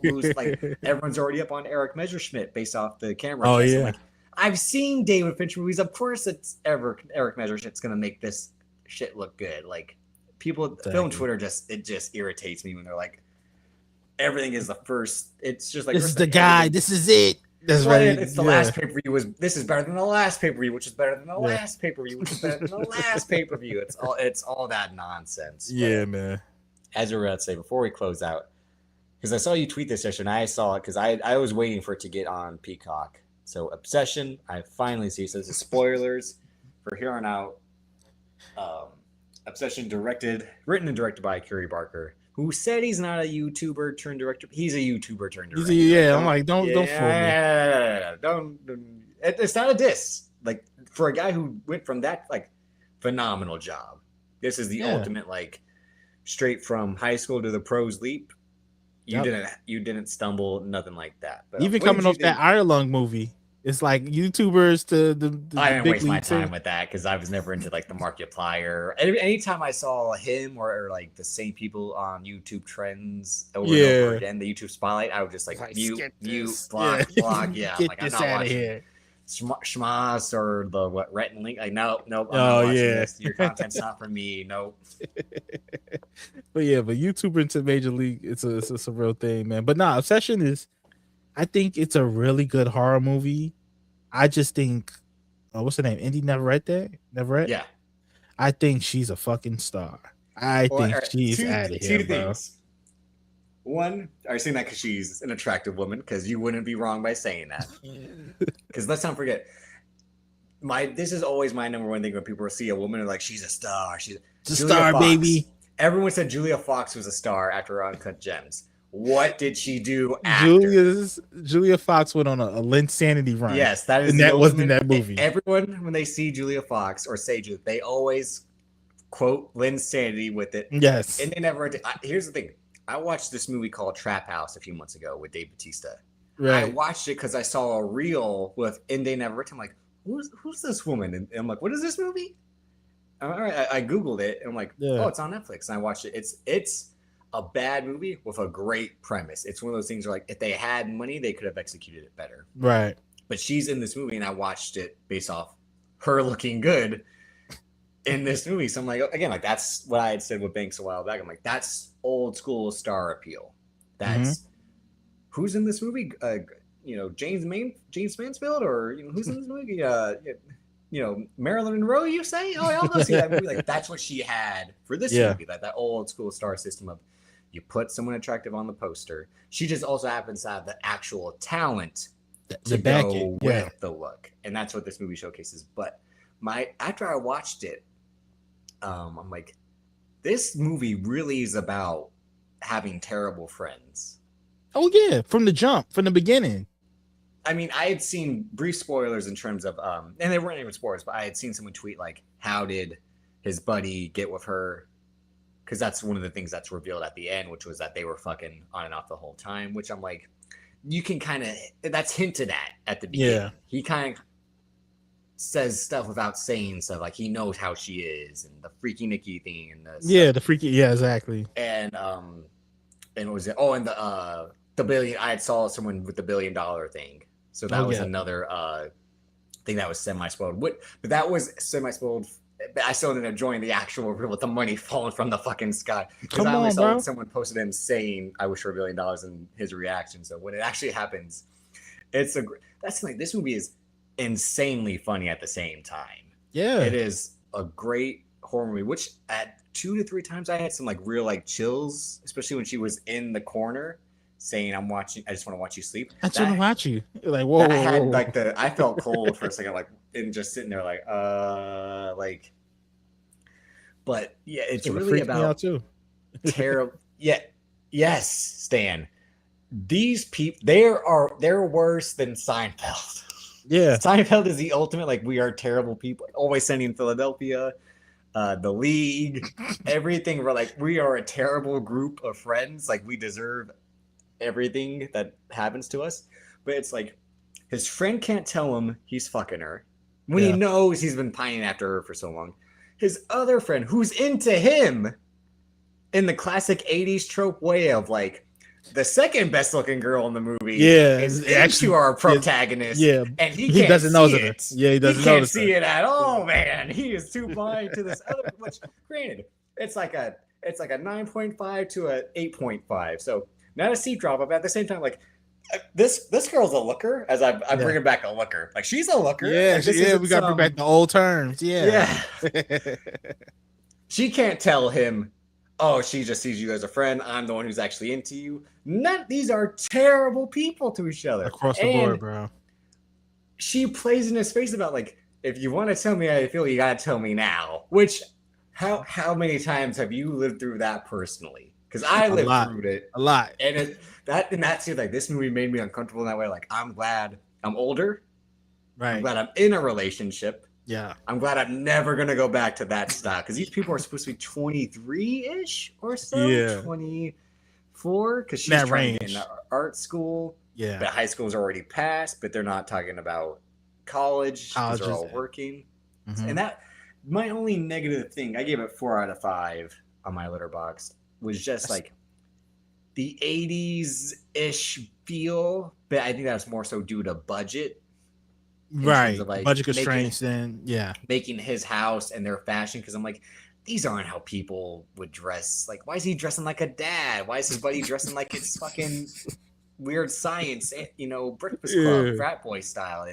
lose. Like everyone's already up on Eric Messerschmidt based off the camera. Oh yeah. Like, I've seen David Fincher movies. Of course, Eric Messerschmidt's gonna make this shit look good. Like people, film Twitter it just irritates me when they're like, everything is the first. It's just like this is the guy. This is it. That's right. It's the last pay-per-view. This is better than the last pay-per-view, which is better than the last pay-per-view, which is better than the last pay-per-view. It's all that nonsense. Yeah, man. As we were about to say before we close out, because I saw you tweet this yesterday, and I saw it because I was waiting for it to get on Peacock. So Obsession, I finally see. So this is spoilers for here on out. Obsession written and directed by Kerry Barker, who said he's not a YouTuber turned director. He's a YouTuber turned director. I'm like, don't fool me. Don't. It's not a diss. Like for a guy who went from that like phenomenal job. This is the ultimate like straight from high school to the pros leap. You didn't stumble, nothing like that. But even coming off that Ireland movie, it's like YouTubers to the I didn't waste my time with that because I was never into like the Markiplier. Anytime I saw him or like the same people on YouTube trends over and over again, the YouTube spotlight, I would just like mute, block. Yeah, get like I'm this not out watching of here. Schmoz or the Rhett and Link. Like nope. I'm not watching this. Your content's not for me. Nope. But YouTuber into Major League, it's a real thing, man. But Obsession is. I think it's a really good horror movie. I just think, what's her name? Indy Neverett? Yeah. I think she's a fucking star. I think she's out of here, bro. One, are you saying that because she's an attractive woman? Because you wouldn't be wrong by saying that. Because let's not forget, this is always my number one thing when people see a woman and like she's a star. She's It's a Julia star, Fox. baby. Everyone said Julia Fox was a star after Uncut Gems. What did she do after? Julia Fox went on a Linsanity run. Yes, that is and the that ultimate, was in that movie. Everyone, when they see Julia Fox or say Julia, they always quote Linsanity with it. Yes. And they never. Here's the thing. I watched this movie called Trap House a few months ago with Dave Bautista. Right. I watched it because I saw a reel with And They Never. I'm like, who's this woman? And I'm like, what is this movie? All right, I Googled it and I'm like, oh, it's on Netflix. And I watched it. It's a bad movie with a great premise. It's one of those things where like if they had money, they could have executed it better. Right. But she's in this movie and I watched it based off her looking good in this movie. So I'm like, again, like that's what I had said with Banks a while back. I'm like, that's old school star appeal. That's who's in this movie? James Mansfield, or who's in this movie? Marilyn Monroe, you say? Oh, I'll go see that movie. Like that's what she had for this movie. That old school star system of you put someone attractive on the poster. She just also happens to have the actual talent to go with the look, and that's what this movie showcases. But after I watched it, I'm like, this movie really is about having terrible friends. Oh yeah, from the beginning. I mean, I had seen brief spoilers in terms of, and they weren't even spoilers, but I had seen someone tweet like, how did his buddy get with her? Because that's one of the things that's revealed at the end, which was that they were fucking on and off the whole time, which I'm like, you can kind of, that's hinted at the beginning. Yeah. He kind of says stuff without saying stuff, like he knows how she is and the freaky Nikki thing and exactly. And what was it? Oh, and the billion, I had saw someone with the $1 billion thing. So that was another thing that was semi-spoiled. But that was semi-spoiled. I still ended up enjoying the actual real with the money falling from the fucking sky. Because I only saw someone posted him saying, I wish for $1 billion and his reaction. So when it actually happens, that's like, this movie is insanely funny at the same time. Yeah. It is a great horror movie, which at 2 to 3 times I had some like real like chills, especially when she was in the corner saying, I just want to watch you sleep. I just want to watch you. Like, whoa. I felt cold for a second, like, and just sitting there like, but yeah, it's really about terrible. Yeah. Yes, Stan. These people, they're worse than Seinfeld. Yeah. Seinfeld is the ultimate, like, we are terrible people. Always Sunny in Philadelphia, The League, everything. We're like, we are a terrible group of friends. Like, we deserve everything that happens to us. But it's like, his friend can't tell him he's fucking her when he knows he's been pining after her for so long. His other friend, who's into him, in the classic 80s trope way of like, the second best looking girl in the movie is into our protagonist. Yeah, and he doesn't know it. Yeah, he doesn't he can't see it at all, man. He is too blind to this other. Which, granted, it's like a 9.5 to a 8.5. So not a steep drop, but at the same time, like this girl's a looker. As I'm bringing back a looker, like she's a looker. Yeah, we got to bring back the old terms. Yeah. She can't tell him, oh, she just sees you as a friend. I'm the one who's actually into you. These are terrible people to each other. Across the board, bro. She plays in his face about like, if you want to tell me how you feel, you got to tell me now. Which, how many times have you lived through that personally? Because I lived through it a lot. And that's it. Like, this movie made me uncomfortable in that way. Like, I'm glad I'm older. Right. I'm glad I'm in a relationship. Yeah. I'm glad I'm never going to go back to that style. Because these people are supposed to be 23-ish or so. Yeah. 24. Because she's trying to get in art school. Yeah. But high school's already passed. But they're not talking about college. Because they're all working. Mm-hmm. And that, my only negative thing, I gave it 4 out of 5 on my Letterboxd, was just like the 80s-ish feel. But I think that's more so due to budget. Right, like budget constraints and making his house and their fashion, because I'm like, these aren't how people would dress. Like, why is he dressing like a dad? Why is his buddy dressing like it's fucking weird science, Breakfast Club, frat boy style,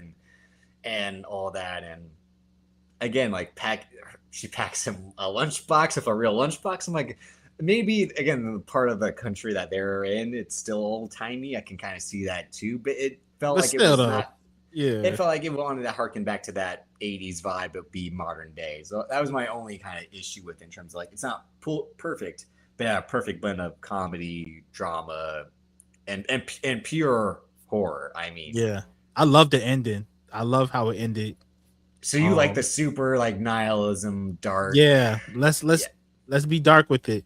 and all that. And again, like she packs him a lunchbox with a real lunchbox. I'm like, maybe again the part of the country that they're in, it's still old timey. I can kind of see that too, but it felt But like it still, was though, not. It yeah, felt like it wanted to harken back to that '80s vibe, but be modern day. So that was my only kind of issue with it in terms of like it's not perfect, but yeah, a perfect blend of comedy, drama, and pure horror. I mean, yeah. I love the ending. I love how it ended. so you like the super like nihilism, dark, Yeah, let's yeah. let's be dark with it,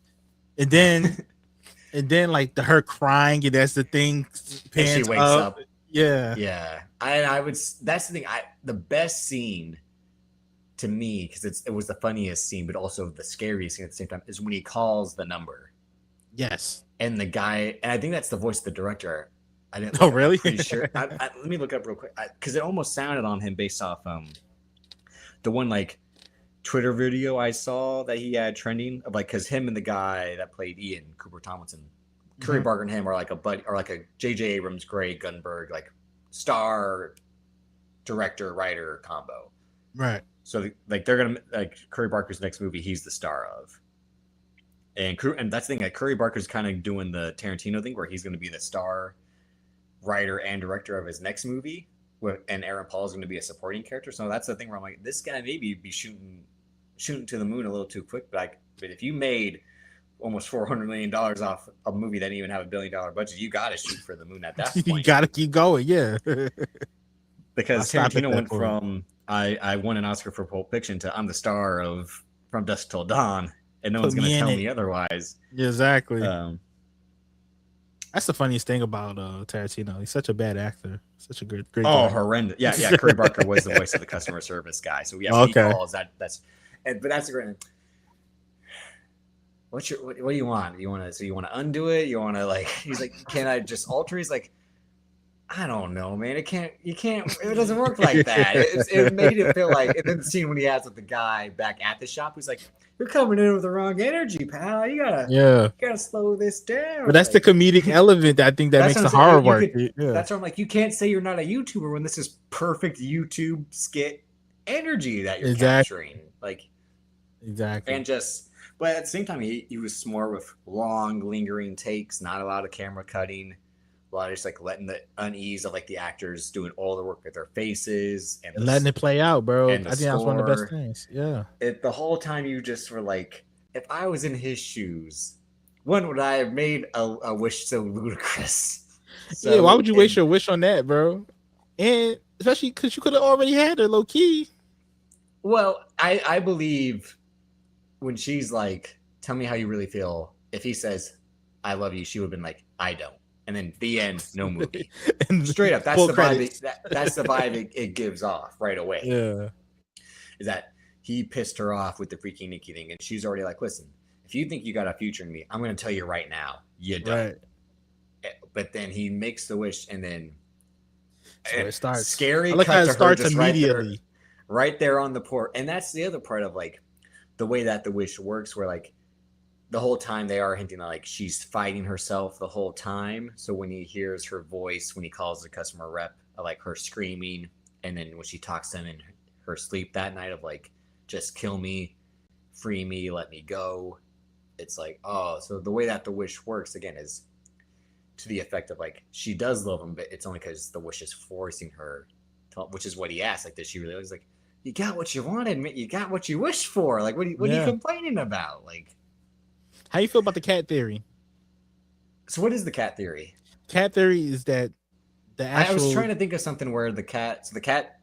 and then like her crying, and that's the thing And she pans wakes up. up. Yeah, Yeah, I would. That's the thing. The best scene to me because it was the funniest scene, but also the scariest scene at the same time is when he calls the number yes. and the guy, and I think that's the voice of the director. I didn't Oh, look up. I'm really? pretty sure. Let me look up real quick because it almost sounded on him based off the one like Twitter video I saw that he had trending of like because him and the guy that played Ian Cooper Tomlinson, Curry Mhm. Barker and him are like a buddy or like a J.J. Abrams, Greg Gunberg like star director writer combo. Right. So like they're gonna like Curry Barker's next movie he's the star of. And that's the thing, like Curry Barker's kind of doing the Tarantino thing where he's going to be the star writer and director of his next movie, and Aaron Paul is going to be a supporting character. So that's the thing where I'm like, this guy maybe be shooting to the moon a little too quick. But if you made almost $400 million off a movie that didn't even have a $1 billion budget, you got to shoot for the moon at that You point. gotta keep going. Yeah. Because Stop at Tarantino that went point. from I won an Oscar for Pulp Fiction to I'm the star of From Dusk Till Dawn, and no Put one's going me to in tell it. me otherwise. Yeah, exactly. Um, That's the funniest thing about Tarantino. He's such a bad actor. Such a great Oh, guy. horrendous! Yeah, yeah. Curry Barker was the voice of the customer service guy. So yeah, when he Okay. calls, but that's a great. What do you want? You want to so you want to undo it? You want to like? He's like, can I just alter? He's like, I don't know, man. You can't. It doesn't work like that. It made it feel like. And then the scene when he has with the guy back at the shop, who's like, "You're coming in with the wrong energy, pal. Yeah. You gotta slow this down." But that's the Like, comedic element that I think that that's makes what the I'm saying. horror You work. could. Yeah. That's why I'm like, you can't say you're not a YouTuber when this is perfect YouTube skit energy that you're Exactly. capturing. Like, Exactly. and just, but at the same time, he was smart with long, lingering takes, not a lot of camera cutting, a lot of just like letting the unease of like the actors doing all the work with their faces and And letting it play out, bro. and the I think that's one of the best score. things. Yeah. The whole time you just were like, if I was in his shoes, when would I have made a wish so ludicrous? Yeah. Why So would you waste your wish on that, bro? And especially because you could have already had her low key. well, I believe when she's like, "Tell me how you really feel," if he says, "I love you," she would have been like, "I don't," and then the end, no movie. And Straight up, that's full the credits. vibe. That's the vibe it gives off right away. Yeah. Is that he pissed her off with the freaking Nikki thing, and she's already like, "Listen, if you think you got a future in me, I'm going to tell you right now, you don't." Right. But then he makes the wish, and then That's where it starts. scary I like cut how it to her starts just immediately. right there on the port. And that's the other part of like the way that the wish works, where like the whole time they are hinting that like she's fighting herself the whole time. So when he hears her voice when he calls the customer rep, like her screaming, and then when she talks to him in her sleep that night of like, just kill me, free me, let me go. It's like, oh, so the way that the wish works again is to the effect of like she does love him, but it's only because the wish is forcing her to, which is what he asked. Like, does she really? He's like, you got what you wanted, man. You got what you wished for. Like, what are you Yeah. complaining about? Like, How you feel about the cat theory? so what is the cat theory? Cat theory is that the actual. I was trying to think of something where the cat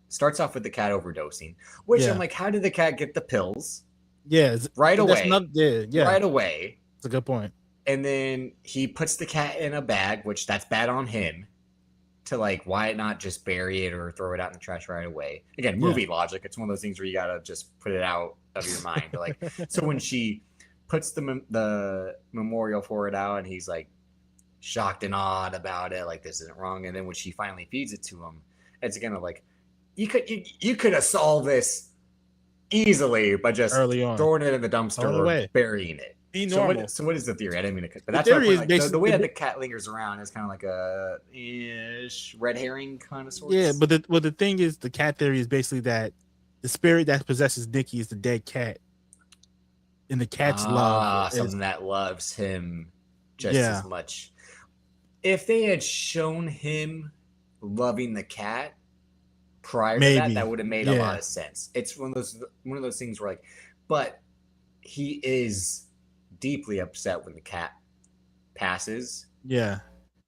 starts off with the cat overdosing, which Yeah. I'm like, how did the cat get the pills Yeah. right That's away? not, yeah. Right away. That's a good point. And then he puts the cat in a bag, which that's bad on him. To like, why not just bury it or throw it out in the trash right away? Again, movie logic. It's one of those things where you gotta just put it out of your mind. But like, so when she puts the memorial for it out, and he's like shocked and awed about it, like this isn't wrong. And then when she finally feeds it to him, it's again like, you could have solved this easily by just Early on. throwing it in the dumpster Throw it or away. burying it. Be So normal. what is the theory? I didn't mean to, but The that's theory my is point. Like, the way basically- that the cat lingers around is kind of like a ish red herring kind of sorts. Yeah, but the thing is, the cat theory is basically that the spirit that possesses Nikki is the dead cat. and the cat's love is, something that loves him just yeah, as much. If they had shown him loving the cat prior to that, that maybe, would have made a lot yeah, of sense. It's one of those things where like, but he is deeply upset when the cat passes. yeah,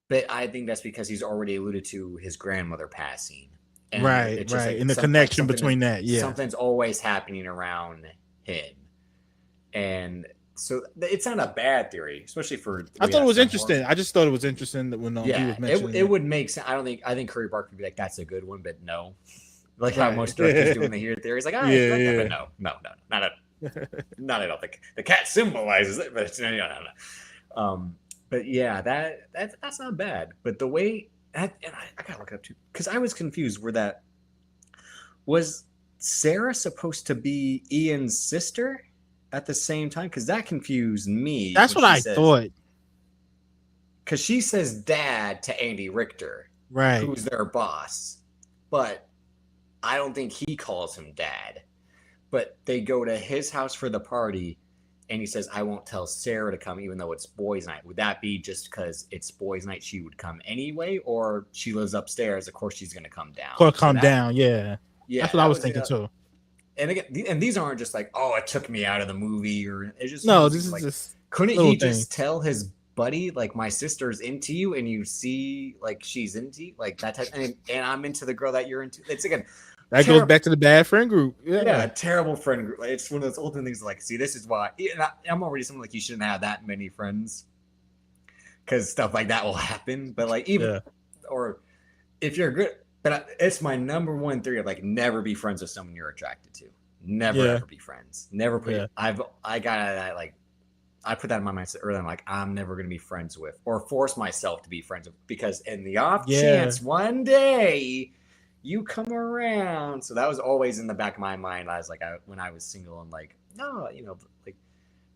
But I think that's because he's already alluded to his grandmother passing, and right, it's just right, like and the connection something is between that, yeah. something's always happening around him, and so it's not a bad theory, especially for the I way thought it that was some horror. interesting. I just thought it was interesting that when he Yeah, was mentioning it it. would make sense. I think Curry Barker would be like, that's a good one, but no. Like how Right. most directors do when they hear theories, like, I like that, but Yeah, no, not at all. The cat symbolizes it, but it's no. But yeah, that's not bad. But the way and I gotta look it up too because I was confused. Where that was Sarah supposed to be Ian's sister at the same time? Because that confused me that's when what she I says thought. because she says dad to Andy Richter, Right. who's their boss, but I don't think he calls him dad. But they go to his house for the party, and he says, I won't tell Sarah to come, even though it's boys' night. Would that be just because it's boys' night, she would come anyway? Or she lives upstairs, of course she's going to come down. Could So come that, down. Yeah. That's yeah, what I that was was, thinking too. and again, and these aren't just like, oh, it took me out of the movie, or it's just one of No, those this things is like, just couldn't little he thing. just tell his buddy, like, my sister's into you, and you see, like, she's into you? Like, that type, and I'm into the girl that you're into. It's, again, That goes back to the bad friend group. yeah, Yeah. terrible friend group. It's one of those ultimate things. Like, see, this is why I'm already someone like you shouldn't have that many friends because stuff like that will happen. But like even Yeah. or if you're good, but it's my number one theory of like never be friends with someone you're attracted to. Never Yeah. ever be friends. Never put. Yeah. I got that like I put that in my mindset early. I'm like I'm never gonna be friends with or force myself to be friends with because in the off Yeah. chance one day you come around. So that was always in the back of my mind. I was like, when I was single, I'm like, no, like,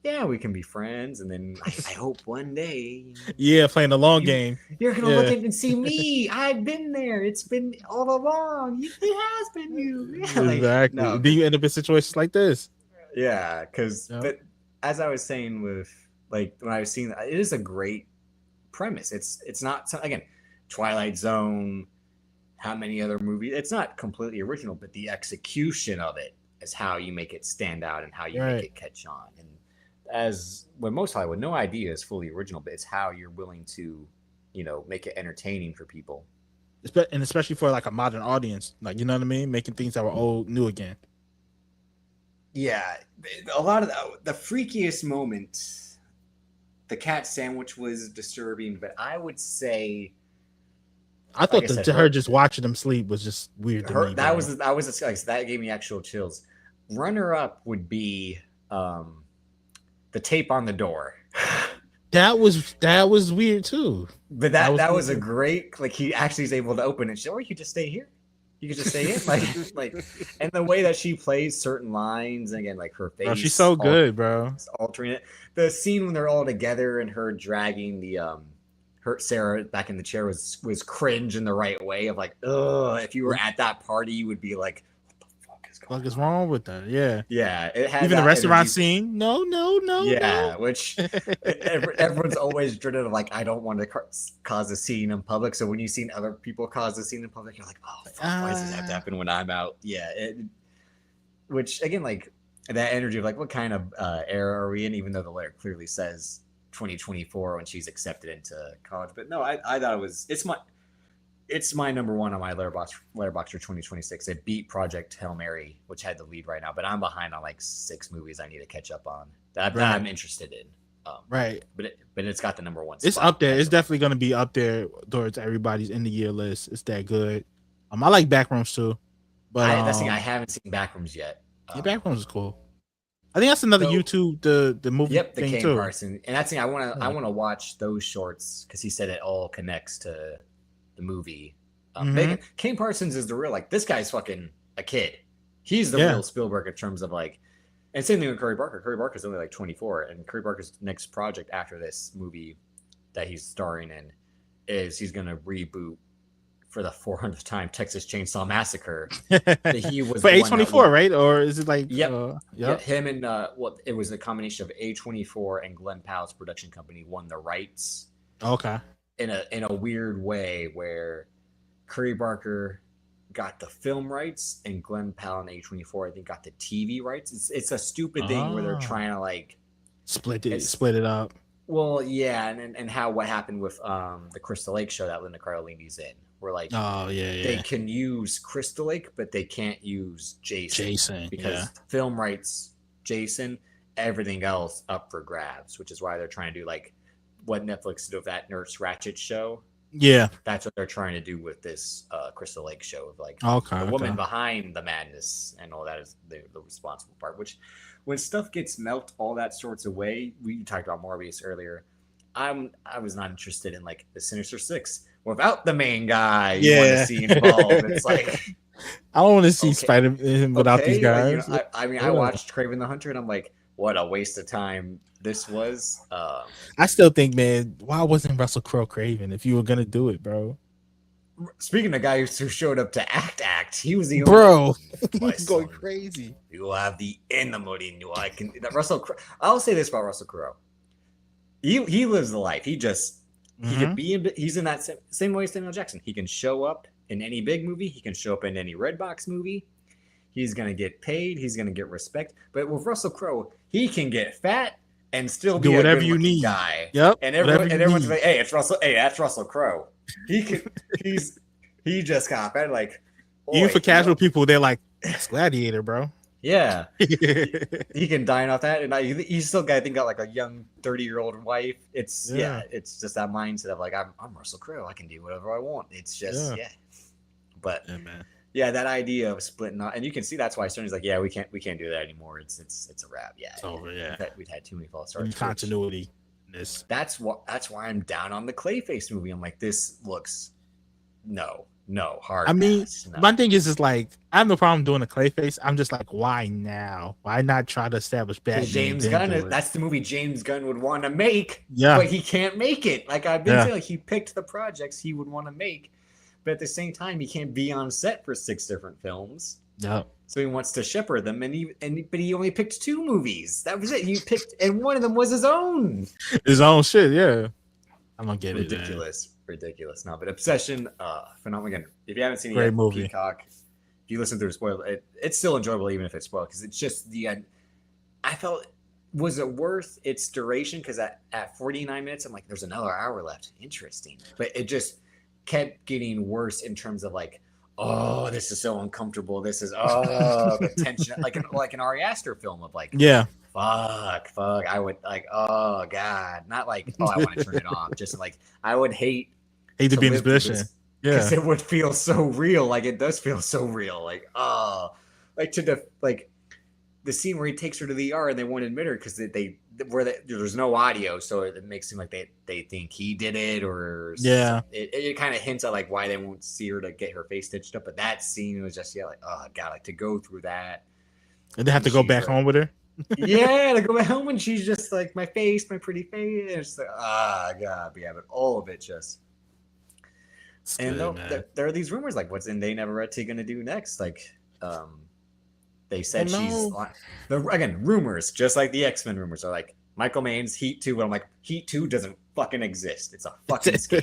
yeah, we can be friends. And then I hope one day Yeah, playing the long you, game. you're going to look Yeah. at and see me. I've been there. It's been all along. It has been you. Yeah, like, Exactly. no, Then you end up in situations like this. yeah, because, Yep. but as I was saying with, like, when I was seeing that, it is a great premise. It's not, again, Twilight Zone, how many other movies it's not completely original but the execution of it is how you make it stand out and how you make it catch on and as when most Hollywood no idea is fully original but it's how you're willing to make it entertaining for people And especially for like a modern audience, like, you know what I mean, making things that were old new again. yeah a lot of the freakiest moment the cat sandwich was disturbing but I would say I thought like I said, her just watching them sleep was just weird to me. that was like, that gave me actual chills. Runner up would be the tape on the door. That was weird too. But that was a great like he actually is able to open it. Or you could just stay here. You could just stay in like and the way that she plays certain lines and again like her face. Bro, she's so good, bro. Altering it. The scene when they're all together and her dragging the her Sarah back in the chair was cringe in the right way of like, ugh, if you were at that party, you would be like, what the fuck is going on? What is wrong with that? Yeah. Yeah. It had even the restaurant scene. No. Yeah, which everyone's always dreaded of like, I don't want to cause a scene in public. So when you've seen other people cause a scene in public, you're like, oh, fuck, why does this have to happen when I'm out? Yeah. Which again, like that energy of like, what kind of era are we in? Even though the letter clearly says 2024 when she's accepted into college. But no, I thought it was it's my number one on my letterbox for 2026. It beat Project Hail Mary, which had the lead right now, but I'm behind on like 6 movies I need to catch up on that I'm interested in. Right. But it's got the number one spot. It's up there. It's definitely going to be up there towards everybody's end of year list. It's that good. I like Backrooms too. But that's the thing, I haven't seen Backrooms yet. Yeah, Backrooms is cool. I think that's another YouTube the movie. Yep, the thing Kane too. Parsons, and that's the thing I want to watch those shorts because he said it all connects to the movie. Kane Parsons is the real like this guy's fucking a kid. He's the real Spielberg in terms of like, and same thing with Curry Barker. Curry Barker's only like 24, and Curry Barker's next project after this movie that he's starring in is he's gonna reboot for the 400th time Texas Chainsaw Massacre. For He was the one that A24, right? Or is it like Yep. Yeah, yep. him and well, it was a combination of A24 and Glenn Powell's production company won the rights Okay. in a weird way where Curry Barker got the film rights and Glenn Powell and A24 I think got the TV rights. It's a stupid thing where they're trying to like split it up. Well, yeah, and how what happened with the Crystal Lake show that Linda Cardellini's in, where like they can use Crystal Lake, but they can't use Jason because film rights Jason, everything else up for grabs, which is why they're trying to do like what Netflix did with that Nurse Ratched show. Yeah, that's what they're trying to do with this Crystal Lake show of like the woman behind the madness and all that is the responsible part, which. When stuff gets melted all that sorts of way, we talked about Morbius earlier. I was not interested in like the Sinister Six without the main guy. You want to see involved. It's like I don't want to see Spider-Man without these guys. Like, I mean, I watched Kraven the Hunter, and I'm like, what a waste of time this was. I still think, man, why wasn't Russell Crowe Kraven if you were gonna do it, bro? Speaking of guys who showed up to act, he was the bro. He's going crazy. You will have the enemy. I can. Russell Crowe. I'll say this about Russell Crowe. He lives the life. He just he can be in. He's in that same way as Samuel Jackson. He can show up in any big movie. He can show up in any Redbox movie. He's gonna get paid. He's gonna get respect. But with Russell Crowe, he can get fat and still be whatever you need, guy. Yep. And everyone's like, "Hey, it's Russell. Hey, that's Russell Crowe." He can. he just got better. Like even for casual people, they're like, "That's Gladiator, bro." Yeah, he can dine off that, and he's still got like a young 30-year-old wife. It's it's just that mindset of like I'm Russell Crowe. I can do whatever I want. It's just but that idea of splitting up, and you can see that's why Sony's like, yeah, we can't do that anymore. It's a wrap. Yeah, it's over. Yeah, we've had too many false starts. Continuity. That's why I'm down on the Clayface movie. I'm like, this looks hard. I mean, my thing is like I have no problem doing a Clayface. I'm just like, why now? Why not try to establish Batman? James Gunn. That's the movie James Gunn would want to make. Yeah, but he can't make it. Like I've been saying, like he picked the projects he would want to make, but at the same time, he can't be on set for 6 different films. Yeah. So he wants to shepherd them, but he only picked 2 movies. That was it. He picked, and one of them was his own. His own shit, yeah. I don't get it. Ridiculous. No, but Obsession, phenomenal. Again, if you haven't seen it yet, movie. Peacock. If you listen through spoiler, it's still enjoyable even if it's spoiled because it's just the end. I felt, was it worth its duration? Because at 49 minutes, I'm like, there's another hour left. Interesting, but it just kept getting worse in terms of like, oh, this is so uncomfortable. This is the tension, like an Ari Aster film of like, fuck. I would like, oh god, not like, oh, I want to turn it off. Just like I would hate to be in this position, because it would feel so real. Like it does feel so real. Like like the scene where he takes her to the ER and they won't admit her because there's no audio, so it makes it seem like they think he did it or it kind of hints at like why they won't see her to get her face stitched up. But that scene was just like, oh god, like to go through that and they have to go back home with her. To go back home and she's just like my face, my pretty face. And it's like god, but but all of it just. And there are these rumors like what's Inde Neverretti gonna do next? Like they said again, rumors, just like the X-Men rumors are like Michael Mann's Heat 2, but I'm like, Heat 2 doesn't fucking exist. It's a fucking scam.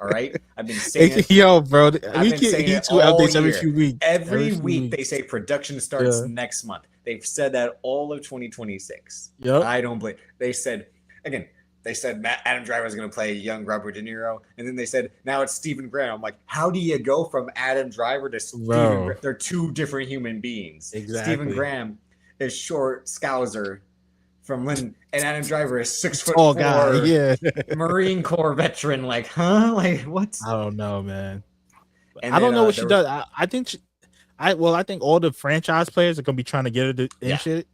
All right? I've been saying it. Yo, bro, we get Heat 2 updates every few weeks. Every week they say production starts next month. They've said that all of 2026. Yep. I don't believe. They said Adam Driver is going to play young Robert De Niro, and then they said now it's Stephen Graham. I'm like, how do you go from Adam Driver to Stephen Graham? They're 2 different human beings. Exactly. Stephen Graham is short Scouser from Lynn, and Adam Driver is 6'4" guy, Marine Corps veteran. Like, huh? Like, what? I don't know, man. I don't know what she does. I think I think all the franchise players are gonna be trying to get her in shit.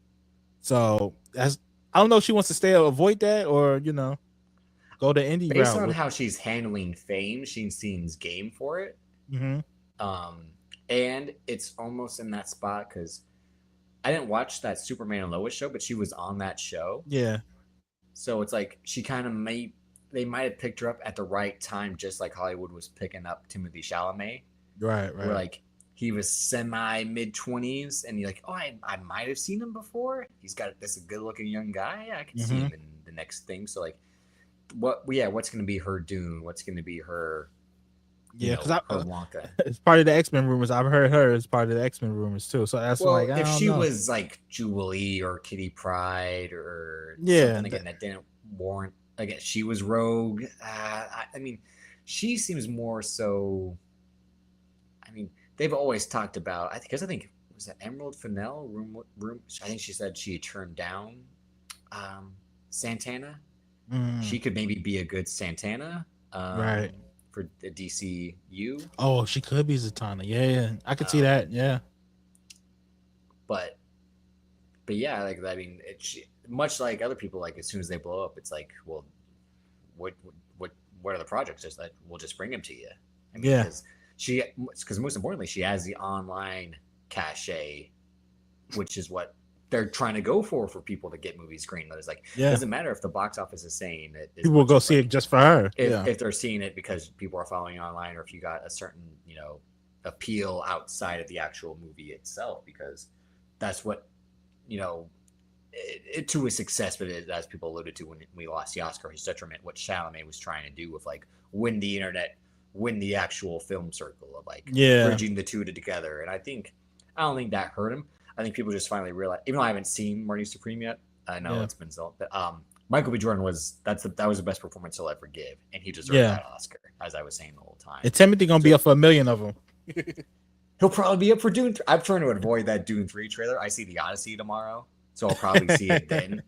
So I don't know if she wants to avoid that or go to indie based route. On how she's handling fame, she seems game for it. Mm-hmm. And it's almost in that spot because I didn't watch that Superman and Lois show, but she was on that show. Yeah. So it's like she kind of they might have picked her up at the right time, just like Hollywood was picking up Timothy Chalamet. Right. Where like he was semi mid-20s, and you're like, oh, I might have seen him before. He's got this good looking young guy. I can see him in the next thing. So like, what's going to be her Dune? What's going to be her? Yeah, because her Wonka. It's part of the X-Men rumors. I've heard her as part of the X-Men rumors too. So that's like, if she was like Jubilee or Kitty Pryde or something again that didn't warrant. Again, she was Rogue. I mean, she seems more so. I mean, they've always talked about. I think was that Emerald Fennell room. I think she said she turned down Santana. She could maybe be a good Santana. Right. For the DCU. Oh, she could be Zatanna. Yeah. I could see that. Yeah. But yeah, like I mean, much like other people, like as soon as they blow up, it's like, well, what are the projects? Just that we'll just bring them to you. I mean, because most importantly, she has the online cachet, which is what they're trying to go for people to get movies greenlit. It's like, it doesn't matter if the box office is saying it. People will go see it just for her. If they're seeing it because people are following online, or if you got a certain, appeal outside of the actual movie itself, because that's what, to a success, but as people alluded to when we lost the Oscar, his detriment, what Chalamet was trying to do with like win the internet, win the actual film circle of like bridging the two together. And I don't think that hurt him. I think people just finally realized, even though I haven't seen Marty Supreme yet, I know it's been so, but Michael B. Jordan that was the best performance he'll ever give, and he deserved that Oscar, as I was saying the whole time. And Timothy gonna be up for 1 million of them. He'll probably be up for Dune 3. I'm trying to avoid that Dune 3 trailer. I see the Odyssey tomorrow, so I'll probably see it then.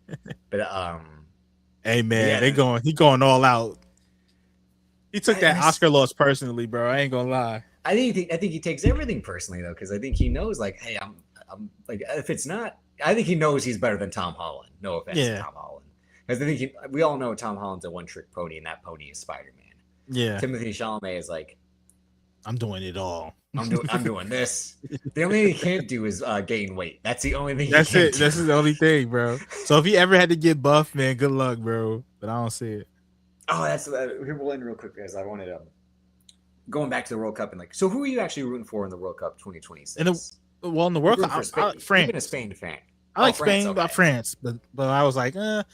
But hey man, he going all out. He took that Oscar loss personally, bro. I ain't gonna lie. I think he takes everything personally though, because I think he knows like, hey, I'm like, if it's not, I think he knows he's better than Tom Holland. No offense to Tom Holland, because I think we all know Tom Holland's a one-trick pony, and that pony is Spider-Man. Yeah, Timothy Chalamet is like, I'm doing it all. I'm doing this. The only thing he can't do is gain weight. That's the only thing. That's it. This is the only thing, bro. So if he ever had to get buff, man, good luck, bro. But I don't see it. Oh, here we'll end real quick because I wanted going back to the World Cup and like, so who are you actually rooting for in the World Cup 2026? In the World Cup, I like France. You've been a Spain fan. I like Spain, about France, but I was like, the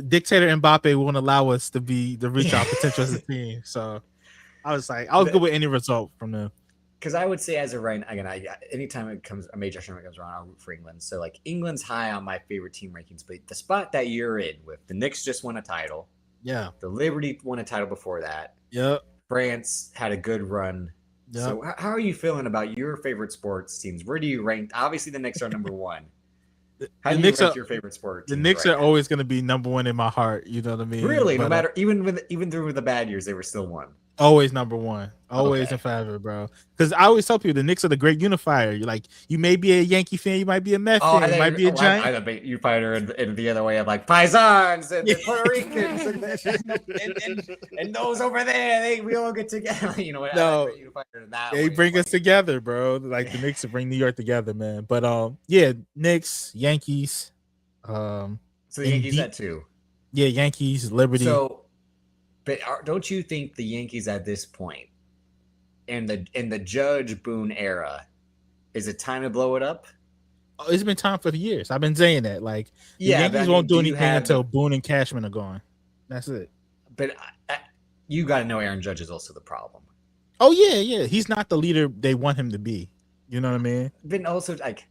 dictator Mbappe won't allow us to reach our potential as a team. So I was like, I was good with any result from them. Because I would say as of right now, again, anytime a major tournament comes around, I'll root for England. So like England's high on my favorite team rankings, but the spot that you're in with the Knicks just won a title. Yeah. The Liberty won a title before that. Yep. France had a good run. Yep. So how are you feeling about your favorite sports teams? Where do you rank? Obviously, the Knicks are number one. How do you rank your favorite sports? The Knicks are always going to be number one in my heart. You know what I mean? Really? No matter, even through the bad years, they were still one. Always number one. Always and forever, bro. Because I always tell people the Knicks are the great unifier. You're like, you may be a Yankee fan, you might be a Mets fan, you might be a Giant. I bet you fight her in the other way of like Paisans and Puerto Ricans and those over there. We all get together. You know what? No, they bring us together, bro. Like the Knicks bring New York together, man. But Knicks, Yankees. So the Yankees at 2. Yeah, Yankees, Liberty. But don't you think the Yankees at this point, in the Judge Boone era, is it time to blow it up? Oh, it's been time for the years. I've been saying that. Like, the Yankees won't do anything until Boone and Cashman are gone. That's it. But you got to know Aaron Judge is also the problem. Oh yeah. He's not the leader they want him to be. You know what I mean? But also, like,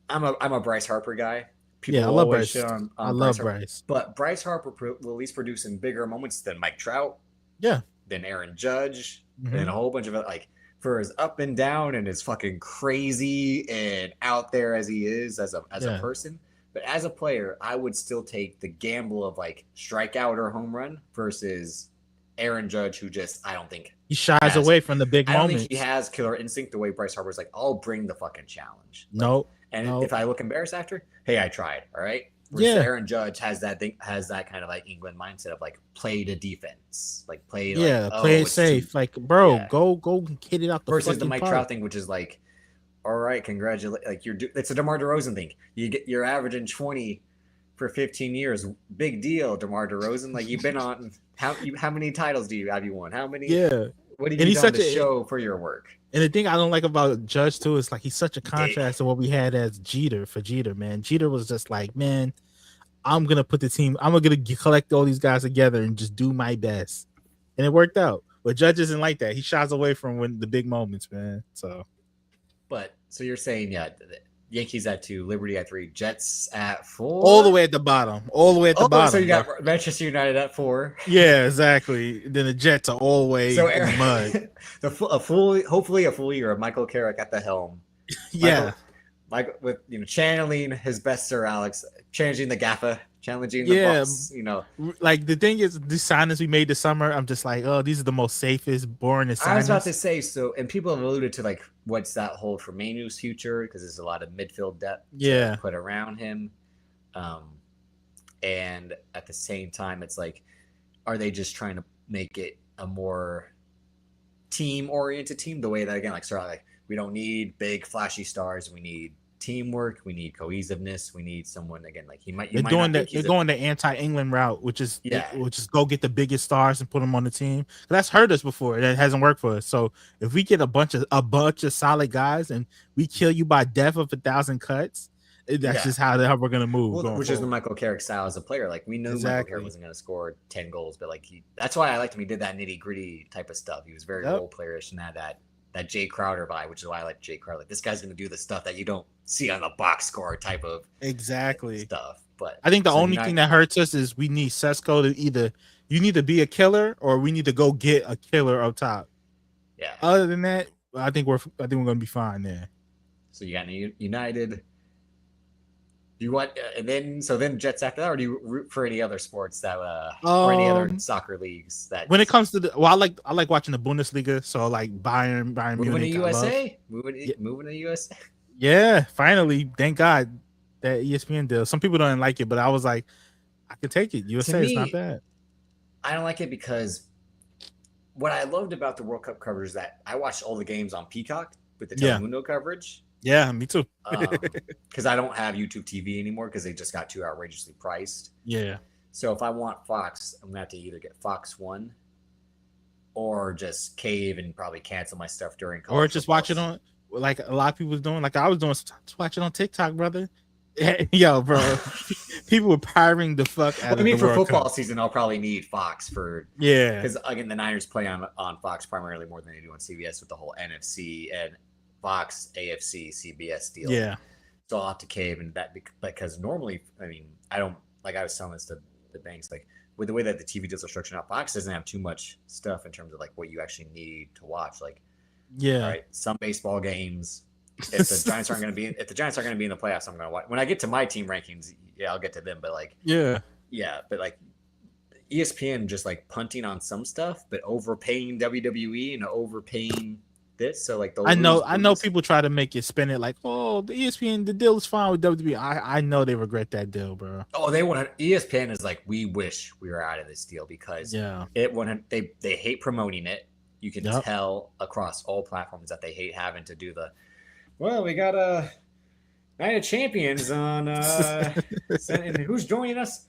I'm a Bryce Harper guy. I love Bryce. I love Bryce. But Bryce Harper will at least produce in bigger moments than Mike Trout. Yeah. Than Aaron Judge. And a whole bunch of like, for as up and down and as fucking crazy and out there as he is as a person. But as a player, I would still take the gamble of like strikeout or home run versus Aaron Judge, who I don't think he shies away from the big moments. I don't think he has killer instinct the way Bryce Harper's like, I'll bring the fucking challenge. Nope. And if I look embarrassed after, hey, I tried. All right. Versus Aaron Judge has that kind of like England mindset of like play to defense, like play. Play it safe. Like, bro, go hit it out the versus the Mike Trout thing, which is like, all right, congratulations. Like it's a DeMar DeRozan thing. You're averaging 20 for 15 years. Big deal, DeMar DeRozan. Like you've been on how many titles have you won? How many? Yeah, What have and you he's done such to a. show for your work? And the thing I don't like about Judge too is like he's such a They, contrast to what we had as Jeter for Jeter, man. Jeter was just like, man, I'm gonna put the team, I'm gonna collect all these guys together and just do my best, and it worked out. But Judge isn't like that. He shies away from when the big moments, man. but so you're saying, yeah, the Yankees at 2, Liberty at 3, Jets at 4, all the way at the bottom, all the way at the bottom. So you got Manchester United at 4. Yeah, exactly. Then the Jets are all the way So in the mud. hopefully a full year of Michael Carrick at the helm. Yeah. Michael with channeling his best Sir Alex, changing the Gaffa, challenging the Bucks, Like the thing is, these signings we made this summer, I'm just like, oh, these are the most safest, boringest signings. I was about to say so, and people have alluded to like what's that hold for Manu's future because there's a lot of midfield depth to put around him, and at the same time, it's like, are they just trying to make it a more team-oriented team? The way that again, like Sir Alex, we don't need big flashy stars, we need teamwork, we need cohesiveness, we need someone again like they're going the anti-England route, which is go get the biggest stars and put them on the team. That's hurt us before. That hasn't worked for us. So if we get a bunch of solid guys and we kill you by death of 1,000 cuts, that's just how we're gonna move. Which is the Michael Carrick style as a player. Like we knew Michael Carrick wasn't gonna score 10 goals, but like that's why I liked him. He did that nitty-gritty type of stuff. He was very role playerish and had that Jay Crowder vibe, which is why I like Jay Crowder. Like this guy's gonna do the stuff that you don't see on the box score type of stuff. But I think the only thing that hurts us is we need Sesko to you need to be a killer or we need to go get a killer up top. Yeah. Other than that, I think we're gonna be fine there. So you got United. You want then Jets after that, or do you root for any other sports that or any other soccer leagues that? When it comes to I like watching the Bundesliga, so like Bayern moving Munich, to USA, moving to USA. Yeah, finally, thank God that ESPN deal. Some people don't like it, but I was like, I could take it. USA is not bad. I don't like it because what I loved about the World Cup coverage is that I watched all the games on Peacock with the Telemundo coverage. Yeah, me too. Because I don't have YouTube TV anymore because they just got too outrageously priced. Yeah. So if I want Fox, I'm gonna have to either get Fox One or just cave and probably cancel my stuff during college. Or just watch it on like a lot of people was doing, like I was doing, just watch it on TikTok, brother. Yo, bro, people were pirating the fuck out of the for World football Cup. season, I'll probably need Fox for because again, the Niners play on Fox primarily more than they do on CBS with the whole NFC and Fox, AFC, CBS deal. Yeah. So I'll have to cave and that because normally, I mean, I don't like I was telling this to the banks, like with the way that the TV deals are structured out, Fox doesn't have too much stuff in terms of like what you actually need to watch. Like, all right, some baseball games. If the Giants aren't going to be in the playoffs, I'm going to watch. When I get to my team rankings, I'll get to them. But like, but like ESPN just like punting on some stuff, but overpaying WWE and overpaying this. So like, I know people try to make it spin it like, oh, the ESPN, the deal is fine with WWE. I know they regret that deal, bro. Oh, they want ESPN is like, we wish we were out of this deal because they hate promoting it. You can tell across all platforms that they hate having to do the. Well, we got a Night of Champions on. And who's joining us?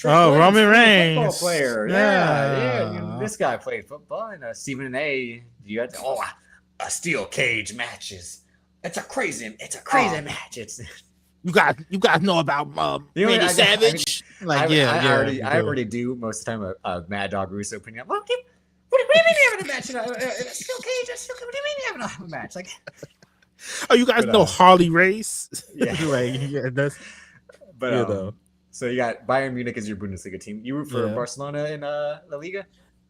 Roman Reigns, football player. Yeah. This guy played football, and Stephen A. You got a steel cage matches. It's a crazy match. It's you guys know about Randy Savage. I already do most of the time a Mad Dog Russo opinion. Well, what do you mean you having a match? A steel cage? What do you mean you having a match? Like. Oh, you guys know Harley Race? Yeah. That's. But so you got Bayern Munich as your Bundesliga team. You root for Barcelona in La Liga?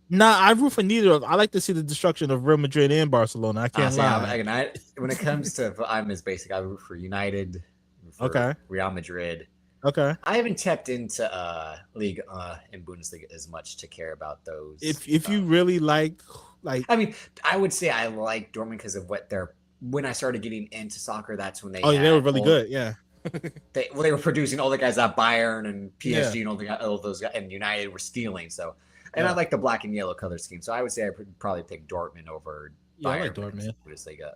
Nah, I root for neither of them. I like to see the destruction of Real Madrid and Barcelona. I can't lie. When it comes to, I'm as basic. I root for United. Real Madrid. Okay. I haven't tapped into Liga and Bundesliga as much to care about those. If you really like, I mean, I would say I like Dortmund because of what they're. When I started getting into soccer, that's when they were really good. Yeah. They were producing all the guys at Bayern and PSG and all those guys, and United were stealing. So, and I like the black and yellow color scheme. So I would say I would probably pick Dortmund over Bayern. I like Dortmund. Bundesliga.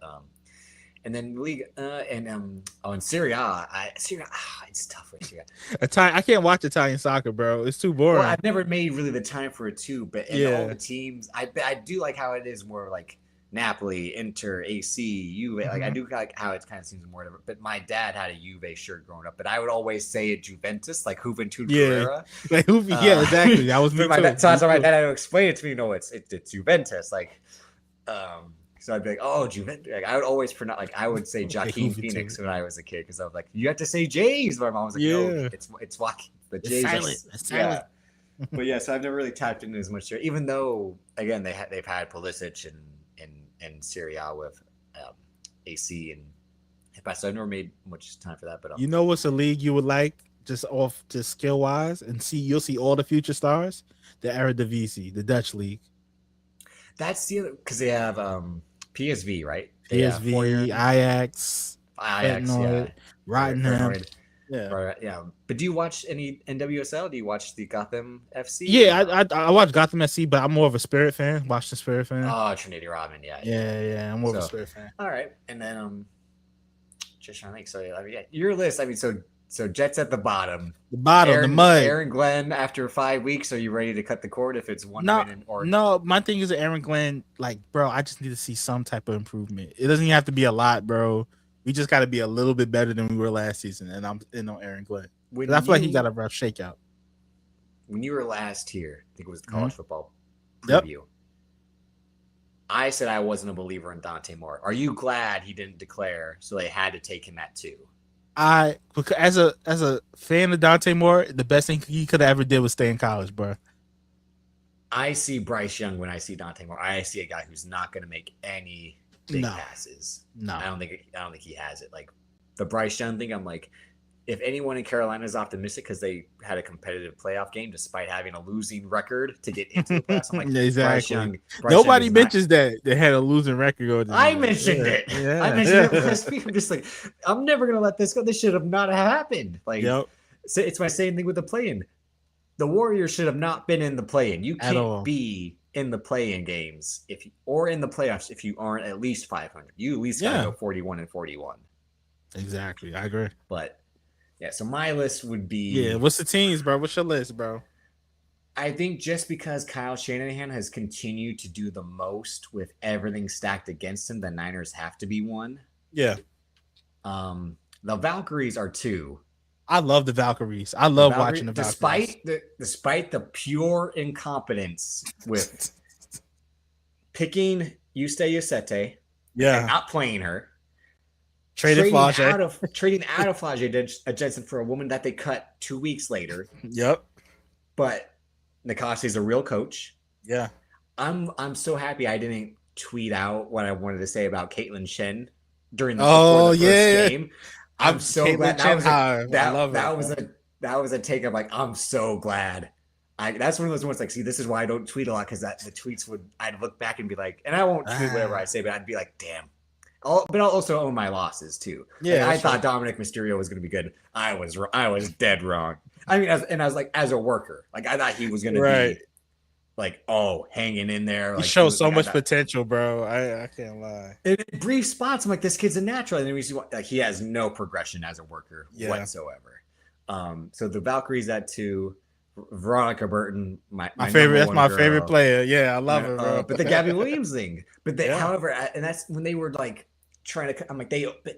And then league in Serie A, it's tough with Serie A. I can't watch Italian soccer, bro. It's too Well, boring. I've never made really the time for it too, but in all the teams, I do like how it is more like Napoli, Inter, AC, Juve. Like I do like how it kind of seems more. But my dad had a Juve shirt growing up, but I would always say it Juventus, like Juventud Carrera. Like yeah, exactly. That was me too. So that's why my dad had to explain it to me. No, it's Juventus. Like, so I'd be like, oh, Juventus. Like, I would always pronounce, like, I would say Joaquin Phoenix when I was a kid because I was like, you have to say J's. But my mom was like, no, it's Joaquin. The J's it's silent. But yeah, so I've never really tapped into as much there, even though again they've had Pulisic and Serie A with AC and so I've never made much time for that. But you know what's a league you would like just skill wise and you'll see all the future stars? The Eredivisie, the Dutch league. That's the other because they have PSV, right? PSV, Ajax, Rotterdam. Yeah. But do you watch any NWSL? Do you watch the Gotham FC? Yeah, I watch Gotham FC, but I'm more of a Spirit fan. Watch the Spirit fan. Oh, Trinity Rodman, yeah. I'm more of a Spirit fan. All right, and then just trying to think. So your list. I mean, so Jets at the bottom. The mud. Aaron Glenn, after 5 weeks, are you ready to cut the cord if it's one win? No, my thing is that Aaron Glenn, like, bro, I just need to see some type of improvement. It doesn't even have to be a lot, bro. We just got to be a little bit better than we were last season, and I'm in on Aaron Glenn. I feel like he got a rough shakeout. When you were last here, I think it was the college football preview. Yep. I said I wasn't a believer in Dante Moore. Are you glad he didn't declare, so they had to take him at 2? As a fan of Dante Moore, the best thing he could have ever did was stay in college, bro. I see Bryce Young when I see Dante Moore. I see a guy who's not going to make any big passes. No, I don't think he has it. Like the Bryce Young thing, I'm like, if anyone in Carolina is optimistic because they had a competitive playoff game despite having a losing record to get into the playoffs, I'm like, exactly. Nobody mentions that they had a losing record. I mentioned it. Yeah. I mentioned it last week. I'm just like, I'm never gonna let this go. This should have not happened. Like, it's my same thing with the play-in. The Warriors should have not been in the play-in. You can't be in the play-in games or in the playoffs if you aren't at least 500. You at least gotta go 41-41. Exactly, I agree. But yeah, so my list would be what's the teams, bro? What's your list, bro? I think just because Kyle Shanahan has continued to do the most with everything stacked against him, the Niners have to be 1. Yeah. The Valkyries are 2. I love the Valkyries. I love watching the Valkyries. Despite the pure incompetence with picking Yuste Yosete, and not playing her. Trading out of Flau'jae Jensen for a woman that they cut 2 weeks later. Yep. But Nikoshi's a real coach. Yeah. I'm so happy I didn't tweet out what I wanted to say about Caitlin Shen during the first game. I'm so glad that was a take of like, I'm so glad. That's one of those ones like, see, this is why I don't tweet a lot, because the tweets I'd look back and be like, and I won't tweet whatever I say, but I'd be like, damn. But I'll also own my losses too. Yeah, I thought Dominic Mysterio was going to be good. I was dead wrong. I mean, I was like, as a worker, like I thought he was going to be like, hanging in there. He shows so much potential, bro. I can't lie. In brief spots, I'm like, this kid's a natural, and then we see like he has no progression as a worker whatsoever. So the Valkyries at 2. Veronica Burton, my favorite. That's my favorite player. Yeah, I love her. Bro. But the Gabby Williams thing. But however, and that's when they were like trying to. I'm like,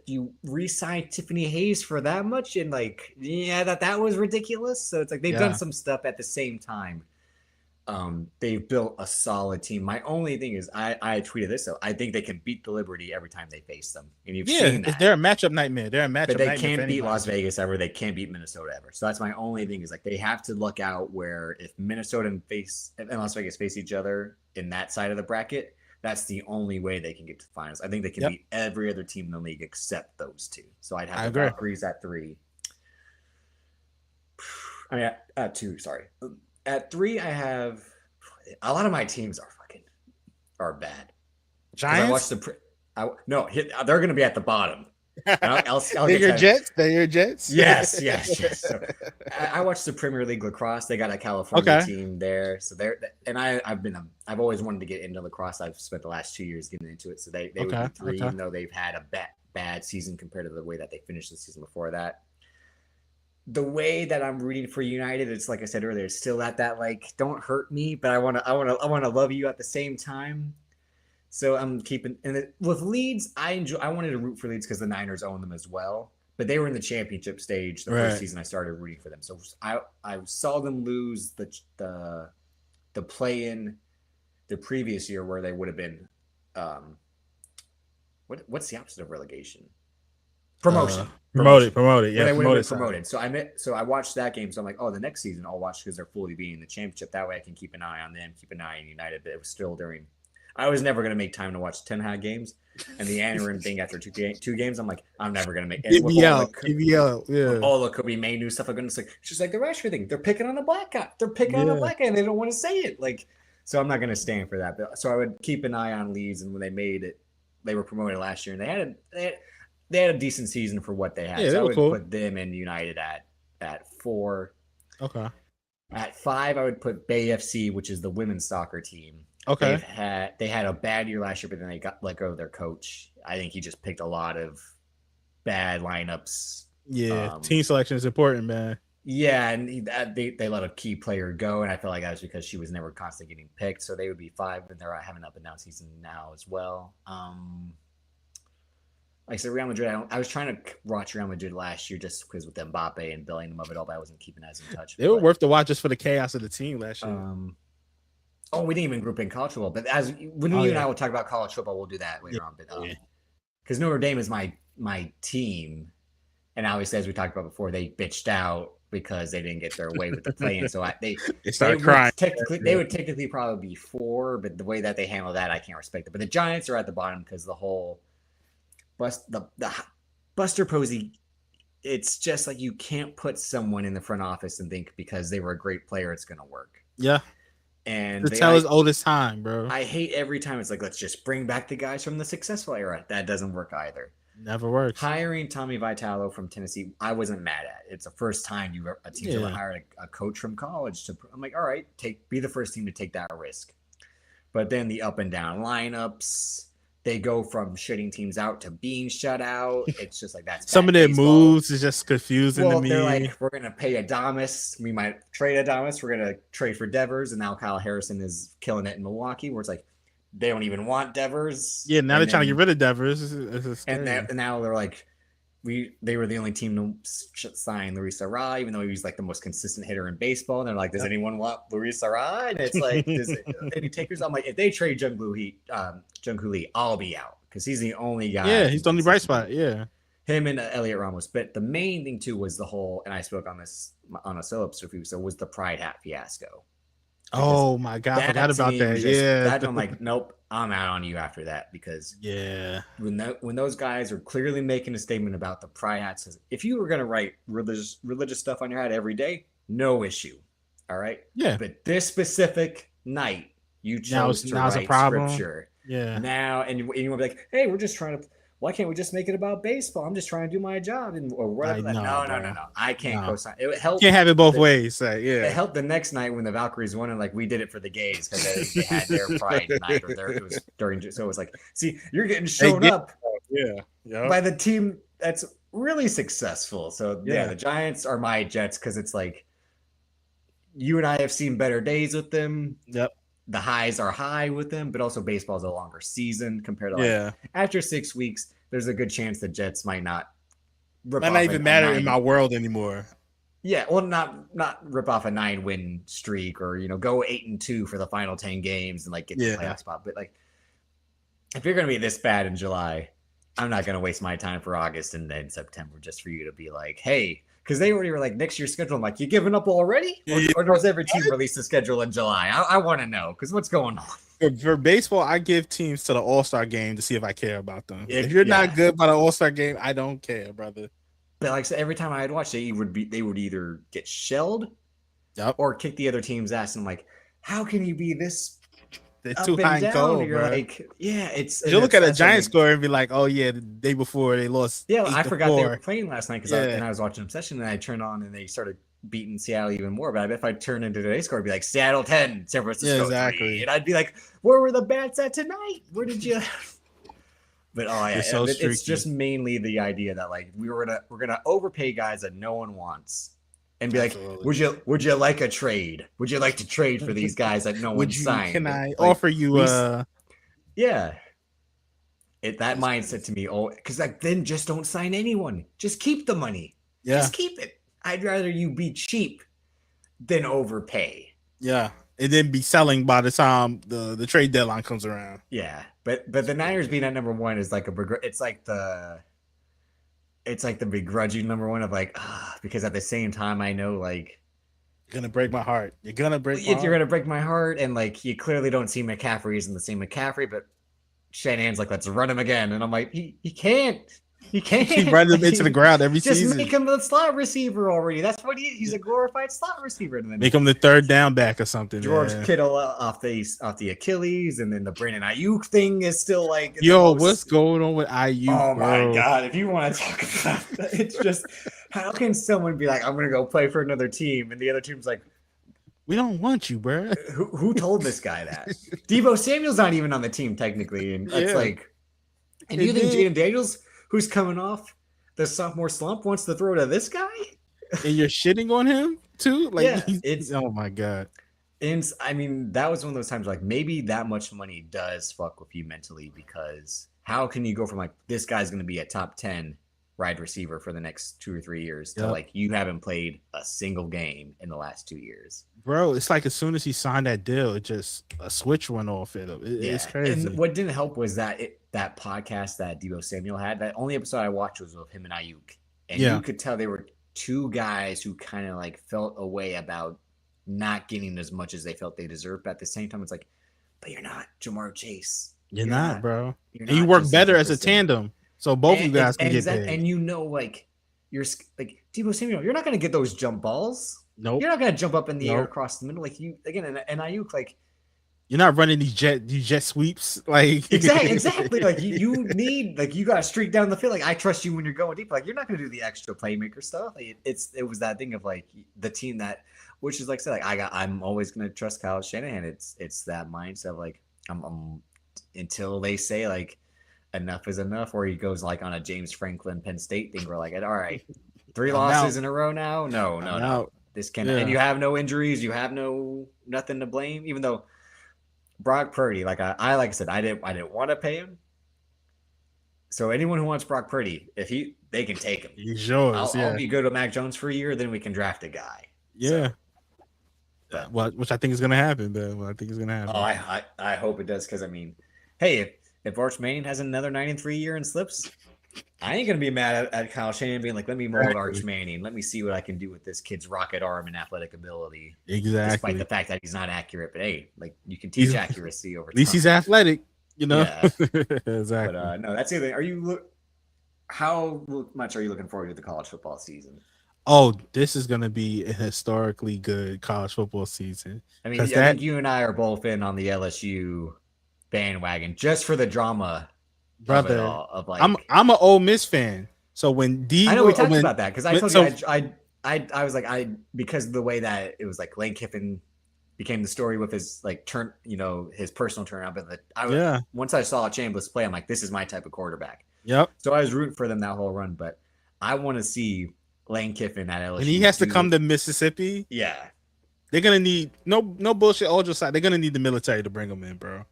you re-signed Tiffany Hayes for that much, and like, that was ridiculous. So it's like they've done some stuff at the same time. They've built a solid team. My only thing is, I tweeted this though. I think they can beat the Liberty every time they face them, and you've seen that. They're a matchup nightmare. But they can't beat Las Vegas ever. They can't beat Minnesota ever. So that's my only thing is like they have to look out where if Minnesota and Las Vegas face each other in that side of the bracket, that's the only way they can get to the finals. I think they can beat every other team in the league except those 2. So I'd have the Valkyries at 3. I mean, at 2. Sorry. At 3, I have a lot of my teams are bad. Giants. I watched they're going to be at the bottom. They're your Jets. They're your Jets. Yes. So, I watched the Premier League lacrosse. They got a California team there. So I've always wanted to get into lacrosse. I've spent the last 2 years getting into it. So they would be 3, even though they've had a bad season compared to the way that they finished the season before that. The way that I'm rooting for United, it's like I said earlier, it's still at that like don't hurt me, but I want to love you at the same time. So I'm keeping with Leeds. I wanted to root for Leeds because the Niners own them as well, but they were in the championship stage the first season I started rooting for them. So I saw them lose the play in the previous year where they would have been what's the opposite of relegation? Promoted. Yeah, they would have been promoted. So I watched that game. So I'm like, oh, the next season I'll watch because they're fully being in the championship. That way I can keep an eye on them, keep an eye on United. But it was still during. I was never gonna make time to watch Ten Hag games, and the Anaheim thing after two games, I'm like, I'm never gonna make it. EVL, yeah. All the Kobe Mainu stuff, I'm gonna say, it's just like the Rashford thing. They're picking on a black guy. They're picking on a black guy, and they don't want to say it. Like, so I'm not gonna stand for that. But, so I would keep an eye on Leeds, and when they made it, they were promoted last year, and they had a decent season for what they had. Yeah, so I would put them and United at 4. Okay. At 5, I would put Bay FC, which is the women's soccer team. Okay. They had a bad year last year, but then they got let go of their coach. I think he just picked a lot of bad lineups. Yeah, team selection is important, man. Yeah, and they let a key player go, and I feel like that was because she was never constantly getting picked. So they would be 5, and they're having an up and down season now as well. Like I said, Real Madrid, I was trying to watch Real Madrid last year just because with Mbappe and Bellingham of it all, but I wasn't keeping as in touch. They were worth the watch just for the chaos of the team last year. We didn't even group in college football, but when you and I will talk about college football, we'll do that later on. But because Notre Dame is my team, and obviously as we talked about before, they bitched out because they didn't get their way with the play-in. So they started crying. They would technically probably be 4, but the way that they handle that, I can't respect it. But the Giants are at the bottom because the whole the Buster Posey. It's just like you can't put someone in the front office and think because they were a great player, it's going to work. Yeah. And the tell is oldest time, bro. I hate every time it's like, let's just bring back the guys from the successful era. That doesn't work either. Never works. Hiring Tommy Vitalo from Tennessee, I wasn't mad at. It's the first time a team's ever hired a coach from college. I'm like, all right, be the first team to take that risk. But then the up and down lineups, they go from shutting teams out to being shut out. It's just like that's some of their moves is just confusing to me. They're like, we're gonna pay Adamas. We might trade Adamas. We're gonna trade for Devers, and now Kyle Harrison is killing it in Milwaukee. Where it's like they don't even want Devers. Yeah, now they're trying to get rid of Devers. And now they're like, they were the only team to sign Luis Sarra, even though he was like the most consistent hitter in baseball. And they're like, does anyone want Luis Sarra? And it's like, any takers? I'm like, if they trade Jung-Hoo Lee, I'll be out because he's the only guy. Yeah, he's the only bright spot. Yeah, him and Elliot Ramos. But the main thing too was the whole, and I spoke on this on a solo episode, so was the Pride Hat fiasco. Oh my God, I forgot about that. Yeah, I'm like, nope, I'm out on you after that because when those guys are clearly making a statement about the Pride Hats, if you were going to write religious stuff on your hat every day, no issue, all right. Yeah, but this specific night, you chose to write a problem. Scripture. Yeah, now and you will be like, hey, we're just trying to. Why can't we just make it about baseball? I'm just trying to do my job or whatever. No. I can't co-sign. It helped. Can't have it both ways. It helped the next night when the Valkyries won, and like we did it for the gays because they had their Pride night or it was during. So it was like, see, you're getting shown up, by the team that's really successful. So the Giants are my Jets because it's like you and I have seen better days with them. Yep. The highs are high with them, but also baseball is a longer season compared to after 6 weeks, there's a good chance the Jets might not even matter in my world anymore. Yeah, well, not rip off a 9-win streak or go 8-2 for the final 10 games and like get the playoff spot. But like, if you're gonna be this bad in July, I'm not gonna waste my time for August and then September just for you to be like, hey. Because they already were like, next year's schedule. I'm like, you giving up already? Or does every team release the schedule in July? I want to know because what's going on? For baseball, I give teams to the All-Star game to see if I care about them. If you're not good by the All-Star game, I don't care, brother. But like I said, every time I'd watch, they would either get shelled or kick the other team's ass. And I'm like, how can you be this? They're too high and cold, you're bro. Like, you look at a Giants score and be like, oh yeah, the day before they lost. Yeah, I forgot they were playing last night because I was watching Obsession and I turned on and they started beating Seattle even more. But I bet if I turned into today's score, I'd be like Seattle 10, San Francisco 3. And I'd be like, where were the bats at tonight? Where did you? But oh yeah, You're so it's streaky. just mainly the idea that like we're gonna overpay guys that no one wants, and be Absolutely. like, would you like a trade? Would you like to trade for these guys that no one signed? Can I Like, offer you yeah. That that's mindset crazy. to me, oh, because like then just don't sign anyone. Just keep the money. Yeah. Just keep it. I'd rather you be cheap than overpay. Yeah. And then be selling by the time the trade deadline comes around. Yeah, but the Niners being at number one is like it's like the begrudging number one of like because at the same time I know like you're gonna break my heart. You're gonna break my heart, and like you clearly don't see McCaffrey isn't the same McCaffrey, but Shanahan's like, let's run him again, and I'm like, he can't. He can't. Keep running him into the ground every season. Just make him a slot receiver already. That's what he's a glorified slot receiver. And then make him the third down back or something. George Kittle off the Achilles, and then the Brandon Ayuk thing is still like, what's going on with Ayuk? Oh my god! If you want to talk about that, it's just how can someone be like, I'm gonna go play for another team, and the other team's like, we don't want you, bro. Who told this guy that? Deebo Samuel's not even on the team technically, and it's like, and do you think Jaden Daniels, who's coming off the sophomore slump, wants to throw to this guy? And you're shitting on him too? Like, yeah, it's oh my god. And I mean, that was one of those times like maybe that much money does fuck with you mentally, because how can you go from like this guy's going to be a top 10 wide receiver for the next 2 or 3 years to like you haven't played a single game in the last 2 years? Bro, it's like as soon as he signed that deal, it just a switch went off. It's crazy. And what didn't help was that that podcast that Deebo Samuel had, that only episode I watched was of him and Ayuk. And you could tell they were two guys who kind of like felt a way about not getting as much as they felt they deserved. But at the same time, it's like, but you're not Jamar Chase. You're not, bro. And you work better as a tandem. So both of you guys can get paid. And you know, like, you're like Deebo Samuel, you're not going to get those jump balls. Nope. You're not going to jump up in the air across the middle. Like you, again, and Ayuk, like, you're not running these jet sweeps. Like exactly. Like you need, like, you got to streak down the field. Like, I trust you when you're going deep. Like, you're not going to do the extra playmaker stuff. Like, it was that thing of like the team that, which is like I said, like I'm always going to trust Kyle Shanahan. It's that mindset of like I'm until they say like enough is enough, or he goes like on a James Franklin Penn State thing. We're like, all right, 3 losses in a row now. No. This can, and you have no injuries. You have nothing to blame. Even though Brock Purdy, like I said, I didn't want to pay him. So anyone who wants Brock Purdy, they can take him. He's yours. I'll be good with Mac Jones for a year, then we can draft a guy. Yeah. So, which I think is gonna happen, man. Oh, I hope it does, because I mean, hey, if Arch Manning has another 9-3 year and slips, I ain't gonna be mad at Kyle Shanahan being like, let me mold Arch Manning. Let me see what I can do with this kid's rocket arm and athletic ability. Exactly. Despite the fact that he's not accurate, but hey, like you can teach accuracy over time. At least he's athletic, you know. Yeah. Exactly. But no, that's the other thing. How much are you looking forward to the college football season? Oh, this is gonna be a historically good college football season. I mean, I think you and I are both in on the LSU bandwagon just for the drama. Brother, of like, I'm an Ole Miss fan, so when I know we talked about that, because I told you I was like because of the way that it was like Lane Kiffin became the story with his like turn, his personal turnout. But once I saw Chambliss play, I'm like, this is my type of quarterback. Yep. So I was rooting for them that whole run, but I want to see Lane Kiffin at LSU. And he has to come to Mississippi. Yeah, they're gonna need no bullshit. All just side, they're gonna need the military to bring him in, bro.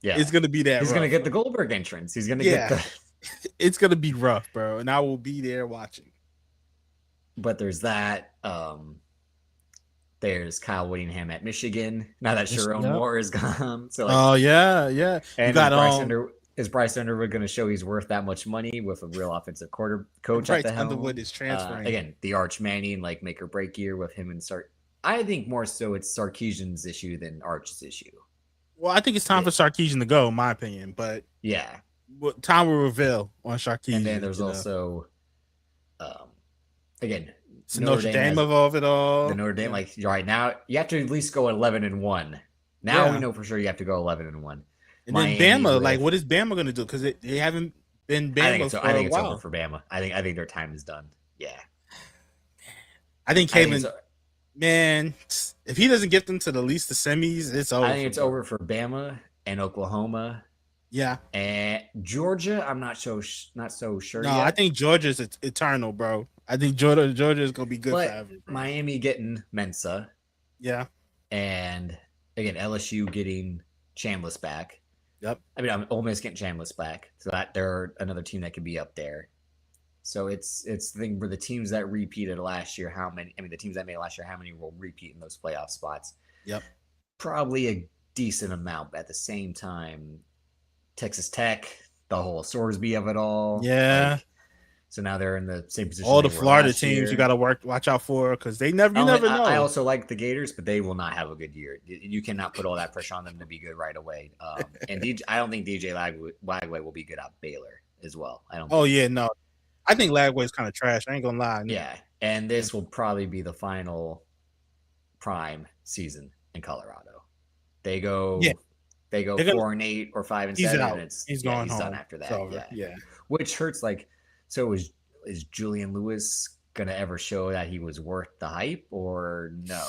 Yeah, it's gonna be that. He's gonna get the Goldberg entrance. He's gonna get the. It's gonna be rough, bro, and I will be there watching. But there's that. There's Kyle Whittingham at Michigan. Now that Sharon Moore is gone, so like, yeah. And you got is Bryce Underwood going to show he's worth that much money with a real offensive coach at the helm? Underwood is transferring again. The Arch Manning like make or break year with him and Sark. I think more so it's Sarkisian's issue than Arch's issue. Well, I think it's time for Sarkisian to go, in my opinion. But time will reveal on Sarkisian. And then there's also, again, Notre Dame of it all. The Notre Dame, like right now, you have to at least go 11-1. Now we know for sure you have to go 11-1. And then Bama, like, what is Bama going to do? Because they haven't been Bama for a while. I think it's over for Bama. I think their time is done. Yeah. I think Kevin. Man, if he doesn't get them to at least the semis, it's over. I think it's over for Bama and Oklahoma Yeah. And Georgia, I'm not so sure No, yet. I think Georgia's eternal, bro. I think Georgia is gonna be good But forever, bro. Miami getting Mensa, Yeah. and again LSU getting Chambliss back. Yep. I mean, Ole Miss getting Chambliss back, so that they're another team that could be up there. So it's the thing where the teams that repeated last year, how many? I mean, the teams that made last year, how many will repeat in those playoff spots? Yep. Probably a decent amount. But at the same time, Texas Tech, the whole Sorsby of it all. Yeah. Like, so now they're in the same position. All they the were Florida last teams year. you got to watch out for because you never know. I also like the Gators, but they will not have a good year. You cannot put all that pressure on them to be good right away. And I don't think DJ Lagway will be good at Baylor as well. I don't. Oh yeah, no. I think Lagway's kind of trash. I ain't gonna lie. No. Yeah, and this will probably be the final prime season in Colorado. They go. Yeah. They go 4-8 or 5-7. He's going home. Done after that. Yeah. Which hurts. Like, so is Julian Lewis gonna ever show that he was worth the hype or no?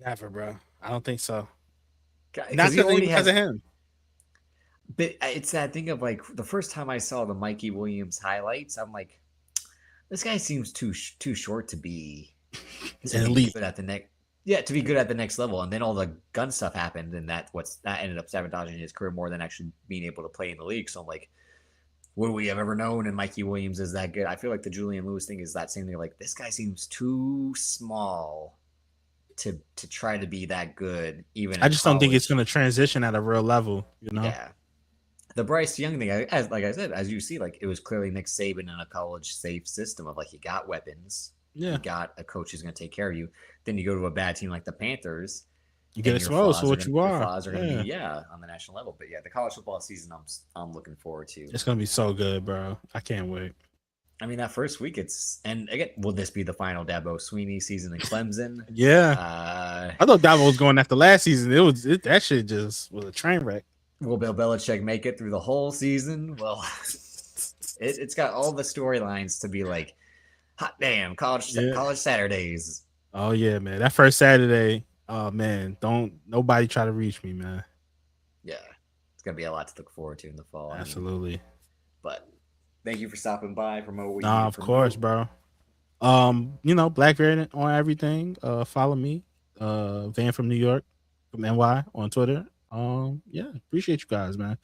Never, bro. I don't think so. Not because of him. But it's that thing of like the first time I saw the Mikey Williams highlights, I'm like, this guy seems too short to be elite at the next. Yeah, to be good at the next level, and then all the gun stuff happened, and that ended up sabotaging his career more than actually being able to play in the league. So I'm like, would we have ever known? And Mikey Williams is that good? I feel like the Julian Lewis thing is that same thing. Like, this guy seems too small to try to be that good. Even I just don't think it's going to transition at a real level. You know? Yeah. The Bryce Young thing, like I said, as you see, like it was clearly Nick Saban in a college safe system of like you got weapons. Yeah. You got a coach who's going to take care of you. Then you go to a bad team like the Panthers. You get exposed for what you are. Your flaws are going to be, on the national level. But yeah, the college football season, I'm looking forward to. It's going to be so good, bro. I can't wait. I mean, that first week, and again, will this be the final Dabo Sweeney season in Clemson? Yeah. I thought Dabo was going after last season. That shit just was a train wreck. Will Bill Belichick make it through the whole season? Well, it's got all the storylines to be like, hot damn, college Saturdays. Oh yeah, man. That first Saturday, oh man, don't nobody try to reach me, man. Yeah, it's gonna be a lot to look forward to in the fall. Absolutely. But thank you for stopping by. Promote what you of course, bro. Black Variant on everything. Follow me, Van from New York, from NY on Twitter. Appreciate you guys, man.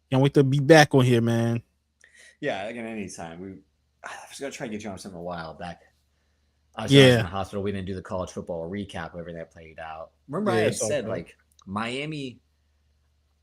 Can't wait to be back on here, man. Yeah, again, anytime. I was gonna try to get you on something a while back. I was in the hospital. We didn't do the college football recap of everything that played out. Remember, I had said like Miami.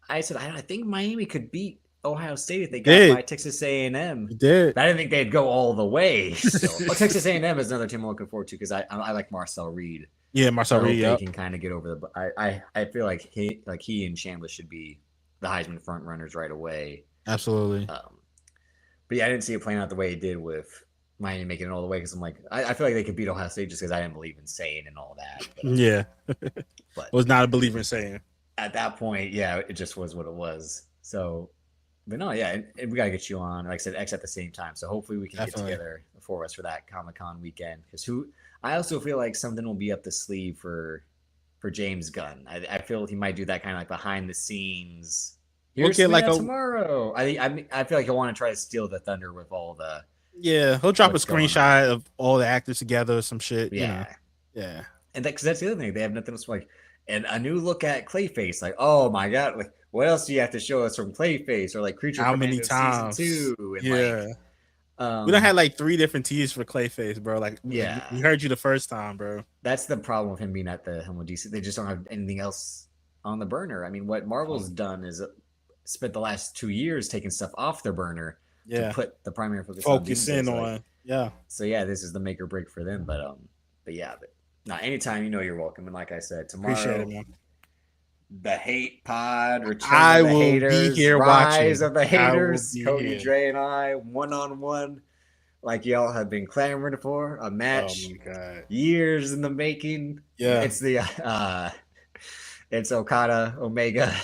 I said I think Miami could beat Ohio State if they got by Texas A&M. Did. But I didn't think they'd go all the way. Texas A&M is another team I'm looking forward to because I like Marcel Reed. Yeah, Marcel Reed. They can kind of get over the. I feel like he and Chambliss should be the Heisman front runners right away. Absolutely. But yeah, I didn't see it playing out the way it did with Miami making it all the way because I'm like, I feel like they could beat Ohio State just because I didn't believe in saying and all that. But, but was not a believer in saying. At that point, it just was what it was. So, but no, and we got to get you on. Like I said, X at the same time. So hopefully we can get together for us for that Comic-Con weekend. Because I also feel like something will be up the sleeve for James Gunn. I feel he might do that kind of like behind the scenes. Here's tomorrow. I feel like he'll want to try to steal the thunder with all the. Yeah, he'll drop a screenshot of all the actors together or some shit. Yeah. Yeah. And because that's the other thing. They have nothing else like. And a new look at Clayface. Like, oh my God. Like, what else do you have to show us from Clayface or like Creature How many times? Season 2? And we done had like 3 different teas for Clayface, bro. Like, we heard you the first time, bro. That's the problem with him being at the helm of DC. They just don't have anything else on the burner. I mean, what Marvel's done is spent the last 2 years taking stuff off their burner to put the primary focus on. So this is the make or break for them. But anytime, you're welcome. And like I said, tomorrow, appreciate it, man. The Hate Pod, Return I of the will Haters, be here Rise watching. of the Haters, Cody, Dre, and I, one-on-one, like y'all have been clamoring for, a match, years in the making. Yeah, it's the it's Okada Omega,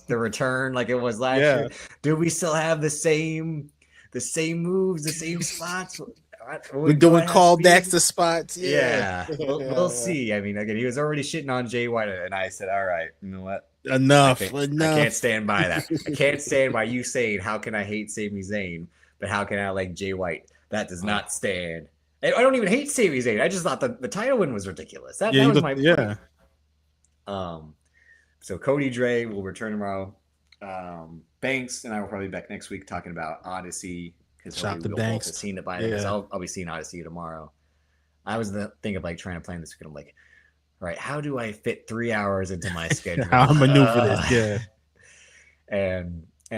the return like it was last year. Do we still have the same moves, the same spots? We're doing callbacks to spots. Yeah. We'll see. I mean, again, he was already shitting on Jay White, and I said, all right, you know what? Enough. I can't stand by that. I can't stand by you saying, "How can I hate Sami Zayn, but how can I like Jay White?" That does not stand. And I don't even hate Sami Zayn. I just thought the title win was ridiculous. That was my point. So Cody Dre will return tomorrow. Banks and I will probably be back next week talking about Odyssey because we'll both have seen it by then. Because I'll be seeing Odyssey tomorrow. I was thinking of like trying to plan this weekend. I'm like, all right, how do I fit 3 hours into my schedule? How I maneuver this, yeah.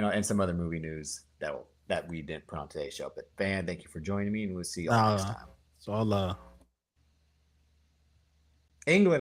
And some other movie news that we didn't put on today's show. But Van, thank you for joining me, and we'll see you all next time. It's all England.